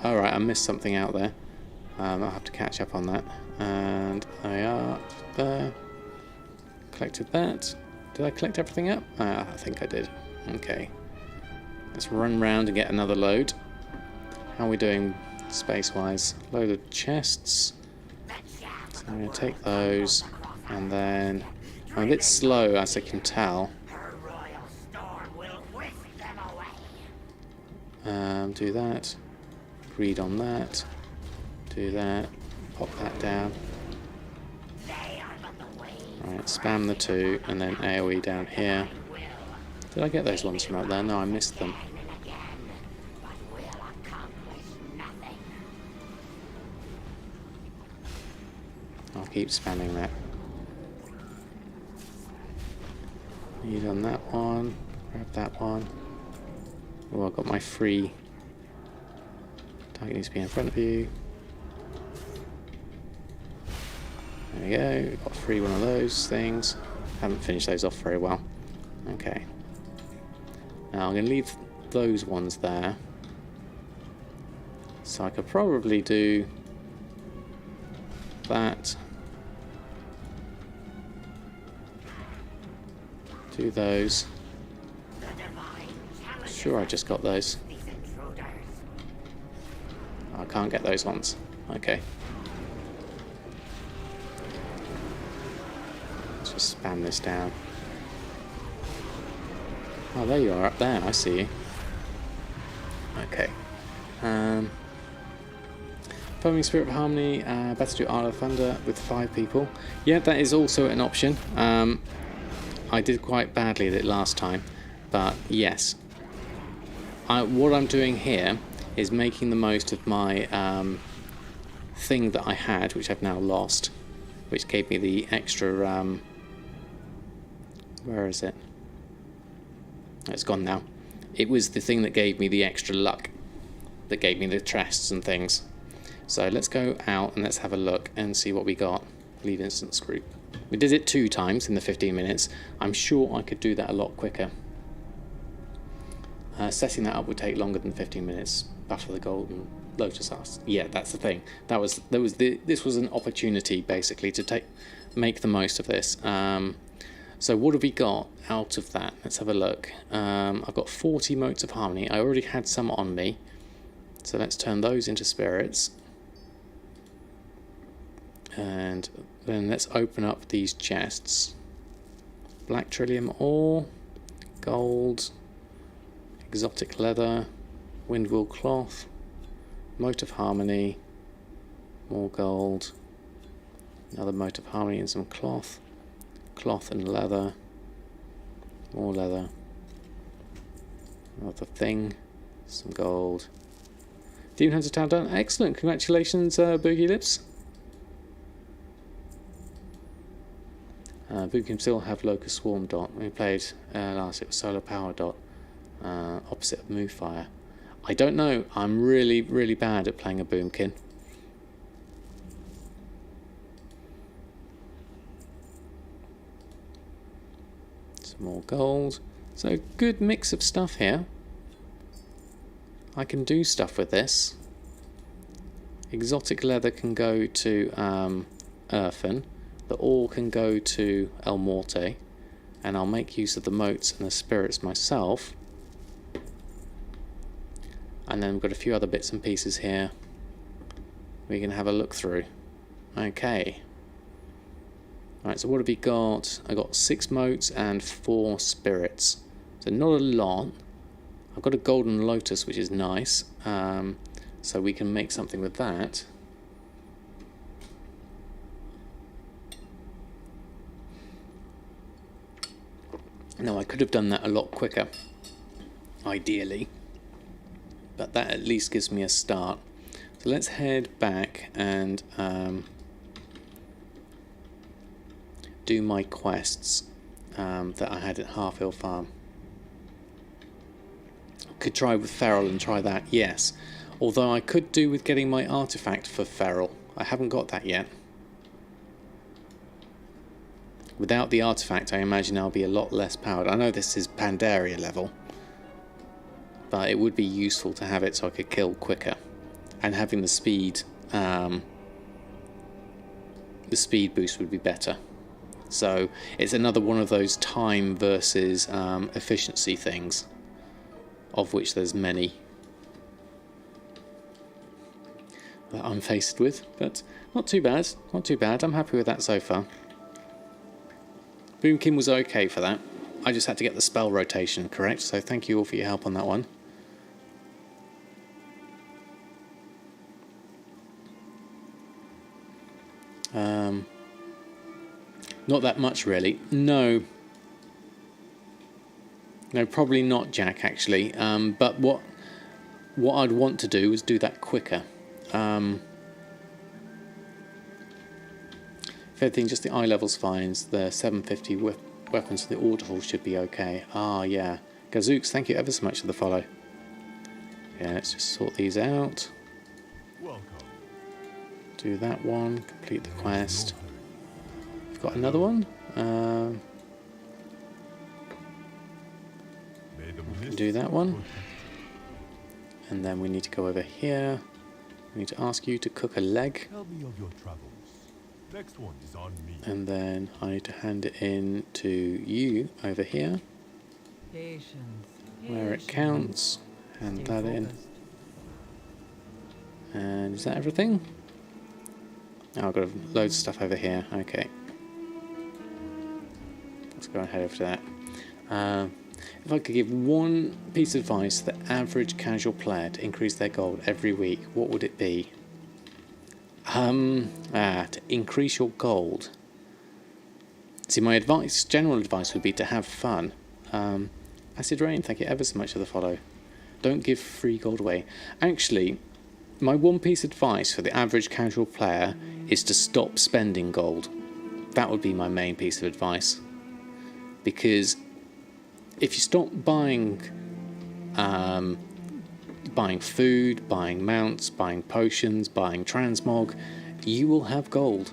alright, I missed something out there. I'll have to catch up on that. And I are there. Collected that. Did I collect everything up? I think I did. Okay. Let's run round and get another load. How are we doing space-wise? Load of chests. So I'm going to take those, and then I'm a bit slow, as I can tell. Do that. Read on that. Do that. Pop that down. Right, spam the 2, and then AoE down here. Did I get those ones from up there? No, I missed them. I'll keep spamming that. Need on that one. Grab that one. Oh, I've got my free. Target needs to be in front of you. There we go. Got free one of those things. Haven't finished those off very well. Okay. Now I'm going to leave those ones there. So I could probably do that. Do those. Sure, I just got those. I can't get those ones. Okay. Let's just spam this down. Oh, there you are, up there. I see you. Okay. Foaming Spirit of Harmony, better do Isle of Thunder with 5 people. Yeah, that is also an option. I did quite badly at it last time, but yes. What I'm doing here is making the most of my thing that I had, which I've now lost, which gave me the extra... where is it? Oh, it's gone now. It was the thing that gave me the extra luck, that gave me the chests and things. So let's go out and let's have a look and see what we got. Lead instance group. We did it 2 times in the 15 minutes. I'm sure I could do that a lot quicker. Setting that up would take longer than 15 minutes. Battle of the Golden Lotus Arts. Yeah, that's the thing. This was an opportunity basically to make the most of this. So what have we got out of that? Let's have a look. I've got 40 motes of harmony. I already had some on me, so let's turn those into spirits. And then let's open up these chests. Black Trillium ore, gold, exotic leather, windwool cloth, mote of harmony, more gold, another mote of harmony and some cloth, cloth and leather, more leather, another thing, some gold. Demon Hunter Town done. Excellent, congratulations, Boogie Lips. Boo can still have Locust Swarm dot. When we played last, it was Solar Power dot, opposite of Moonfire. I don't know. I'm really, really bad at playing a Boomkin. Some more gold. So good mix of stuff here. I can do stuff with this. Exotic leather can go to Erfen. The ore can go to Elmorte, and I'll make use of the motes and the spirits myself. And then we've got a few other bits and pieces here we can have a look through. Okay. Alright, so what have you got? I got 6 motes and 4 spirits. So not a lot. I've got a golden lotus, which is nice. So we can make something with that. Now I could have done that a lot quicker, ideally. But that at least gives me a start. So let's head back and do my quests that I had at HalfHill Farm. Could try with Feral and try that, yes. Although I could do with getting my artifact for Feral. I haven't got that yet. Without the artifact, I imagine I'll be a lot less powered. I know this is Pandaria level, but it would be useful to have it so I could kill quicker. And having the speed boost would be better. So it's another one of those time versus efficiency things, of which there's many that I'm faced with, but not too bad, not too bad. I'm happy with that so far. Boomkin was okay for that. I just had to get the spell rotation correct, so thank you all for your help on that one. Not that much really. No, probably not, Jack, actually. But what I'd want to do is do that quicker. If everything, just the eye level's fine, the 750 weapons for the Audible should be okay. Ah, yeah. Gazooks, thank you ever so much for the follow. Yeah, let's just sort these out. Welcome. Do that one, complete the quest. We've got another one. Can do that one. And then we need to go over here. We need to ask you to cook a leg. Tell me of your travels. Next one is on me. And then I need to hand it in to you over here. Patience. Where it counts. Hand that in. And is that everything? Oh, I've got loads of stuff over here. Okay. Let's go ahead over to that. If I could give one piece of advice to the average casual player to increase their gold every week, what would it be? To increase your gold. See, my advice, general advice, would be to have fun. Acid Rain, thank you ever so much for the follow. Don't give free gold away. Actually, my one piece of advice for the average casual player is to stop spending gold. That would be my main piece of advice. Because if you stop buying food, buying mounts, buying potions, buying transmog, you will have gold.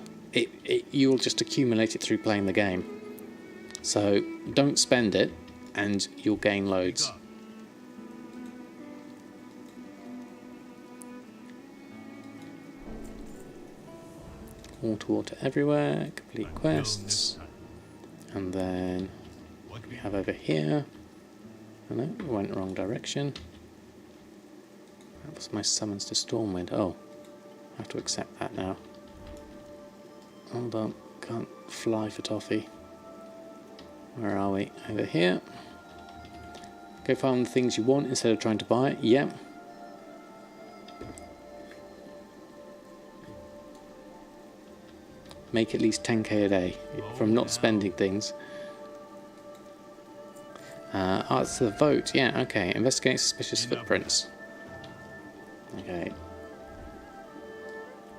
You will just accumulate it through playing the game. So don't spend it and you'll gain loads. Water everywhere, complete quests. And then what we have over here. Oh no, we went the wrong direction. That was my summons to Stormwind. Oh, I have to accept that now. Hold on, can't fly for toffee. Where are we? Over here. Go find the things you want instead of trying to buy it. Yep. Make at least 10k a day from not spending things. It's the vote. Yeah, okay. Investigate suspicious footprints. Okay.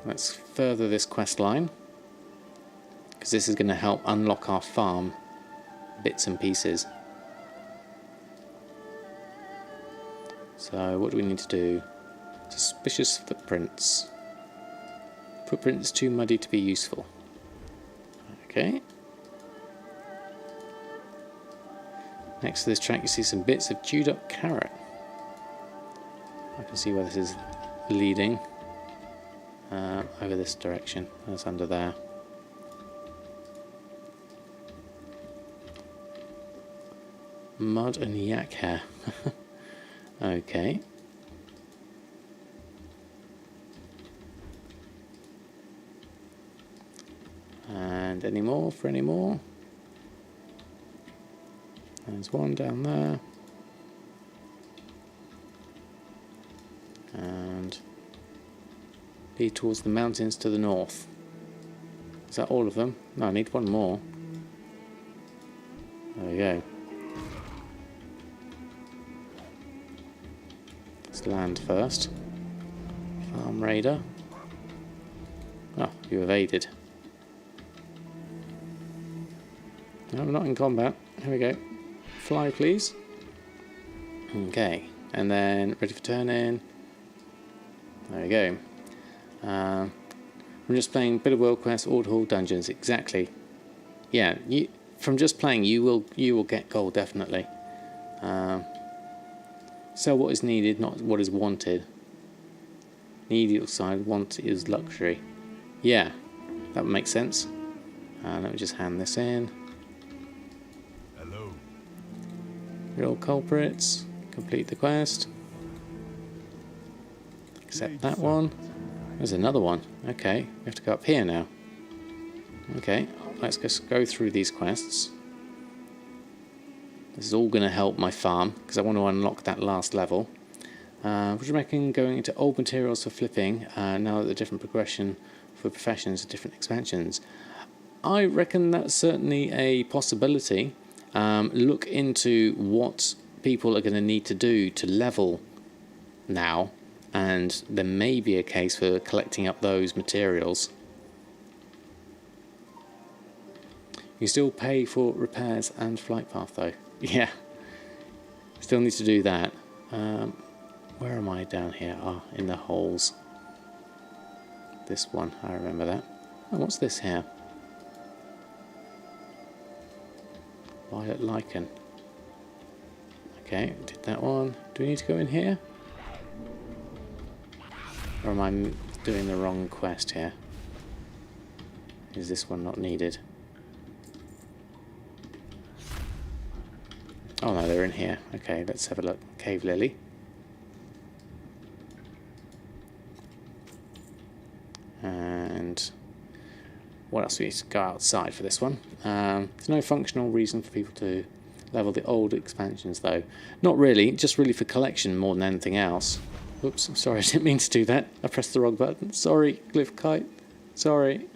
Let's further this quest line, because this is going to help unlock our farm bits and pieces. So what do we need to do? Suspicious footprints. Footprints too muddy to be useful. Okay. Next to this track you see some bits of chewed up carrot. I can see where this is leading. Over this direction. That's under there. Mud and yak hair. Okay. And And any more for any more? There's one down there. And be towards the mountains to the north. Is that all of them? No, I need one more. There we go. Let's land first. Farm raider. Oh, you evaded. No, I'm not in combat. Here we go. Fly, please. Okay, and then ready for turn in. There we go. I'm just playing bit of world quest, Old Hall dungeons. Exactly. Yeah, from just playing, you will get gold definitely. Sell what is needed, not what is wanted. Needed side, want is luxury. Yeah, that would make sense. Let me just hand this in. Hello. Real culprits. Complete the quest. Accept that one. There's another one. Okay, we have to go up here now. Okay, let's just go through these quests. This is all going to help my farm because I want to unlock that last level. Would you reckon going into old materials for flipping now that the different progression for professions and different expansions? I reckon that's certainly a possibility. Look into what people are going to need to do to level now, and there may be a case for collecting up those materials. You still pay for repairs and flight path though. Yeah, still need to do that. Where am I down here? Ah, in the holes. This one, I remember that. Oh, what's this here? Violet lichen. Okay, did that one. Do we need to go in here? Or am I doing the wrong quest here? Is this one not needed? Oh no, they're in here. Okay, let's have a look. Cave Lily. And what else? We need to go outside for this one. There's no functional reason for people to level the old expansions though. Not really, just really for collection more than anything else. Oops, I'm sorry, I didn't mean to do that. I pressed the wrong button. Sorry, Glyph Kite. Sorry.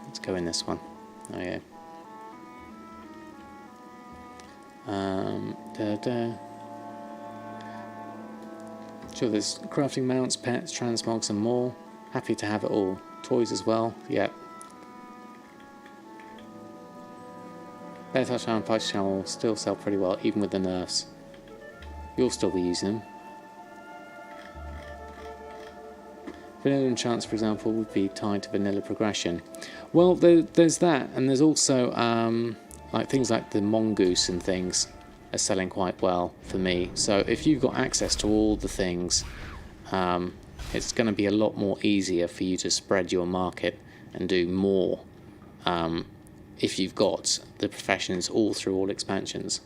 Let's go in this one. Oh yeah. Sure, there's crafting mounts, pets, transmogs and more. Happy to have it all. Toys as well, yep. Bear Touchdown and Fighter Channel will still sell pretty well, even with the nerfs. You'll still be using them. Vanilla Enchants, for example, would be tied to vanilla progression. Well, there's that, and there's also like things like the mongoose and things are selling quite well for me. So if you've got access to all the things, it's going to be a lot more easier for you to spread your market and do more if you've got the professions all through all expansions.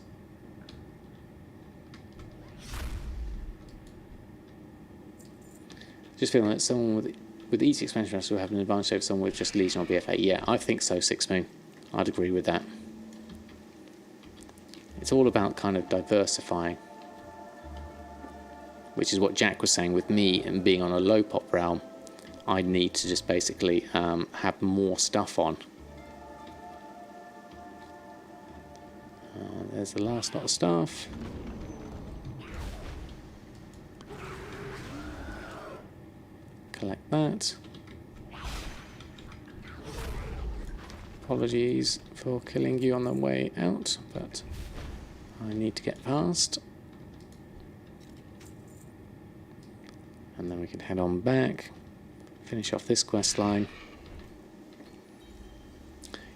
Just feeling that someone with each expansion will have an advantage over someone with just Legion or BFA. Yeah, I think so, Six Moon. I'd agree with that. It's all about kind of diversifying, which is what Jack was saying with me and being on a low pop realm. I need to just basically have more stuff on. There's the last lot of stuff. Collect that. Apologies for killing you on the way out, but I need to get past. And then we can head on back, finish off this quest line.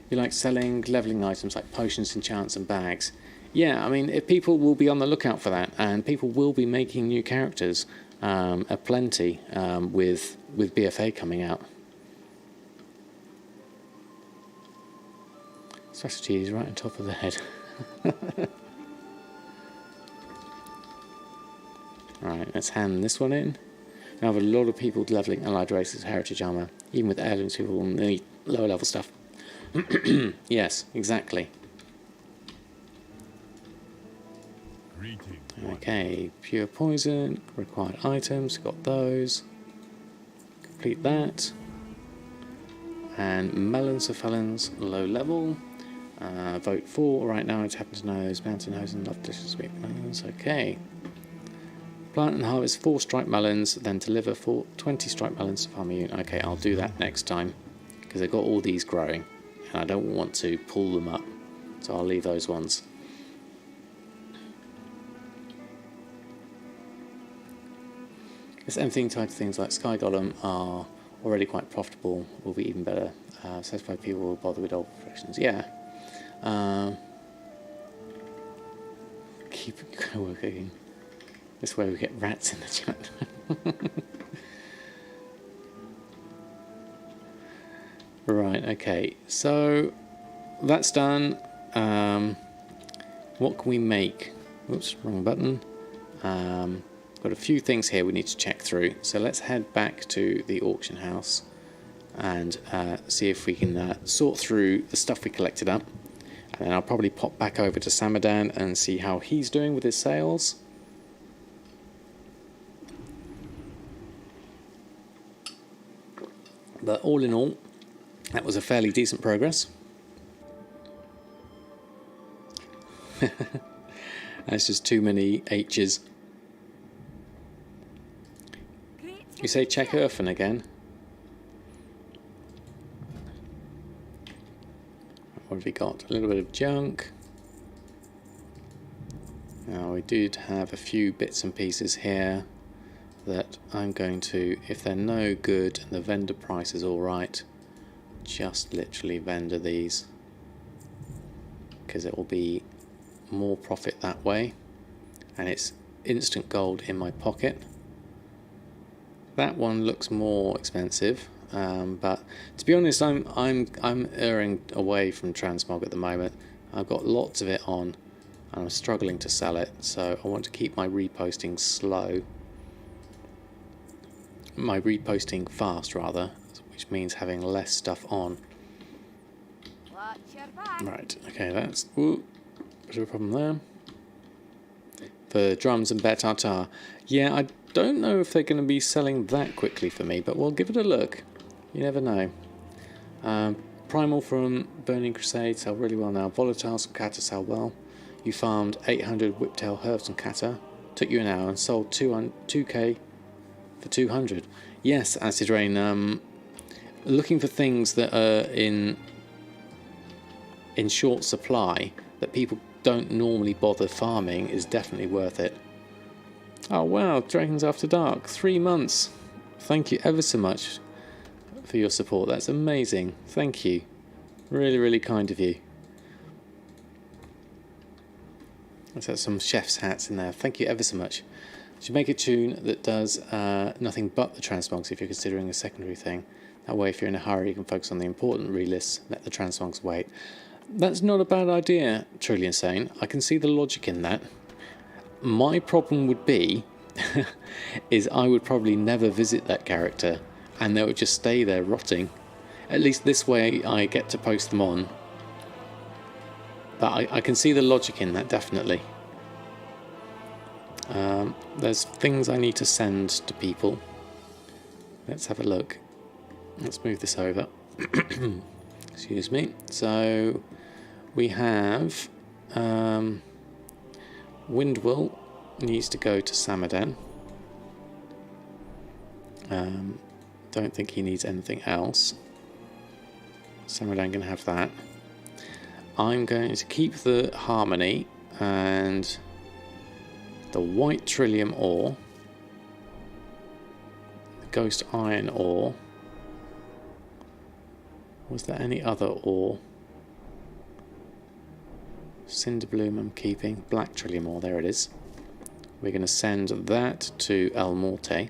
You like selling leveling items like potions, enchants and bags. Yeah, I mean, if people will be on the lookout for that, and people will be making new characters aplenty with BFA coming out. Strategy is right on top of the head. Right, let's hand this one in. I have a lot of people leveling allied races heritage armor. Even with heirlooms, people will need lower level stuff. Yes, exactly. Okay, pure poison, required items, got those. Complete that. And melons for felons, low level. Vote for. Right now, I just happen to know those mountain hoes and love delicious sweet melons. Okay. Plant and harvest 4 striped melons, then deliver 20 striped melons to farmer unit. Okay, I'll do that next time because I've got all these growing and I don't want to pull them up, so I'll leave those ones. If anything tied to things like Sky Golem are already quite profitable, will be even better. Satisfied people will bother with old fractions. Yeah. Keep working. This way we get rats in the chat. Right, okay. So that's done. What can we make? Oops, wrong button. Got a few things here we need to check through. So let's head back to the auction house and see if we can sort through the stuff we collected up. And then I'll probably pop back over to Samadan and see how he's doing with his sales. But all in all, that was a fairly decent progress. That's just too many H's. You say check Erfen again. What have we got? A little bit of junk. Now we did have a few bits and pieces here that I'm going to, if they're no good and the vendor price is alright, just literally vendor these because it will be more profit that way and it's instant gold in my pocket. That one looks more expensive, but to be honest, I'm erring away from transmog at the moment. I've got lots of it on and I'm struggling to sell it, so I want to keep my reposting slow. My reposting fast rather, which means having less stuff on. Right, okay, that's bit of a problem there. For drums and bet tartar, yeah, I don't know if they're going to be selling that quickly for me, but we'll give it a look. You never know. Primal from Burning Crusade sell really well now. Volatiles from Kata sell well. You farmed 800 Whiptail herbs from Kata, took you an hour and sold 2k for 200. Yes, Acid Rain. Looking for things that are in short supply that people don't normally bother farming is definitely worth it. Oh wow, Dragons After Dark, 3 months. Thank you ever so much for your support. That's amazing. Thank you. Really, really kind of you. Let's have some chef's hats in there. Thank you ever so much. Should make a tune that does nothing but the transmogs if you're considering a secondary thing. That way, if you're in a hurry, you can focus on the important relists, let the transmogs wait. That's not a bad idea, truly insane. I can see the logic in that. My problem would be, is I would probably never visit that character, and they would just stay there rotting. At least this way I get to post them on. But I can see the logic in that, definitely. There's things I need to send to people. Let's have a look. Let's move this over. Excuse me. So we have Windwill needs to go to Samadan. Don't think he needs anything else. Samadan can have that. I'm going to keep the Harmony and the White Trillium Ore, the Ghost Iron Ore. Was there any other ore? Cinderbloom I'm keeping. Black Trillium Ore, there it is. We're going to send that to Elmorte.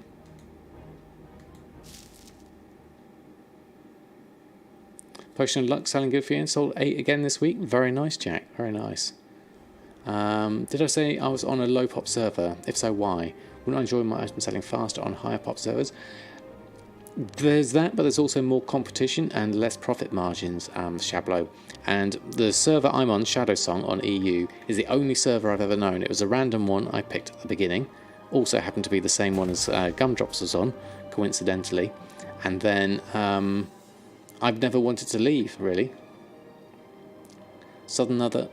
Potion of Luck selling good for you and sold 8 again this week. Very nice, Jack. Very nice. Did I say I was on a low pop server? If so, why? Wouldn't I enjoy my items selling faster on higher pop servers? There's that, but there's also more competition and less profit margins, Shablo. And the server I'm on, Shadow Song on EU, is the only server I've ever known. It was a random one I picked at the beginning. Also happened to be the same one as Gumdrops was on, coincidentally. And then I've never wanted to leave, really. Southern Other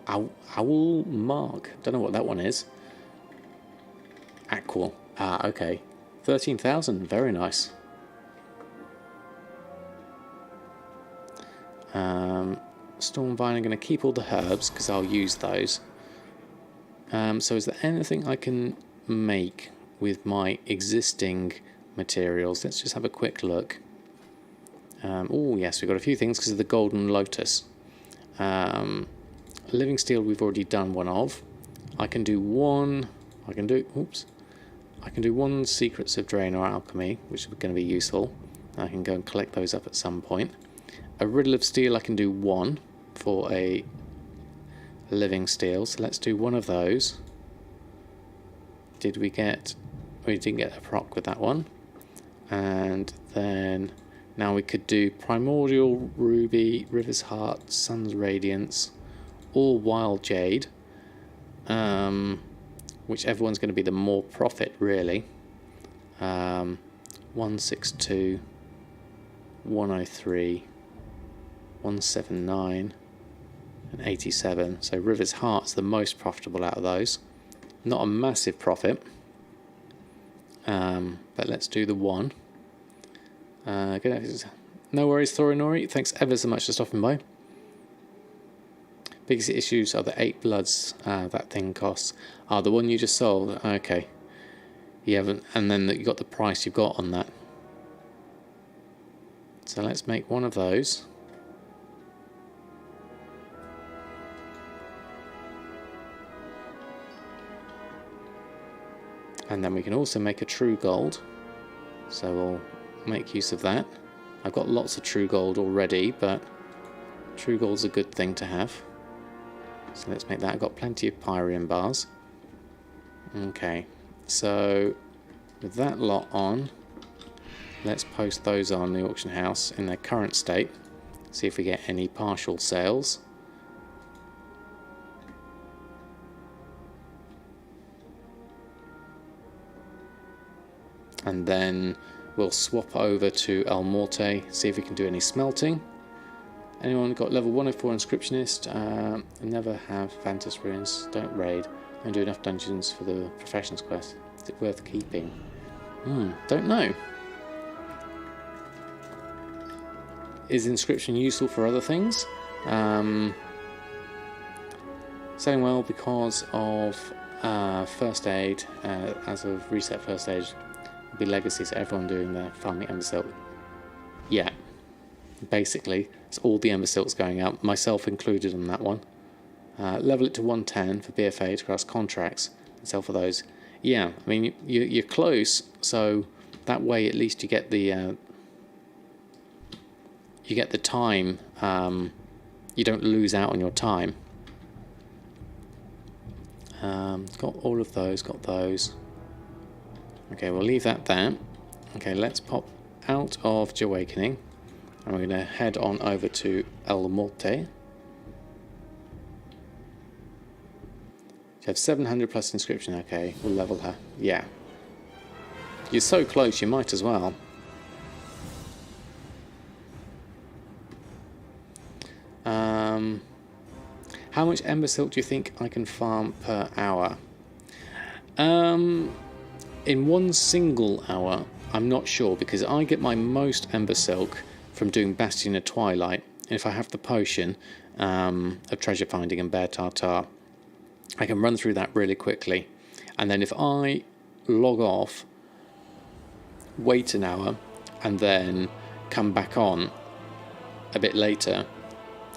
Owl Mark. Don't know what that one is. Aqua. Ah, okay. 13,000. Very nice. Stormvine, I'm going to keep all the herbs because I'll use those. So is there anything I can make with my existing materials? Let's just have a quick look. Oh yes, we've got a few things because of the Golden Lotus. Living Steel we've already done one of. I can do one. I can do one Secrets of Draenor Alchemy, which is going to be useful. I can go and collect those up at some point. A Riddle of Steel I can do one for a Living Steel, so let's do one of those. We didn't get a proc with that one. And then now we could do Primordial Ruby, River's Heart, Sun's Radiance, or Wild Jade. Whichever one's going to be the more profit, really. 162, 103, 179, and 87. So River's Heart's the most profitable out of those. Not a massive profit, but let's do the one. No worries, Thorinori. Thanks ever so much for stopping by. Biggest issues are the 8 bloods that thing costs. The one you just sold. Okay. You haven't, and then you got the price you've got on that. So let's make one of those. And then we can also make a true gold. So we'll make use of that. I've got lots of true gold already, but true gold's a good thing to have. So let's make that. I've got plenty of Pyrian bars. Okay, so with that lot on, let's post those on the auction house in their current state. See if we get any partial sales. And then we'll swap over to Elmorte, see if we can do any smelting. Anyone got level 104 Inscriptionist? Never have Vantus Ruins, don't raid. Don't do enough dungeons for the Professions quest. Is it worth keeping? Don't know. Is Inscription useful for other things? Selling well because of First Aid, as of Reset First Aid. Be legacy, so everyone doing their farming Ember Silk. Yeah, basically it's all the Ember Silks going up, myself included on that one. Level it to 110 for BFA to cross contracts and sell for those. Yeah, I mean you're close, so that way at least you get the time. You don't lose out on your time. Got all of those. Got those. Okay, we'll leave that there. Okay, let's pop out of Jahwakening. And we're going to head on over to Elmorte. You have 700 plus inscription. Okay, we'll level her. Yeah. You're so close, you might as well. How much Ember Silk do you think I can farm per hour? In one single hour, I'm not sure, because I get my most Ember Silk from doing Bastion of Twilight, and if I have the potion of treasure finding and Bear Tartar, I can run through that really quickly. And then if I log off, wait an hour, and then come back on a bit later,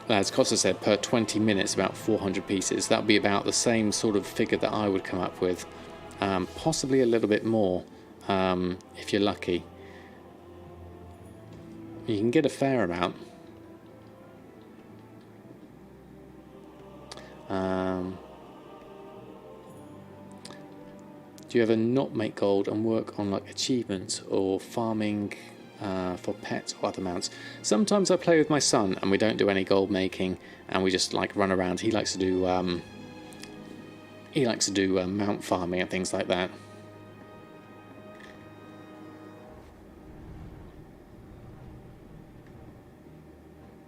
as Costa said, per 20 minutes, about 400 pieces. That would be about the same sort of figure that I would come up with. Possibly a little bit more, if you're lucky. You can get a fair amount. Do you ever not make gold and work on like achievements or farming for pets or other mounts? Sometimes I play with my son and we don't do any gold making and we just like run around. He likes to do mount farming and things like that.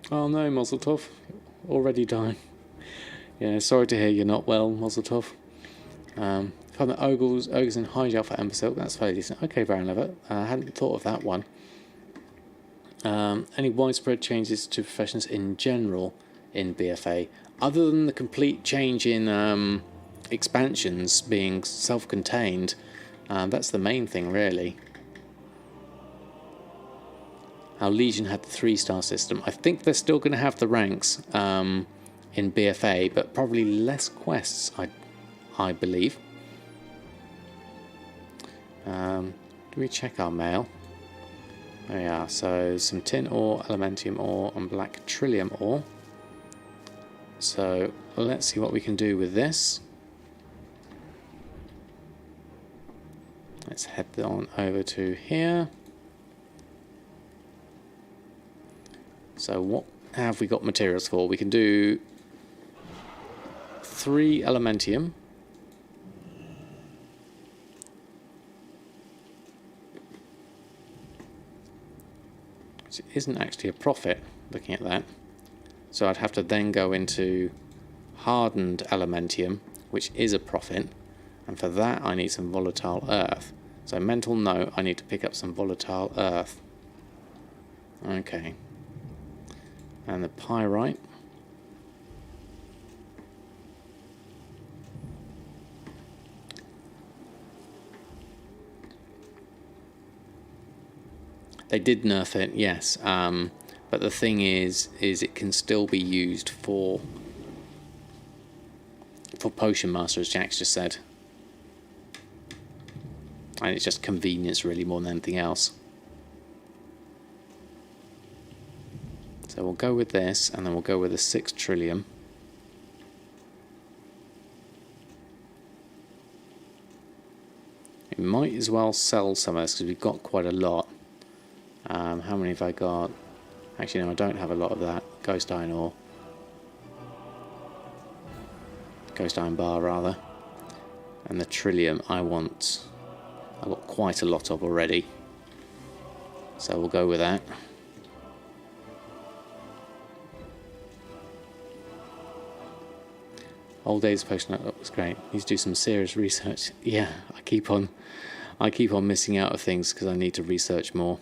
Oh no, Mozeltov, already dying. Yeah, sorry to hear you're not well, Mozeltov. Found the ogres in high jail for Ember Silk. That's fairly decent. Okay, Baron Lever. I hadn't thought of that one. Any widespread changes to professions in general in BFA, other than the complete change in expansions being self-contained? That's the main thing, really. Our Legion had the 3-star system. I think they're still going to have the ranks in BFA, but probably less quests, I believe. Do we check our mail? There we are. So some tin ore, elementium ore, and black trillium ore. So let's see what we can do with this. Let's head on over to here. So what have we got materials for? We can do 3 elementium. Which isn't actually a profit, looking at that. So I'd have to then go into hardened elementium, which is a profit. And for that I need some volatile earth. So mental note, I need to pick up some volatile earth. Okay. And the pyrite. They did nerf it, yes. But the thing is it can still be used for Potion Master, as Jack's just said. And it's just convenience really more than anything else. So we'll go with this, and then we'll go with the 6 trillium. We might as well sell some of this because we've got quite a lot. How many have I got? Actually, no, I don't have a lot of that. Ghost iron ore. Ghost iron bar, rather. And the trillium I've got quite a lot of already. So we'll go with that. Old Days Potion Notebook was great. Need to do some serious research. Yeah, I keep on missing out of things because I need to research more.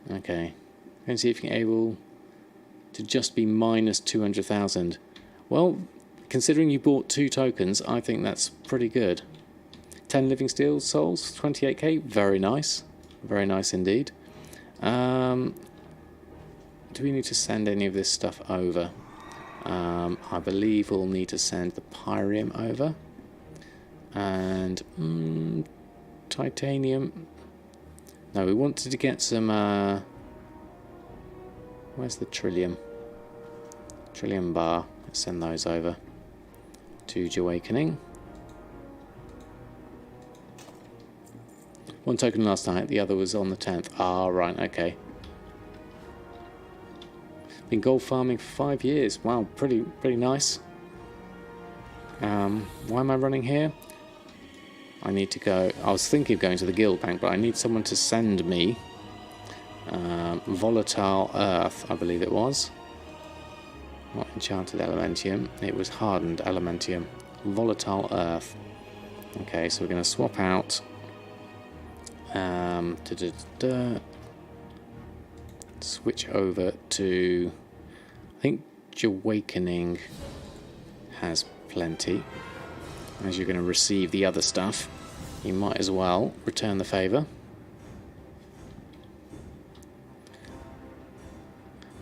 Okay, going to see if you're able to just be minus 200,000. Well, considering you bought 2 tokens, I think that's pretty good. 10 living steel souls, 28k, very nice indeed. Do we need to send any of this stuff over? I believe we'll need to send the pyrium over, and titanium. No, we wanted to get some. Where's the trillium? Trillium bar. Let's send those over to Jahwakening. 1 token last night. The other was on the 10th. Ah, right. Okay. Been gold farming for 5 years. Wow, pretty nice. Why am I running here? I need to go. I was thinking of going to the guild bank, but I need someone to send me volatile earth, I believe it was. Not enchanted elementium. It was hardened elementium. Volatile earth. Okay, so we're going to swap out. Switch over to. I think Jahwakening has plenty. As you're going to receive the other stuff, you might as well return the favour.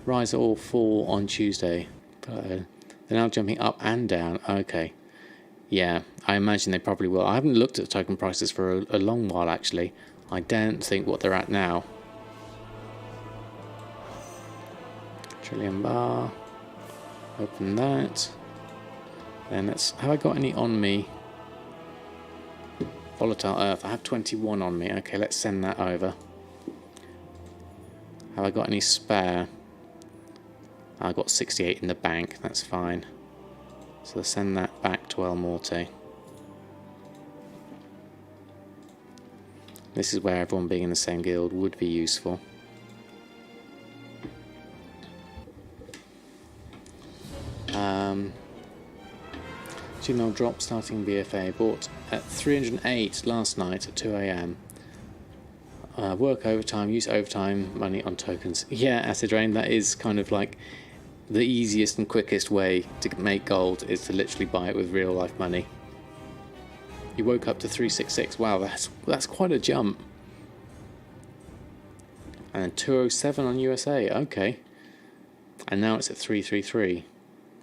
Rise or fall on Tuesday. They're now jumping up and down. Okay. Yeah, I imagine they probably will. I haven't looked at token prices for a long while, actually. I don't think what they're at now. Trillium bar. Open that. Then let's. Have I got any on me? Volatile Earth. I have 21 on me. Okay, let's send that over. Have I got any spare? I've got 68 in the bank. That's fine. So let's send that back to Elmorte. This is where everyone being in the same guild would be useful. Gmail drop starting BFA. Bought at 308 last night at 2 AM. Work overtime, use overtime money on tokens. Yeah, Acid Rain, that is kind of like the easiest and quickest way to make gold is to literally buy it with real life money. You woke up to 366. Wow, that's quite a jump. And then 207 on USA. Okay. And now it's at 333.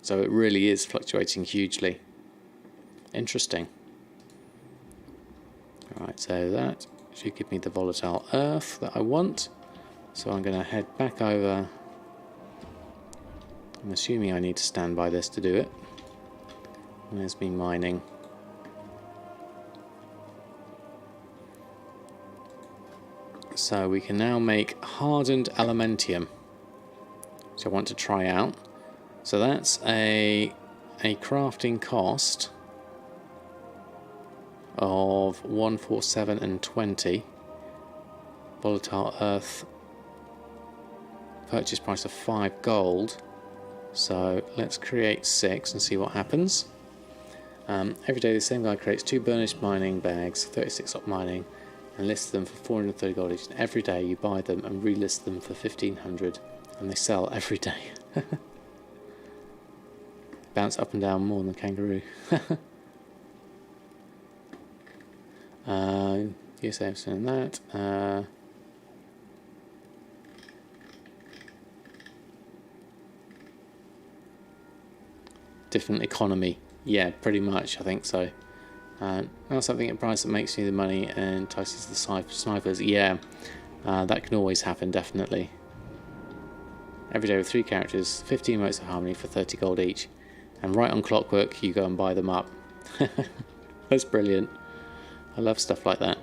So it really is fluctuating hugely. Interesting. Alright, so that should give me the volatile earth that I want. So I'm going to head back over. I'm assuming I need to stand by this to do it. And there's me mining. So we can now make hardened aluminium, which I want to try out. So that's a crafting cost of 147 and 20. Volatile earth purchase price of 5 gold. So let's create 6 and see what happens. Every day the same guy creates 2 burnished mining bags, 36 op mining, and lists them for 430 gold each. And every day you buy them and relist them for 1500, and they sell every day. Bounce up and down more than a kangaroo. Yes, I've seen that. Different economy. Yeah, pretty much, I think so. Now something at price that makes you the money and entices the snipers. Yeah, that can always happen, definitely. Every day with 3 characters, 15 motes of harmony for 30 gold each. And right on clockwork, you go and buy them up. That's brilliant. I love stuff like that.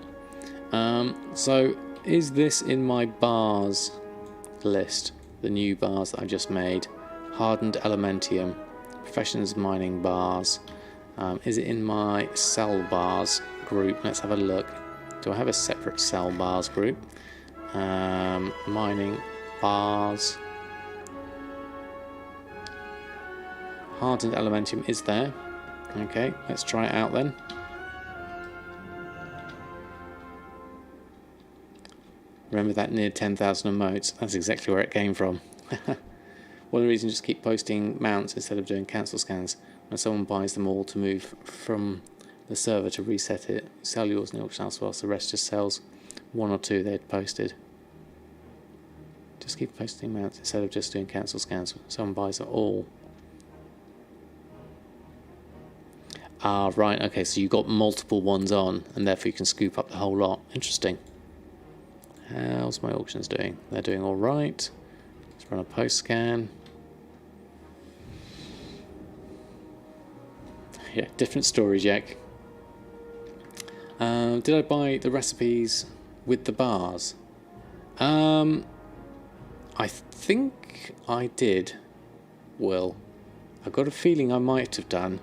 So, is this in my bars list? The new bars that I just made. Hardened aluminium. Professions mining bars. Is it in my sell bars group? Let's have a look. Do I have a separate sell bars group? Mining bars. Hardened aluminium is there. Okay, let's try it out then. Remember that near 10,000 emotes? That's exactly where it came from. One of the reasons just keep posting mounts instead of doing cancel scans. When someone buys them all to move from the server to reset it, sell yours in the auction house whilst the rest just sells 1 or 2 they'd posted. Just keep posting mounts instead of just doing cancel scans. When someone buys them all. Ah, right, okay, so you've got multiple ones on, and therefore you can scoop up the whole lot. Interesting. How's my auctions doing? They're doing alright. Let's run a post scan. Yeah, different story, Jack. Did I buy the recipes with the bars? I think I did, Will. I've got a feeling I might have done.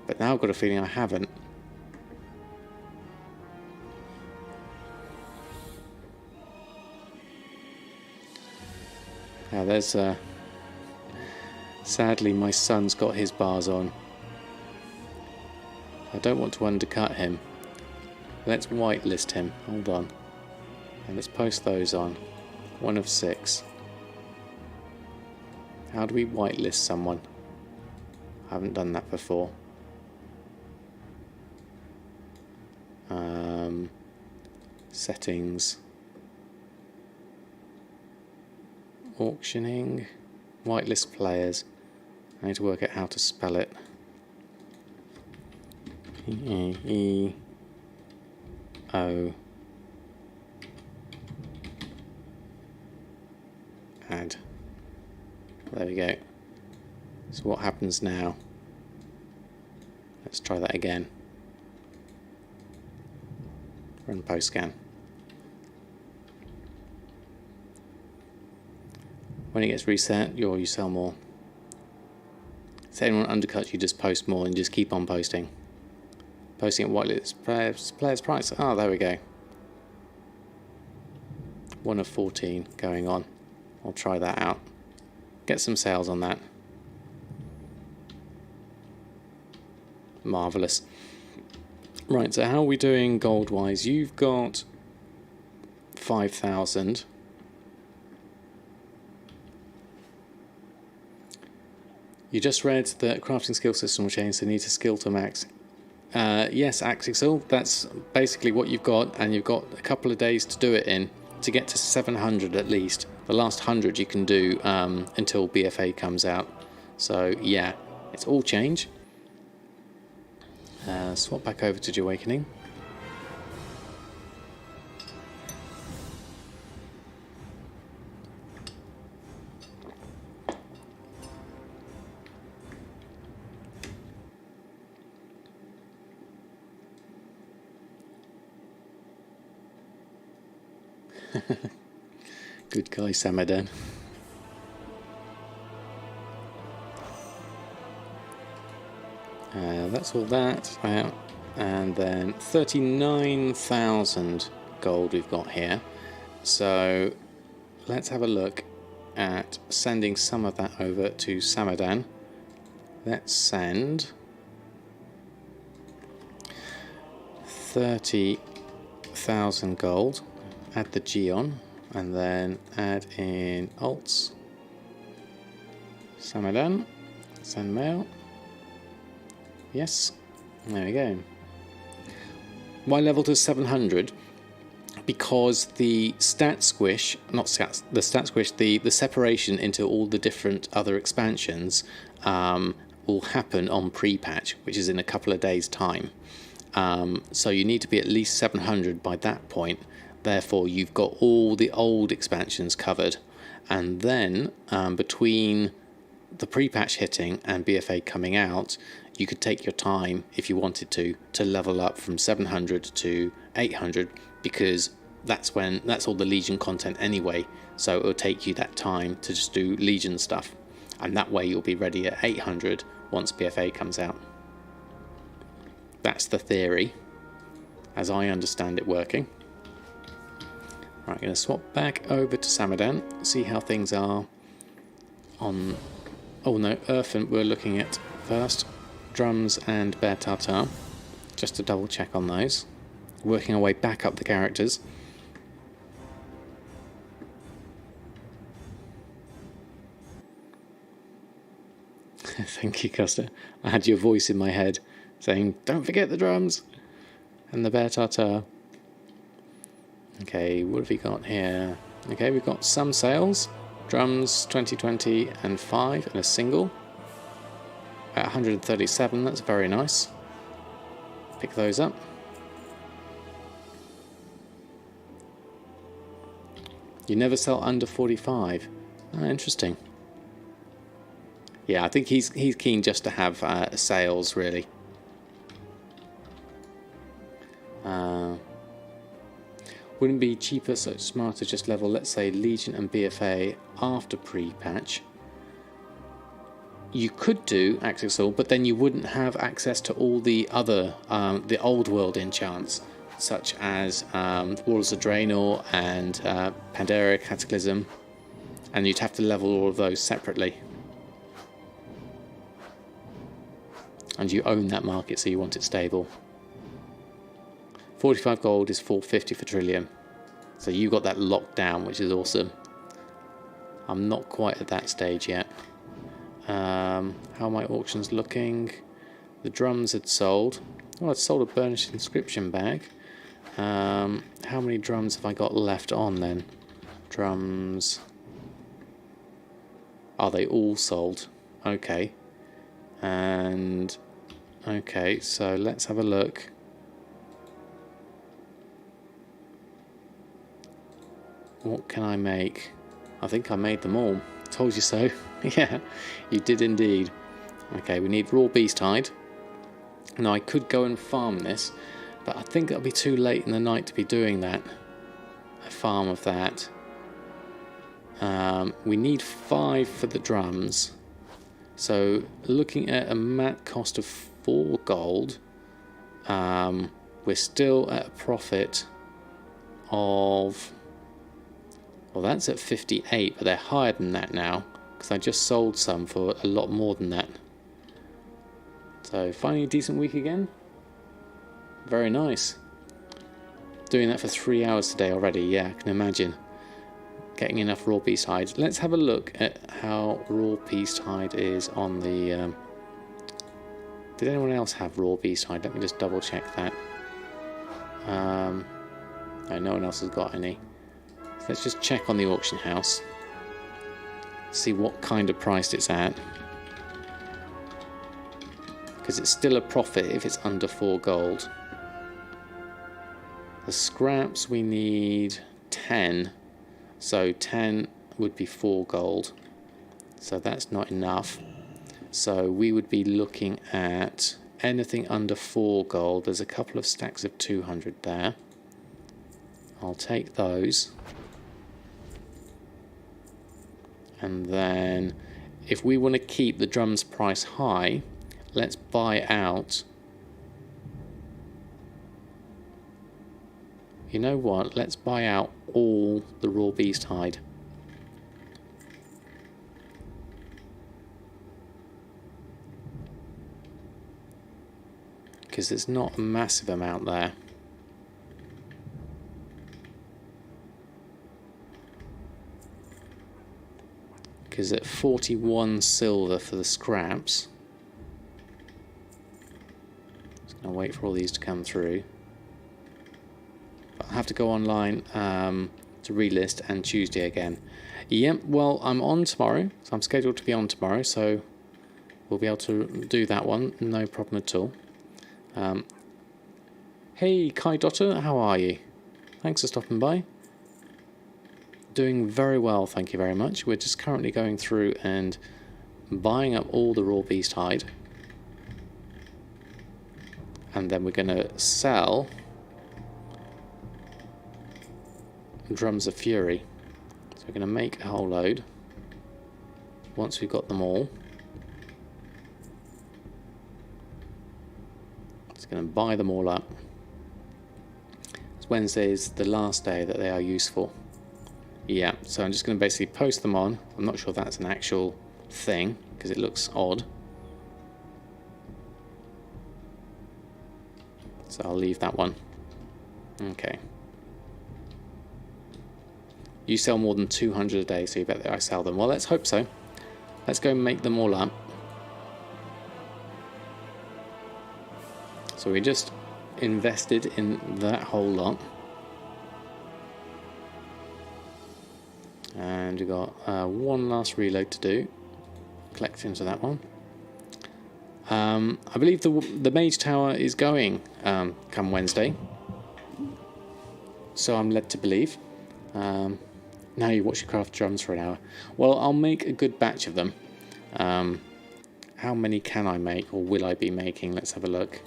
But now I've got a feeling I haven't. Now there's sadly my son's got his bars on. I don't want to undercut him. Let's whitelist him. Hold on. And let's post those on. 1 of 6. How do we whitelist someone? I haven't done that before. Settings. Auctioning. Whitelist players. I need to work out how to spell it. P-E-E-O. Add. There we go. So what happens now? Let's try that again. Run post scan. When it gets reset, you sell more. If anyone undercuts, you just post more and just keep on posting. Posting at whitelist player's price. Oh, there we go. 1 of 14 going on. I'll try that out. Get some sales on that. Marvellous. Right, so how are we doing gold-wise? You've got 5,000. You just read that crafting skill system will change, so you need to skill to max. Yes, Axixel, that's basically what you've got, and you've got a couple of days to do it in, to get to 700 at least. The last 100 you can do until BFA comes out. So yeah, it's all change. Swap back over to Jahwakening. Good guy, Samadan. That's all that. And then 39,000 gold we've got here. So let's have a look at sending some of that over to Samadan. Let's send 30,000 gold. Add the G on, and then add in alts. Samadan, send mail. Yes, there we go. Why level to 700? Because the stat squish, not stats, the stat squish, the separation into all the different other expansions will happen on pre-patch, which is in a couple of days' time. So you need to be at least 700 by that point. Therefore, you've got all the old expansions covered, and then between the pre-patch hitting and BFA coming out, you could take your time if you wanted to level up from 700 to 800, because that's all the Legion content anyway. So it will take you that time to just do Legion stuff, and that way you'll be ready at 800 once BFA comes out. That's the theory, as I understand it working. Right, going to swap back over to Samadan, see how things are on... Oh no, Erfen we're looking at first. Drums and Bear Tartar, just to double check on those. Working our way back up the characters. Thank you, Custer. I had your voice in my head saying, don't forget the drums and the Bear Tartar. Okay, what have we got here? Okay, we've got some sales. Drums 2020 and 5 and a single. At 137, that's very nice. Pick those up. You never sell under 45. Interesting. Yeah, I think he's keen just to have sales, really. Wouldn't be cheaper, so it's smarter just level, let's say, Legion and BFA after pre-patch. You could do Axixel, but then you wouldn't have access to all the other, the old world enchants, such as Walls of Draenor and Pandaria Cataclysm, and you'd have to level all of those separately. And you own that market, so you want it stable. 45 gold is 450 for Trillium. So you got that locked down, which is awesome. I'm not quite at that stage yet. How are my auctions looking? The drums had sold. Oh, I'd sold a burnished inscription bag. How many drums have I got left on then? Drums. Are they all sold? Okay. And okay, so let's have a look. What can I make? I think I made them all. Told you so. Yeah, you did indeed. Okay, we need raw beast hide. Now I could go and farm this, But I think it'll be too late in the night to be doing that. A farm of that. We need 5 for the drums. So looking at a mat cost of 4 gold, we're still at a profit of, well, that's at 58, but they're higher than that now because I just sold some for a lot more than that. So finding a decent week again. Very nice. Doing that for 3 hours today already. Yeah, I can imagine. Getting enough raw beast hides. Let's have a look at how raw beast hide is on the... Did anyone else have raw beast hide? Let me just double check that. No, no one else has got any. So let's just check on the auction house. See what kind of price it's at. Because it's still a profit if it's under 4 gold. The scraps we need 10. So 10 would be 4 gold. So that's not enough. So we would be looking at anything under 4 gold. There's a couple of stacks of 200 there. I'll take those. And then if we want to keep the drums price high, let's buy out. You know what? Let's buy out all the raw beast hide. Because there's not a massive amount there. Because at 41 silver for the scraps. Just going to wait for all these to come through. I'll have to go online to relist and Tuesday again. Yep, well, I'm on tomorrow. So I'm scheduled to be on tomorrow. So we'll be able to do that one. No problem at all. Hey, Kai Dotter, how are you? Thanks for stopping by. Doing very well, thank you very much. We're just currently going through and buying up all the raw beast hide. And then we're going to sell Drums of Fury. So we're going to make a whole load once we've got them all. Just going to buy them all up. Wednesday is the last day that they are useful. Yeah, so I'm just going to basically post them on. I'm not sure if that's an actual thing because it looks odd. So I'll leave that one. Okay. You sell more than 200 a day, so you bet that I sell them. Well, let's hope so. Let's go make them all up. So we just invested in that whole lot. And we've got one last reload to do. Collect into that one. I believe the Mage Tower is going come Wednesday. So I'm led to believe. Now you watch your craft drums for an hour. Well, I'll make a good batch of them. How many can I make, or will I be making? Let's have a look.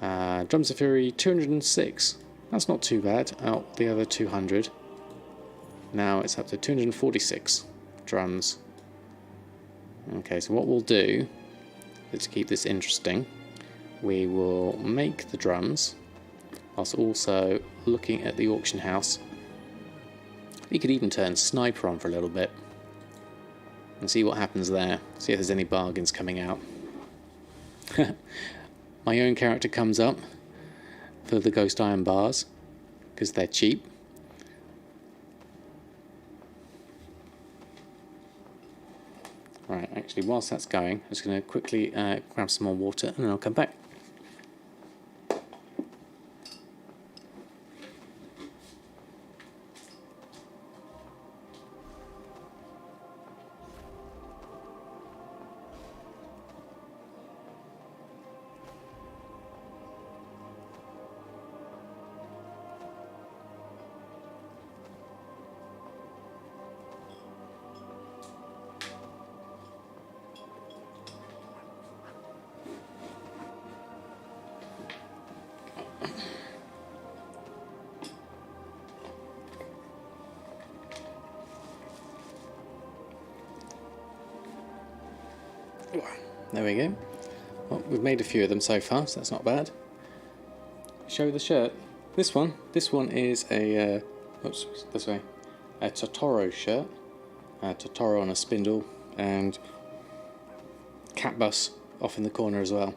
Drums of Fury, 206. That's not too bad. Out the other 200. Now it's up to 246 drums. Okay, so what we'll do is, to keep this interesting, we will make the drums whilst also looking at the auction house. We could even turn Sniper on for a little bit and see what happens there. See if there's any bargains coming out. My own character comes up for the Ghost Iron bars because they're cheap. Right, actually, whilst that's going, I'm just going to quickly grab some more water and then I'll come back. There we go. Well, we've made a few of them so far, so that's not bad. Show the shirt. This one is a, oops, this way, a Totoro shirt. Totoro on a spindle, and cat bus off in the corner as well.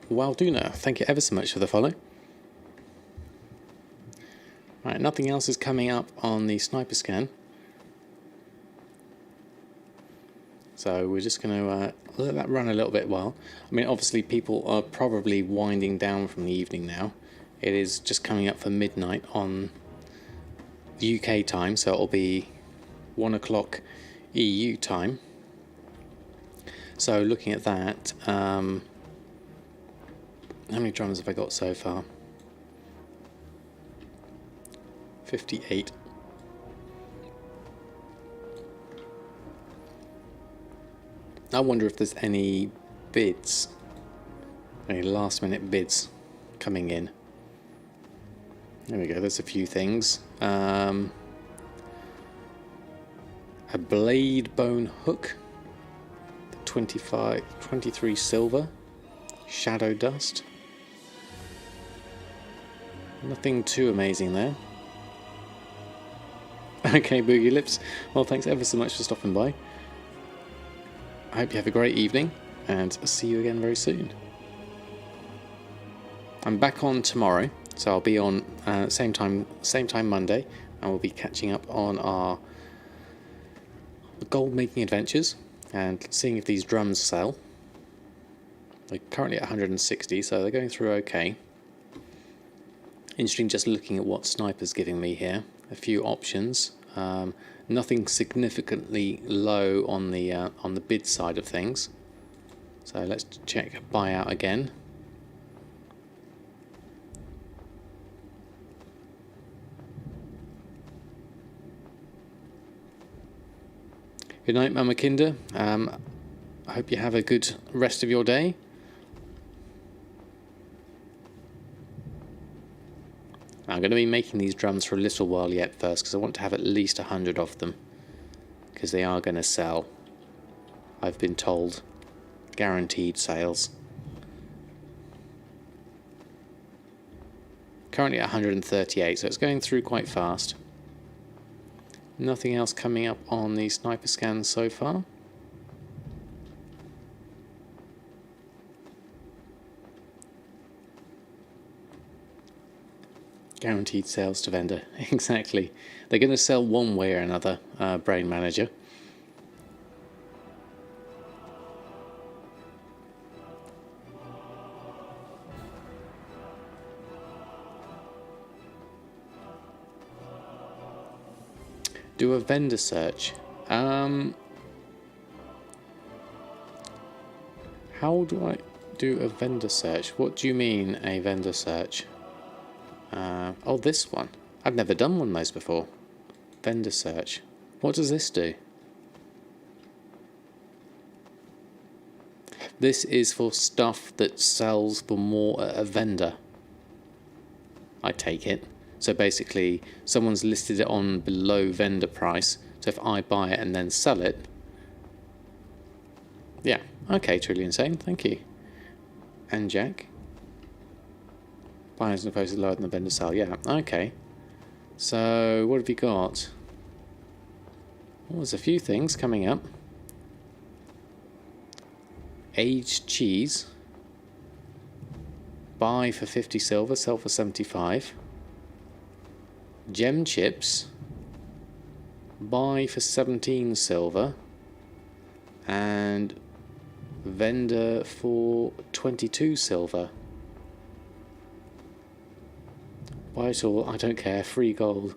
Walduna, thank you ever so much for the follow. Right, nothing else is coming up on the sniper scan. So we're just going to let that run a little bit while. I mean, obviously people are probably winding down from the evening now. It is just coming up for midnight on UK time, so it'll be 1 o'clock EU time. So looking at that, how many drums have I got so far? 58. I wonder if there's any bids, any last minute bids coming in. There we go, there's a few things. A blade bone hook, 23 silver, shadow dust. Nothing too amazing there. Okay, Boogie Lips. Well, thanks ever so much for stopping by. I hope you have a great evening, and I'll see you again very soon. I'm back on tomorrow, so I'll be on same time Monday, and we'll be catching up on our gold making adventures and seeing if these drums sell. They're currently at 160, so they're going through okay. Interesting, just looking at what Sniper's giving me here. A few options. Nothing significantly low on the bid side of things. So let's check buyout again. Good night, Mama Kinder. I hope you have a good rest of your day. I'm going to be making these drums for a little while yet first, because I want to have at least 100 of them, because they are going to sell. I've been told. Guaranteed sales. Currently at 138, so it's going through quite fast. Nothing else coming up on the sniper scans so far. Guaranteed sales to vendor. Exactly. They're going to sell one way or another, Brain Manager. Do a vendor search. How do I do a vendor search? What do you mean, a vendor search? Oh, this one. I've never done one of those before. Vendor search. What does this do? This is for stuff that sells for more at a vendor, I take it. So basically, someone's listed it on below vendor price. So if I buy it and then sell it... Yeah, okay, Truly Insane, thank you. And Jack. Buyers and posted lower than the vendor sale. Yeah, okay. So what have you got? Well, there's a few things coming up. Aged cheese. Buy for 50 silver, sell for 75. Gem chips. Buy for 17 silver. And vendor for 22 silver. Buy it all, I don't care, free gold.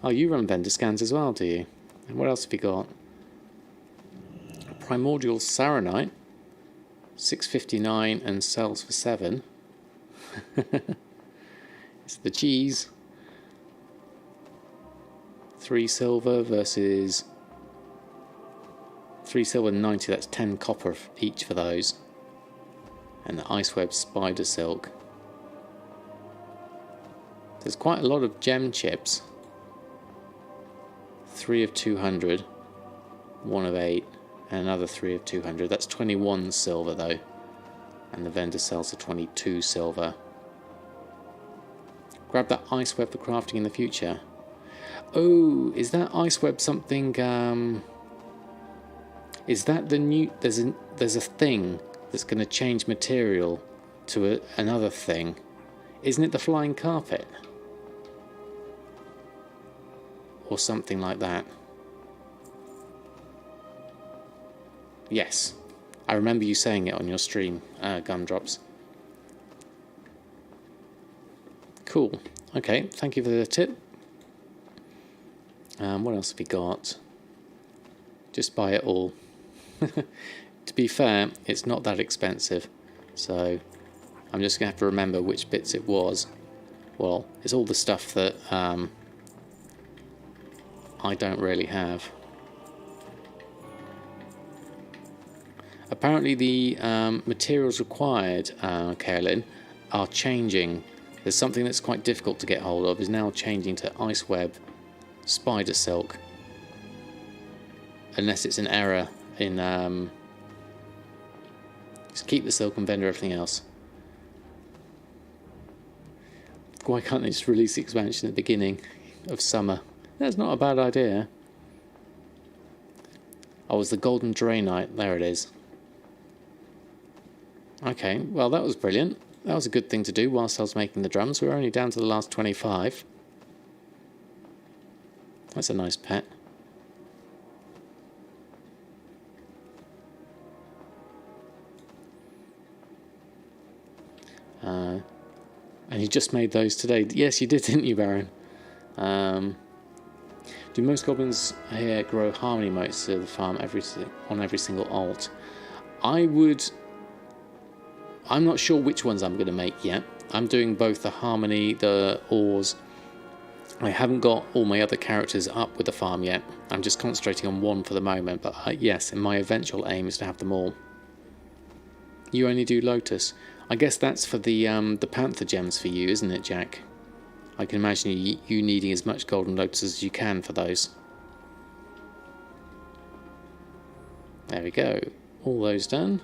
Oh, you run vendor scans as well, do you? And what else have you got? Primordial Saronite, 6.59 and sells for 7. It's the cheese. 3 silver versus 3 silver and 90, that's 10 copper each for those. And the Iceweb Spider Silk. There's quite a lot of gem chips. 3 of 200, 1 of 8, and another 3 of 200. That's 21 silver though, and the vendor sells for 22 silver. Grab that ice web for crafting in the future. Oh, is that ice web something? Is that the new? There's a thing that's going to change material to another thing. Isn't it the flying carpet? Or something like that. Yes, I remember you saying it on your stream, Gumdrops. Cool. Okay, thank you for the tip. What else have we got? Just buy it all. To be fair, it's not that expensive, so I'm just going to have to remember which bits it was. Well, it's all the stuff that I don't really have. Apparently the materials required, Kaelin, are changing. There's something that's quite difficult to get hold of, is now changing to ice web, spider silk. Unless it's an error in... just keep the silk and vendor everything else. Why can't they just release the expansion at the beginning of summer? That's not a bad idea. Oh, it's the Golden Draenite. There it is. Okay, well that was brilliant. That was a good thing to do whilst I was making the drums. We're only down to the last 25. That's a nice pet. And you just made those today. Yes, you did, didn't you, Baron? Do most goblins here grow harmony motes to the farm on every single alt? I'm not sure which ones I'm going to make yet. I'm doing both the harmony, the ores. I haven't got all my other characters up with the farm yet. I'm just concentrating on one for the moment. But yes, and my eventual aim is to have them all. You only do Lotus. I guess that's for the Panther gems for you, isn't it, Jack? I can imagine you needing as much Golden Lotus as you can for those. There we go. All those done.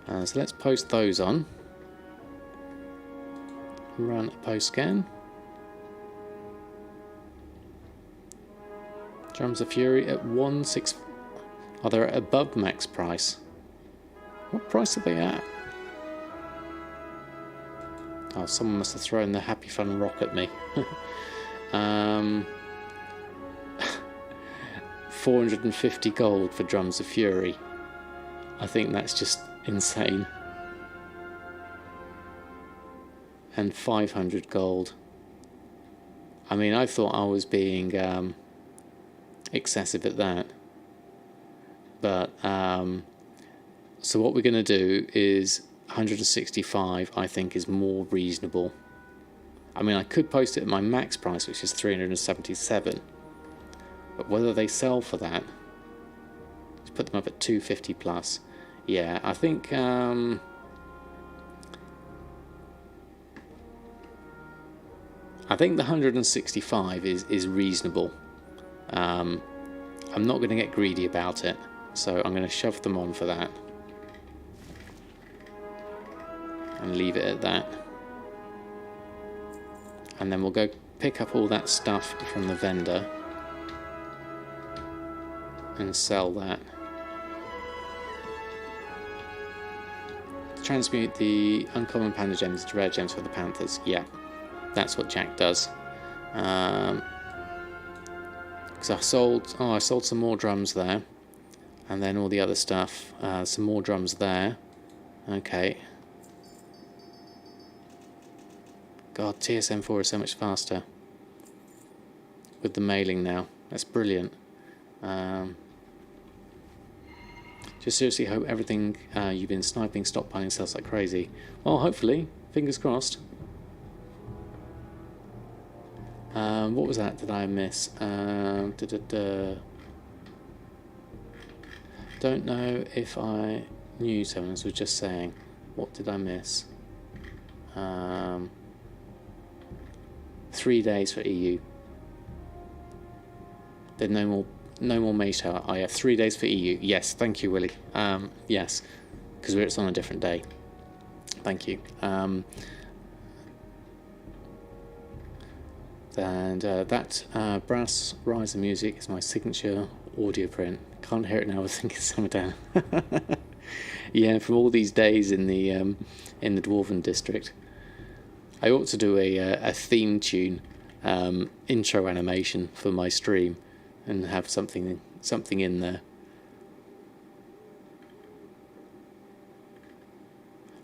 So let's post those on. Run a post scan. Drums of Fury at 1.6. Oh, they're at above max price. What price are they at? Oh, someone must have thrown the Happy Fun rock at me. 450 gold for Drums of Fury. I think that's just insane. And 500 gold. I mean, I thought I was being excessive at that. But, so what we're going to do is 165, I think, is more reasonable. I mean, I could post it at my max price, which is 377. But whether they sell for that, let's put them up at 250 plus. Yeah, I think the 165 is reasonable. I'm not going to get greedy about it, so I'm going to shove them on for that and leave it at that. And then we'll go pick up all that stuff from the vendor and sell that. Transmute the uncommon panda gems to rare gems for the Panthers. Yeah, that's what Jack does. Because I sold some more drums there, and then all the other stuff. Some more drums there. Okay. God, TSM4 is so much faster with the mailing now. That's brilliant. Just seriously hope everything you've been sniping, stockpiling sells like crazy. Well, hopefully. Fingers crossed. What was that? Did I miss? Don't know if I knew someone was just saying. What did I miss? 3 days for EU. There's no more Mage Tower. I have 3 days for EU. Yes, thank you, Willie. Yes, because it's on a different day. Thank you. And that brass riser music is my signature audio print. Can't hear it now. I think it's Samadan. Yeah, from all these days in the Dwarven district. I ought to do a theme tune intro animation for my stream and have something in there.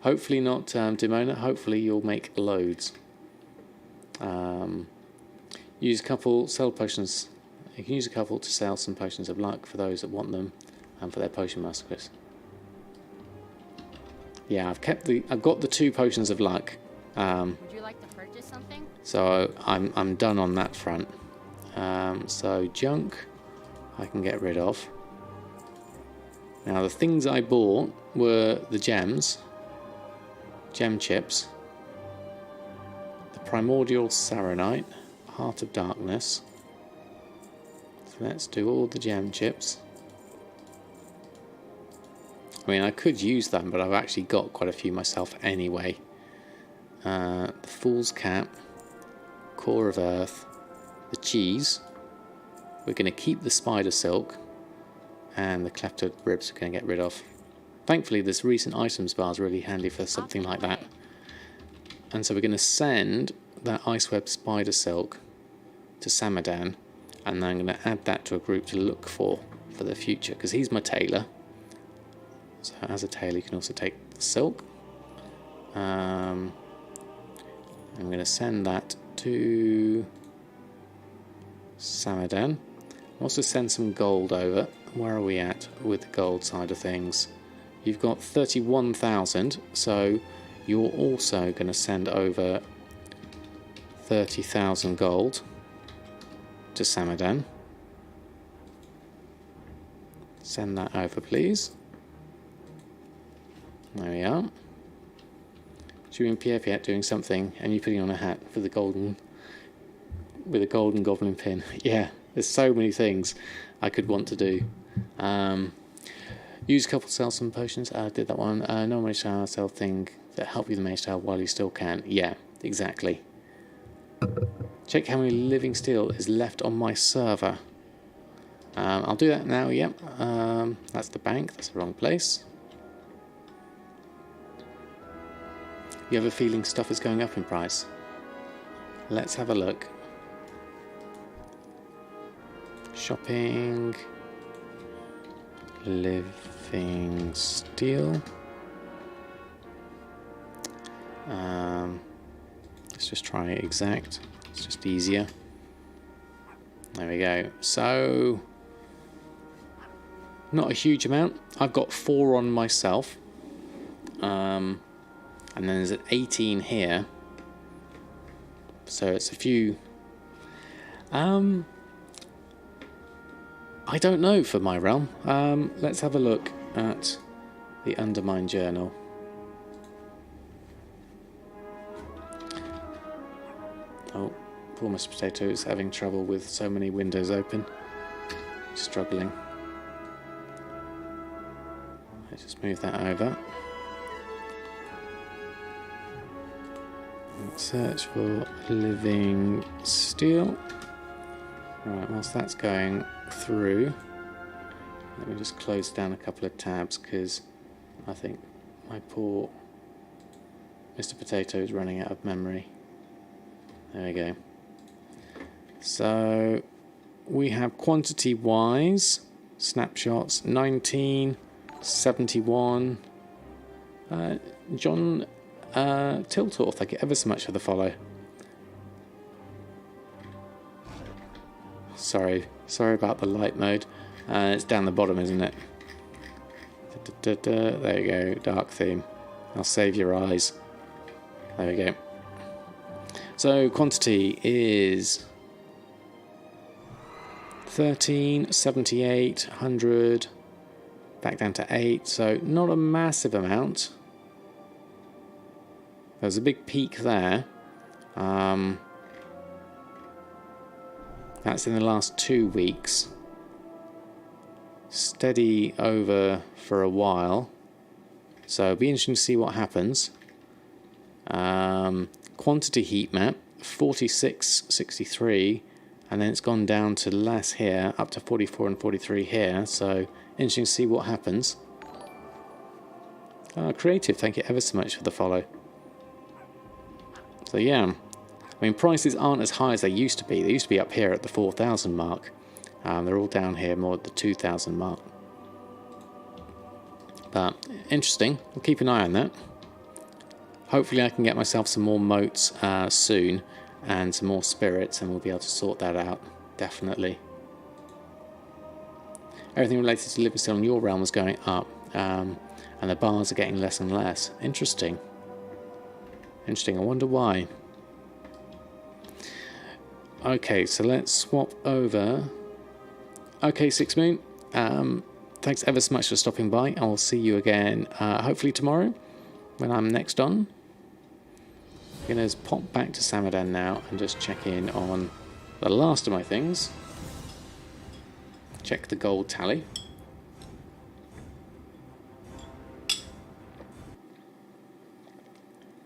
Hopefully not, Demona. Hopefully you'll make loads. Use a couple, sell potions. You can use a couple to sell some potions of luck for those that want them, and for their potion massacres. Yeah, I've got the 2 potions of luck. Would you like to purchase something? So I'm done on that front. So junk, I can get rid of. Now the things I bought were the gems, gem chips, the primordial saronite, heart of darkness. So let's do all the gem chips. I mean, I could use them, but I've actually got quite a few myself anyway. The Fool's Cap, Core of Earth, the cheese. We're going to keep the spider silk, and the clefted ribs we're going to get rid of. Thankfully, this recent items bar is really handy for something like that. And so we're going to send that Iceweb spider silk to Samadan, and then I'm going to add that to a group to look for the future, because he's my tailor. So as a tailor, you can also take the silk. I'm going to send that to Samadan. Also send some gold over. Where are we at with the gold side of things? You've got 31,000, so you're also going to send over 30,000 gold to Samadan. Send that over, please. There we are. Doing Pierre doing something, and you putting on a hat for the golden, with a golden goblin pin. Yeah, there's so many things I could want to do. Use a couple to sell some potions. I did that one. No mage tower, sell thing that help you the mage tower while you still can. Yeah, exactly. Check how many living steel is left on my server. I'll do that now. Yep. That's the bank. That's the wrong place. You have a feeling stuff is going up in price? Let's have a look. Shopping. Living steel. Let's just try exact. It's just easier. There we go. So, not a huge amount. I've got 4 on myself. And then there's an 18 here. So it's a few. I don't know for my realm. Let's have a look at the Undermine Journal. Oh, poor Mr. Potato is having trouble with so many windows open. Struggling. Let's just move that over. Search for living steel. Right, whilst that's going through, let me just close down a couple of tabs, because I think my poor Mr. Potato is running out of memory. There we go. So we have quantity wise snapshots 19, 71. John Tiltor, thank you ever so much for the follow. Sorry about the light mode. It's down the bottom, isn't it? There you go, dark theme. I'll save your eyes. There we go. So quantity is 13, 78, 100, back down to 8, so not a massive amount. There's a big peak there. That's in the last 2 weeks. Steady over for a while. So it'll be interesting to see what happens. Quantity heat map, 46.63, and then it's gone down to less here, up to 44 and 43 here. So interesting to see what happens. Creative, thank you ever so much for the follow. So yeah, I mean, prices aren't as high as they used to be. They used to be up here at the 4,000 mark. They're all down here more at the 2,000 mark. But interesting, I'll keep an eye on that. Hopefully I can get myself some more motes soon and some more spirits, and we'll be able to sort that out, definitely. Everything related to living still in your realm is going up, and the bars are getting less and less. Interesting. Interesting, I wonder why. Okay, so let's swap over. Okay, Six Moon, thanks ever so much for stopping by. I'll see you again, hopefully tomorrow, when I'm next on. I'm going to pop back to Samadan now and just check in on the last of my things. Check the gold tally.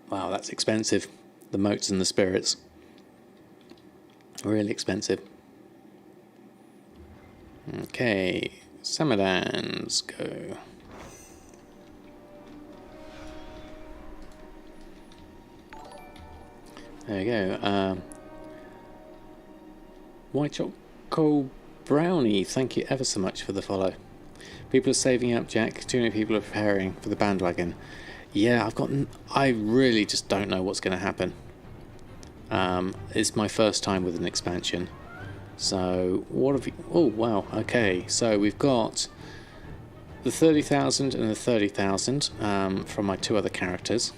Wow, that's expensive. The motes and the spirits. Really expensive. Okay, Samadans go. There you go. White Choco Brownie, thank you ever so much for the follow. People are saving up, Jack. Too many people are preparing for the bandwagon. Yeah, I really just don't know what's going to happen. It's my first time with an expansion. So, what have you... Oh, wow, okay. So, we've got the 30,000 and the 30,000 from my 2 other characters.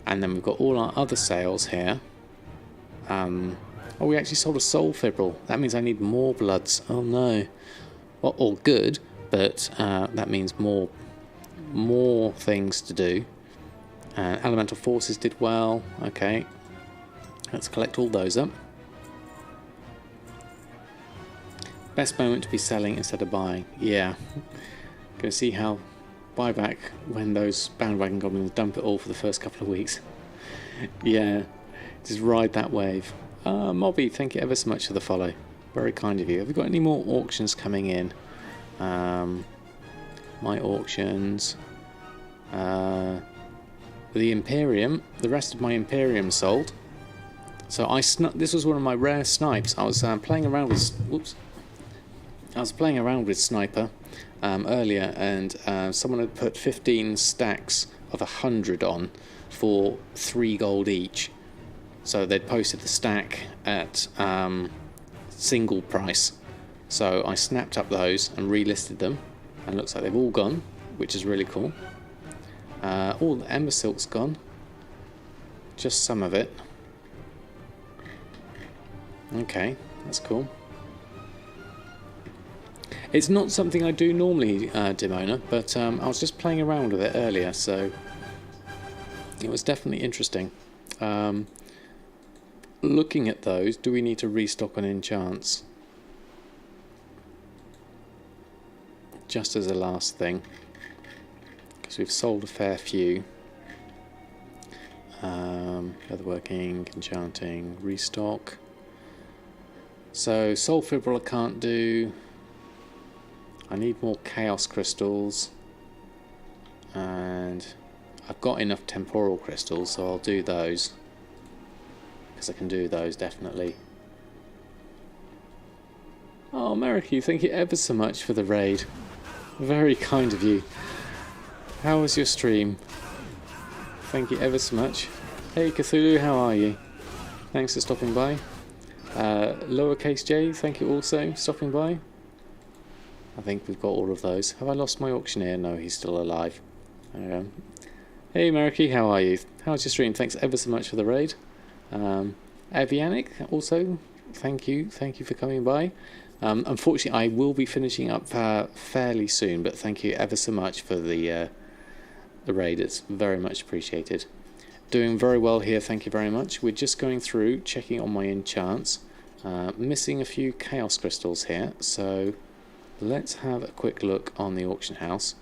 And then we've got all our other sales here. Oh, we actually sold a soul fibril. That means I need more bloods. Oh no. Well, all good, but that means more things to do. Elemental forces did well. Okay, let's collect all those up. Best moment to be selling instead of buying. Yeah, gonna see how buyback when those bandwagon goblins dump it all for the first couple of weeks. Yeah. Just ride that wave. Mobby, thank you ever so much for the follow. Very kind of you. Have we got any more auctions coming in? My auctions. The Imperium. The rest of my Imperium sold. So this was one of my rare snipes. I was playing around with. Whoops. I was playing around with Sniper earlier, and someone had put 15 stacks of 100 on for 3 gold each. So they'd posted the stack at single price. So I snapped up those and relisted them, and it looks like they've all gone, which is really cool. All the Ember Silk's gone. Just some of it. Okay, that's cool. It's not something I do normally, Dimona, but I was just playing around with it earlier, so it was definitely interesting. Looking at those, do we need to restock on enchants? Just as a last thing, because we've sold a fair few. Leatherworking, enchanting, restock. So soul fibril I can't do. I need more chaos crystals, and I've got enough temporal crystals, so I'll do those. I can do those, definitely. Oh, Meriki, thank you ever so much for the raid. Very kind of you. How was your stream? Thank you ever so much. Hey Cthulhu, how are you? Thanks for stopping by. Lowercase J, thank you also for stopping by. I think we've got all of those. Have I lost my auctioneer? No, he's still alive. There we go. Hey Meriki, how are you? How's your stream? Thanks ever so much for the raid. Avianic, also, thank you for coming by. Unfortunately, I will be finishing up fairly soon, but thank you ever so much for the raid. It's very much appreciated. Doing very well here, thank you very much. We're just going through, checking on my enchants. Missing a few chaos crystals here, so let's have a quick look on the auction house,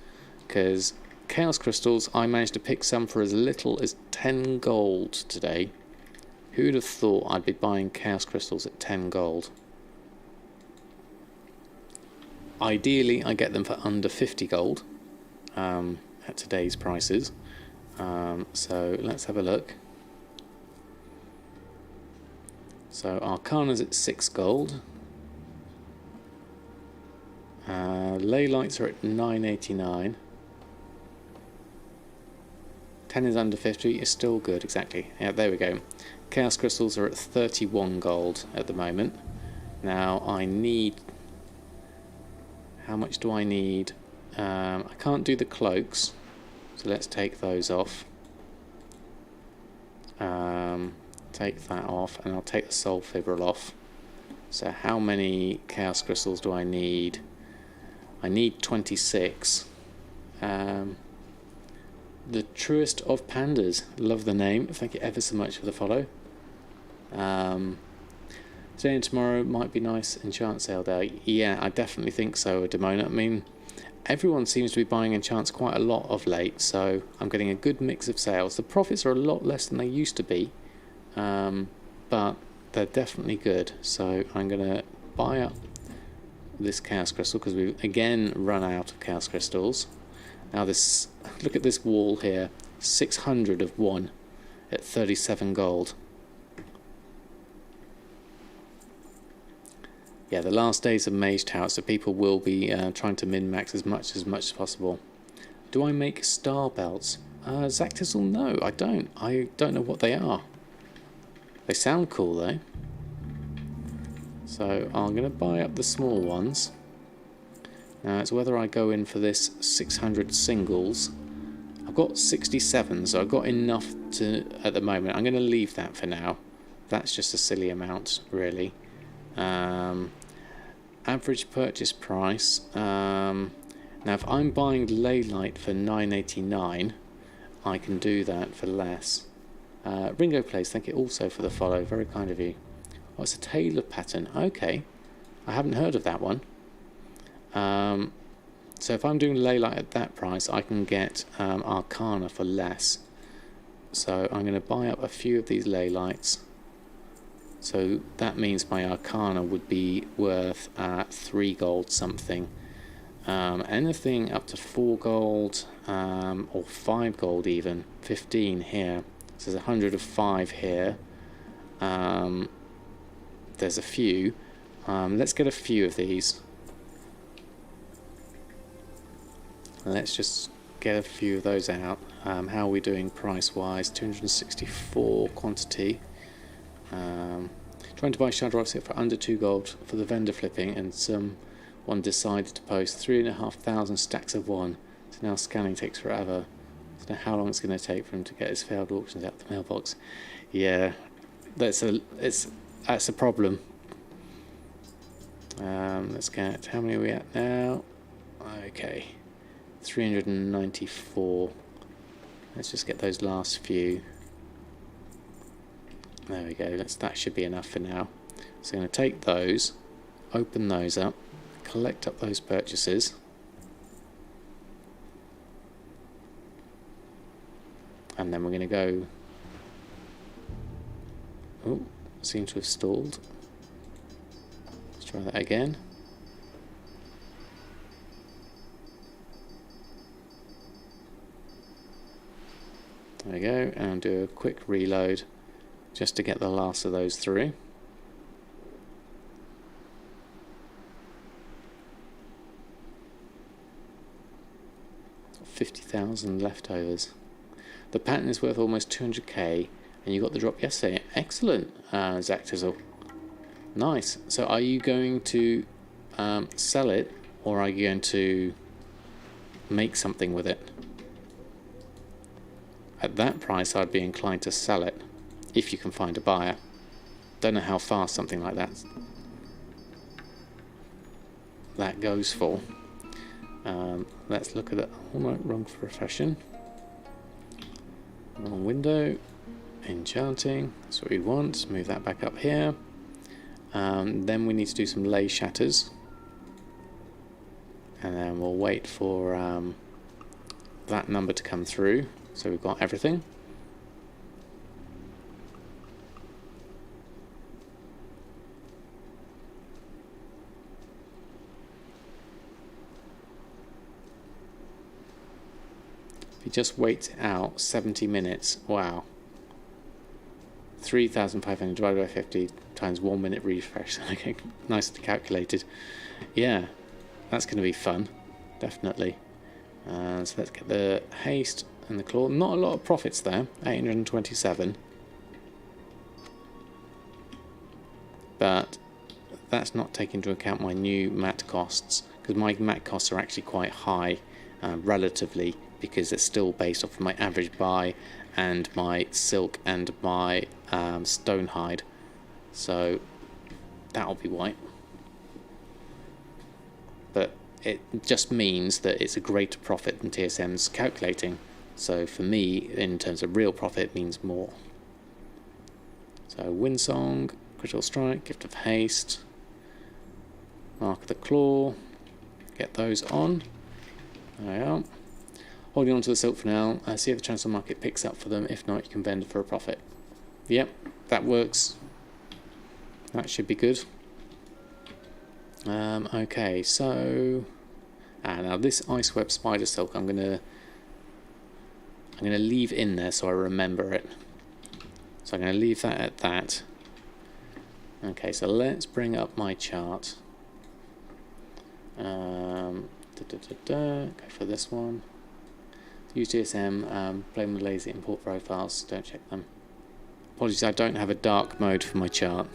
because chaos crystals, I managed to pick some for as little as 10 gold today. Who'd have thought I'd be buying chaos crystals at 10 gold? Ideally, I get them for under 50 gold at today's prices. So let's have a look. So Arcana's at 6 gold. Ley lights are at 9.89. 10 is under 50, is still good, exactly. Yeah, there we go. Chaos crystals are at 31 gold at the moment. Now I need... How much do I need? I can't do the cloaks, so let's take those off. Take that off, and I'll take the soul fibril off. So how many chaos crystals do I need? I need 26. The truest of pandas. Love the name. Thank you ever so much for the follow. Today and tomorrow might be nice enchant sale day. Yeah, I definitely think so, Demona. I mean, everyone seems to be buying enchants quite a lot of late, so I'm getting a good mix of sales. The profits are a lot less than they used to be, but they're definitely good. So I'm going to buy up this chaos crystal because we've again run out of chaos crystals. Now this, look at this wall here, 600 of one at 37 gold. Yeah, the last days of Mage Tower, so people will be trying to min-max as much as possible. Do I make star belts? Zactizzle, no, I don't. I don't know what they are. They sound cool though. So I'm going to buy up the small ones. Now it's whether I go in for this 600 singles. I've got 67, so I've got enough to at the moment. I'm going to leave that for now. That's just a silly amount, really. Average purchase price. Now if I'm buying Leylight for 9.89, I can do that for less. Ringo Plays, thank you also for the follow, very kind of you. Oh, it's a tailor pattern. Okay, I haven't heard of that one. So if I'm doing Leylight at that price, I can get Arcana for less. So I'm going to buy up a few of these Leylights. So that means my Arcana would be worth 3 gold something. Anything up to 4 gold or 5 gold even. 15 here. So there's 100 of 5 here. There's a few. Let's get a few of these. Let's just get a few of those out. How are we doing price-wise? 264 quantity. Trying to buy Shadow Rocks for under 2 gold for the vendor flipping, and someone decided to post 3,500 stacks of one. So now scanning takes forever. I don't know how long it's going to take for him to get his failed auctions out of the mailbox. Yeah, that's a problem. Let's get, how many are we at now? Okay, 394. Let's just get those last few. There we go, that should be enough for now. So I'm going to take those, open those up, collect up those purchases. And then we're going to go... Oh, seems to have stalled. Let's try that again. There we go, and do a quick reload just to get the last of those through. Got 50,000 leftovers. The pattern is worth almost 200k, and you got the drop yesterday. Excellent, Zactizzle. Nice. So are you going to sell it, or are you going to make something with it? At that price, I'd be inclined to sell it, if you can find a buyer. Don't know how fast something like that goes for. Let's look at it. Oh no, wrong profession. Wrong window. Enchanting. That's what we want. Move that back up here. Then we need to do some lay shatters. And then we'll wait for that number to come through. So we've got everything. If you just wait out 70 minutes, wow. 3,500 divided by 50 times 1 minute refresh. Okay, nicely calculated. Yeah, that's going to be fun, definitely. So let's get the haste and the claw. Not a lot of profits there, 827. But that's not taking into account my new mat costs, because my mat costs are actually quite high relatively, because it's still based off of my average buy and my silk and my stone hide. So that'll be white. But it just means that it's a greater profit than TSM's calculating. So for me, in terms of real profit, it means more. So Windsong, Critical Strike, Gift of Haste, Mark of the Claw, get those on. There we are. Holding on to the silk for now. See if the transfer market picks up for them. If not, you can vend for a profit. Yep, that works. That should be good. Okay, so now this ice web spider silk, I'm gonna leave in there so I remember it. So I'm gonna leave that at that. Okay, so let's bring up my chart. Go for this one. Use DSM, play with lazy import profiles, don't check them. Apologies, I don't have a dark mode for my chart.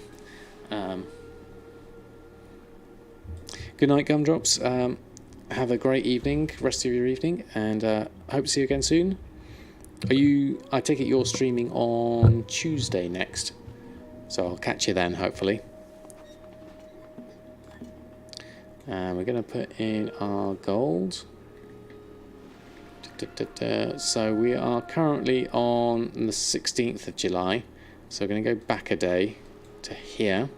Good night, Gumdrops. Have a great evening, rest of your evening, and hope to see you again soon. I take it you're streaming on Tuesday next, so I'll catch you then, hopefully. We're going to put in our gold. So we are currently on the 16th of July, so we're going to go back a day to here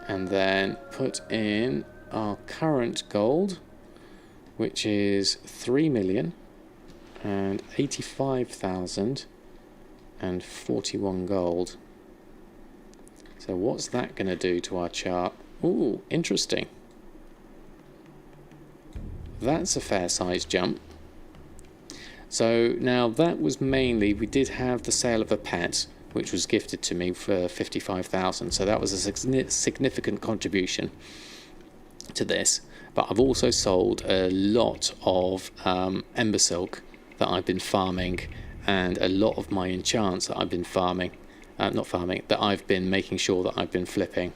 and then put in our current gold, which is 3,085,041 gold. So what's that going to do to our chart? Ooh, interesting. That's a fair sized jump. So now that was mainly, we did have the sale of a pet, which was gifted to me for 55,000. So that was a significant contribution to this. But I've also sold a lot of Ember Silk that I've been farming, and a lot of my enchants that I've been farming, that I've been making sure that I've been flipping.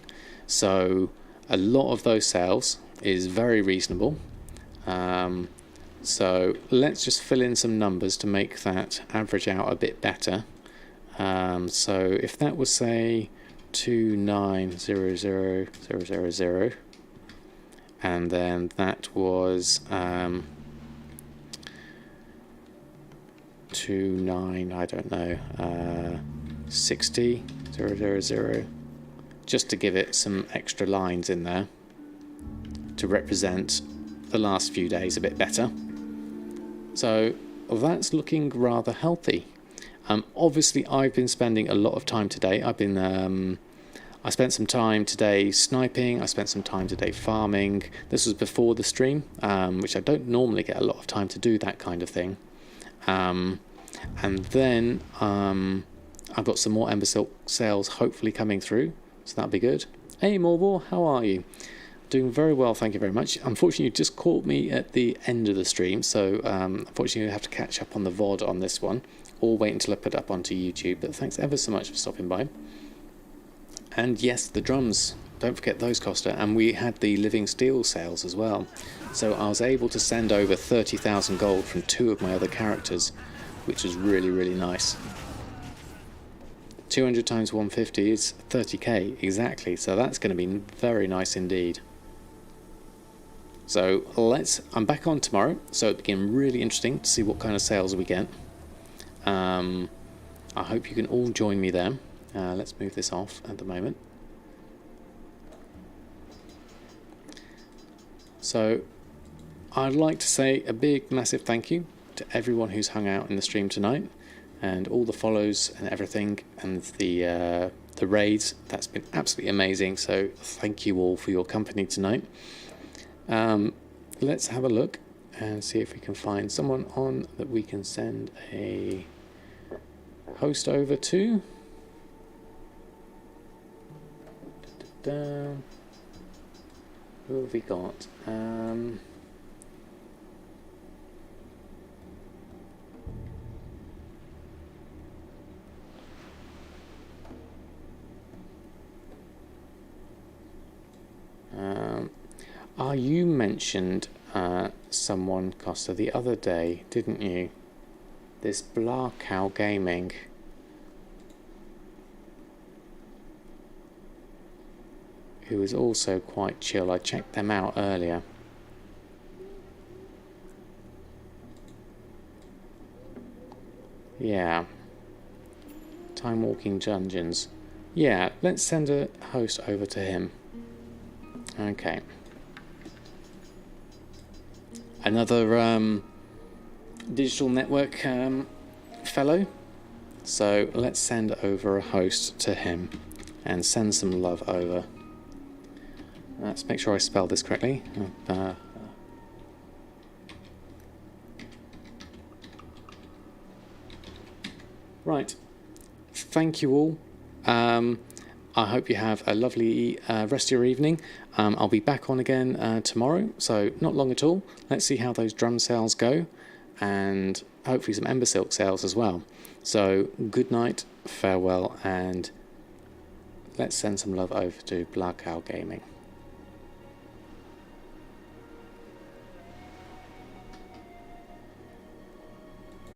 So a lot of those sales is very reasonable. So let's just fill in some numbers to make that average out a bit better. So if that was, say, 2900000, and then that was 29, I don't know, 60000, just to give it some extra lines in there to represent the last few days a bit better. So that's looking rather healthy. Obviously I've been spending a lot of time today. I spent some time today sniping, I spent some time today farming. This was before the stream, which I don't normally get a lot of time to do that kind of thing. And then I've got some more Ember Silk sales hopefully coming through, so that'll be good. Hey Morvor, how are you? Doing very well, thank you very much. Unfortunately, you just caught me at the end of the stream, so unfortunately I have to catch up on the VOD on this one, or wait until I put it up onto YouTube. But thanks ever so much for stopping by. And yes, the drums, don't forget those, Costa. And we had the Living Steel sales as well. So I was able to send over 30,000 gold from 2 of my other characters, which was really, really nice. 200 times 150 is 30k, exactly. So that's going to be very nice indeed. So I'm back on tomorrow, so it's getting really interesting to see what kind of sales we get. I hope you can all join me there. Let's move this off at the moment. So I'd like to say a big massive thank you to everyone who's hung out in the stream tonight, and all the follows and everything, and the raids. That's been absolutely amazing, so thank you all for your company tonight. Let's have a look and see if we can find someone on that we can send a host over to. Da-da-da. Who have we got? You mentioned someone, Costa, the other day, didn't you? This Blarkow Gaming. Who is also quite chill. I checked them out earlier. Yeah. Time Walking Dungeons. Yeah, let's send a host over to him. Okay. Another digital network fellow. So let's send over a host to him and send some love over. Let's make sure I spell this correctly. Right. Thank you all. I hope you have a lovely rest of your evening. I'll be back on again tomorrow, so not long at all. Let's see how those drum sales go, and hopefully some Ember Silk sales as well. So good night, farewell, and let's send some love over to Blarkow Gaming.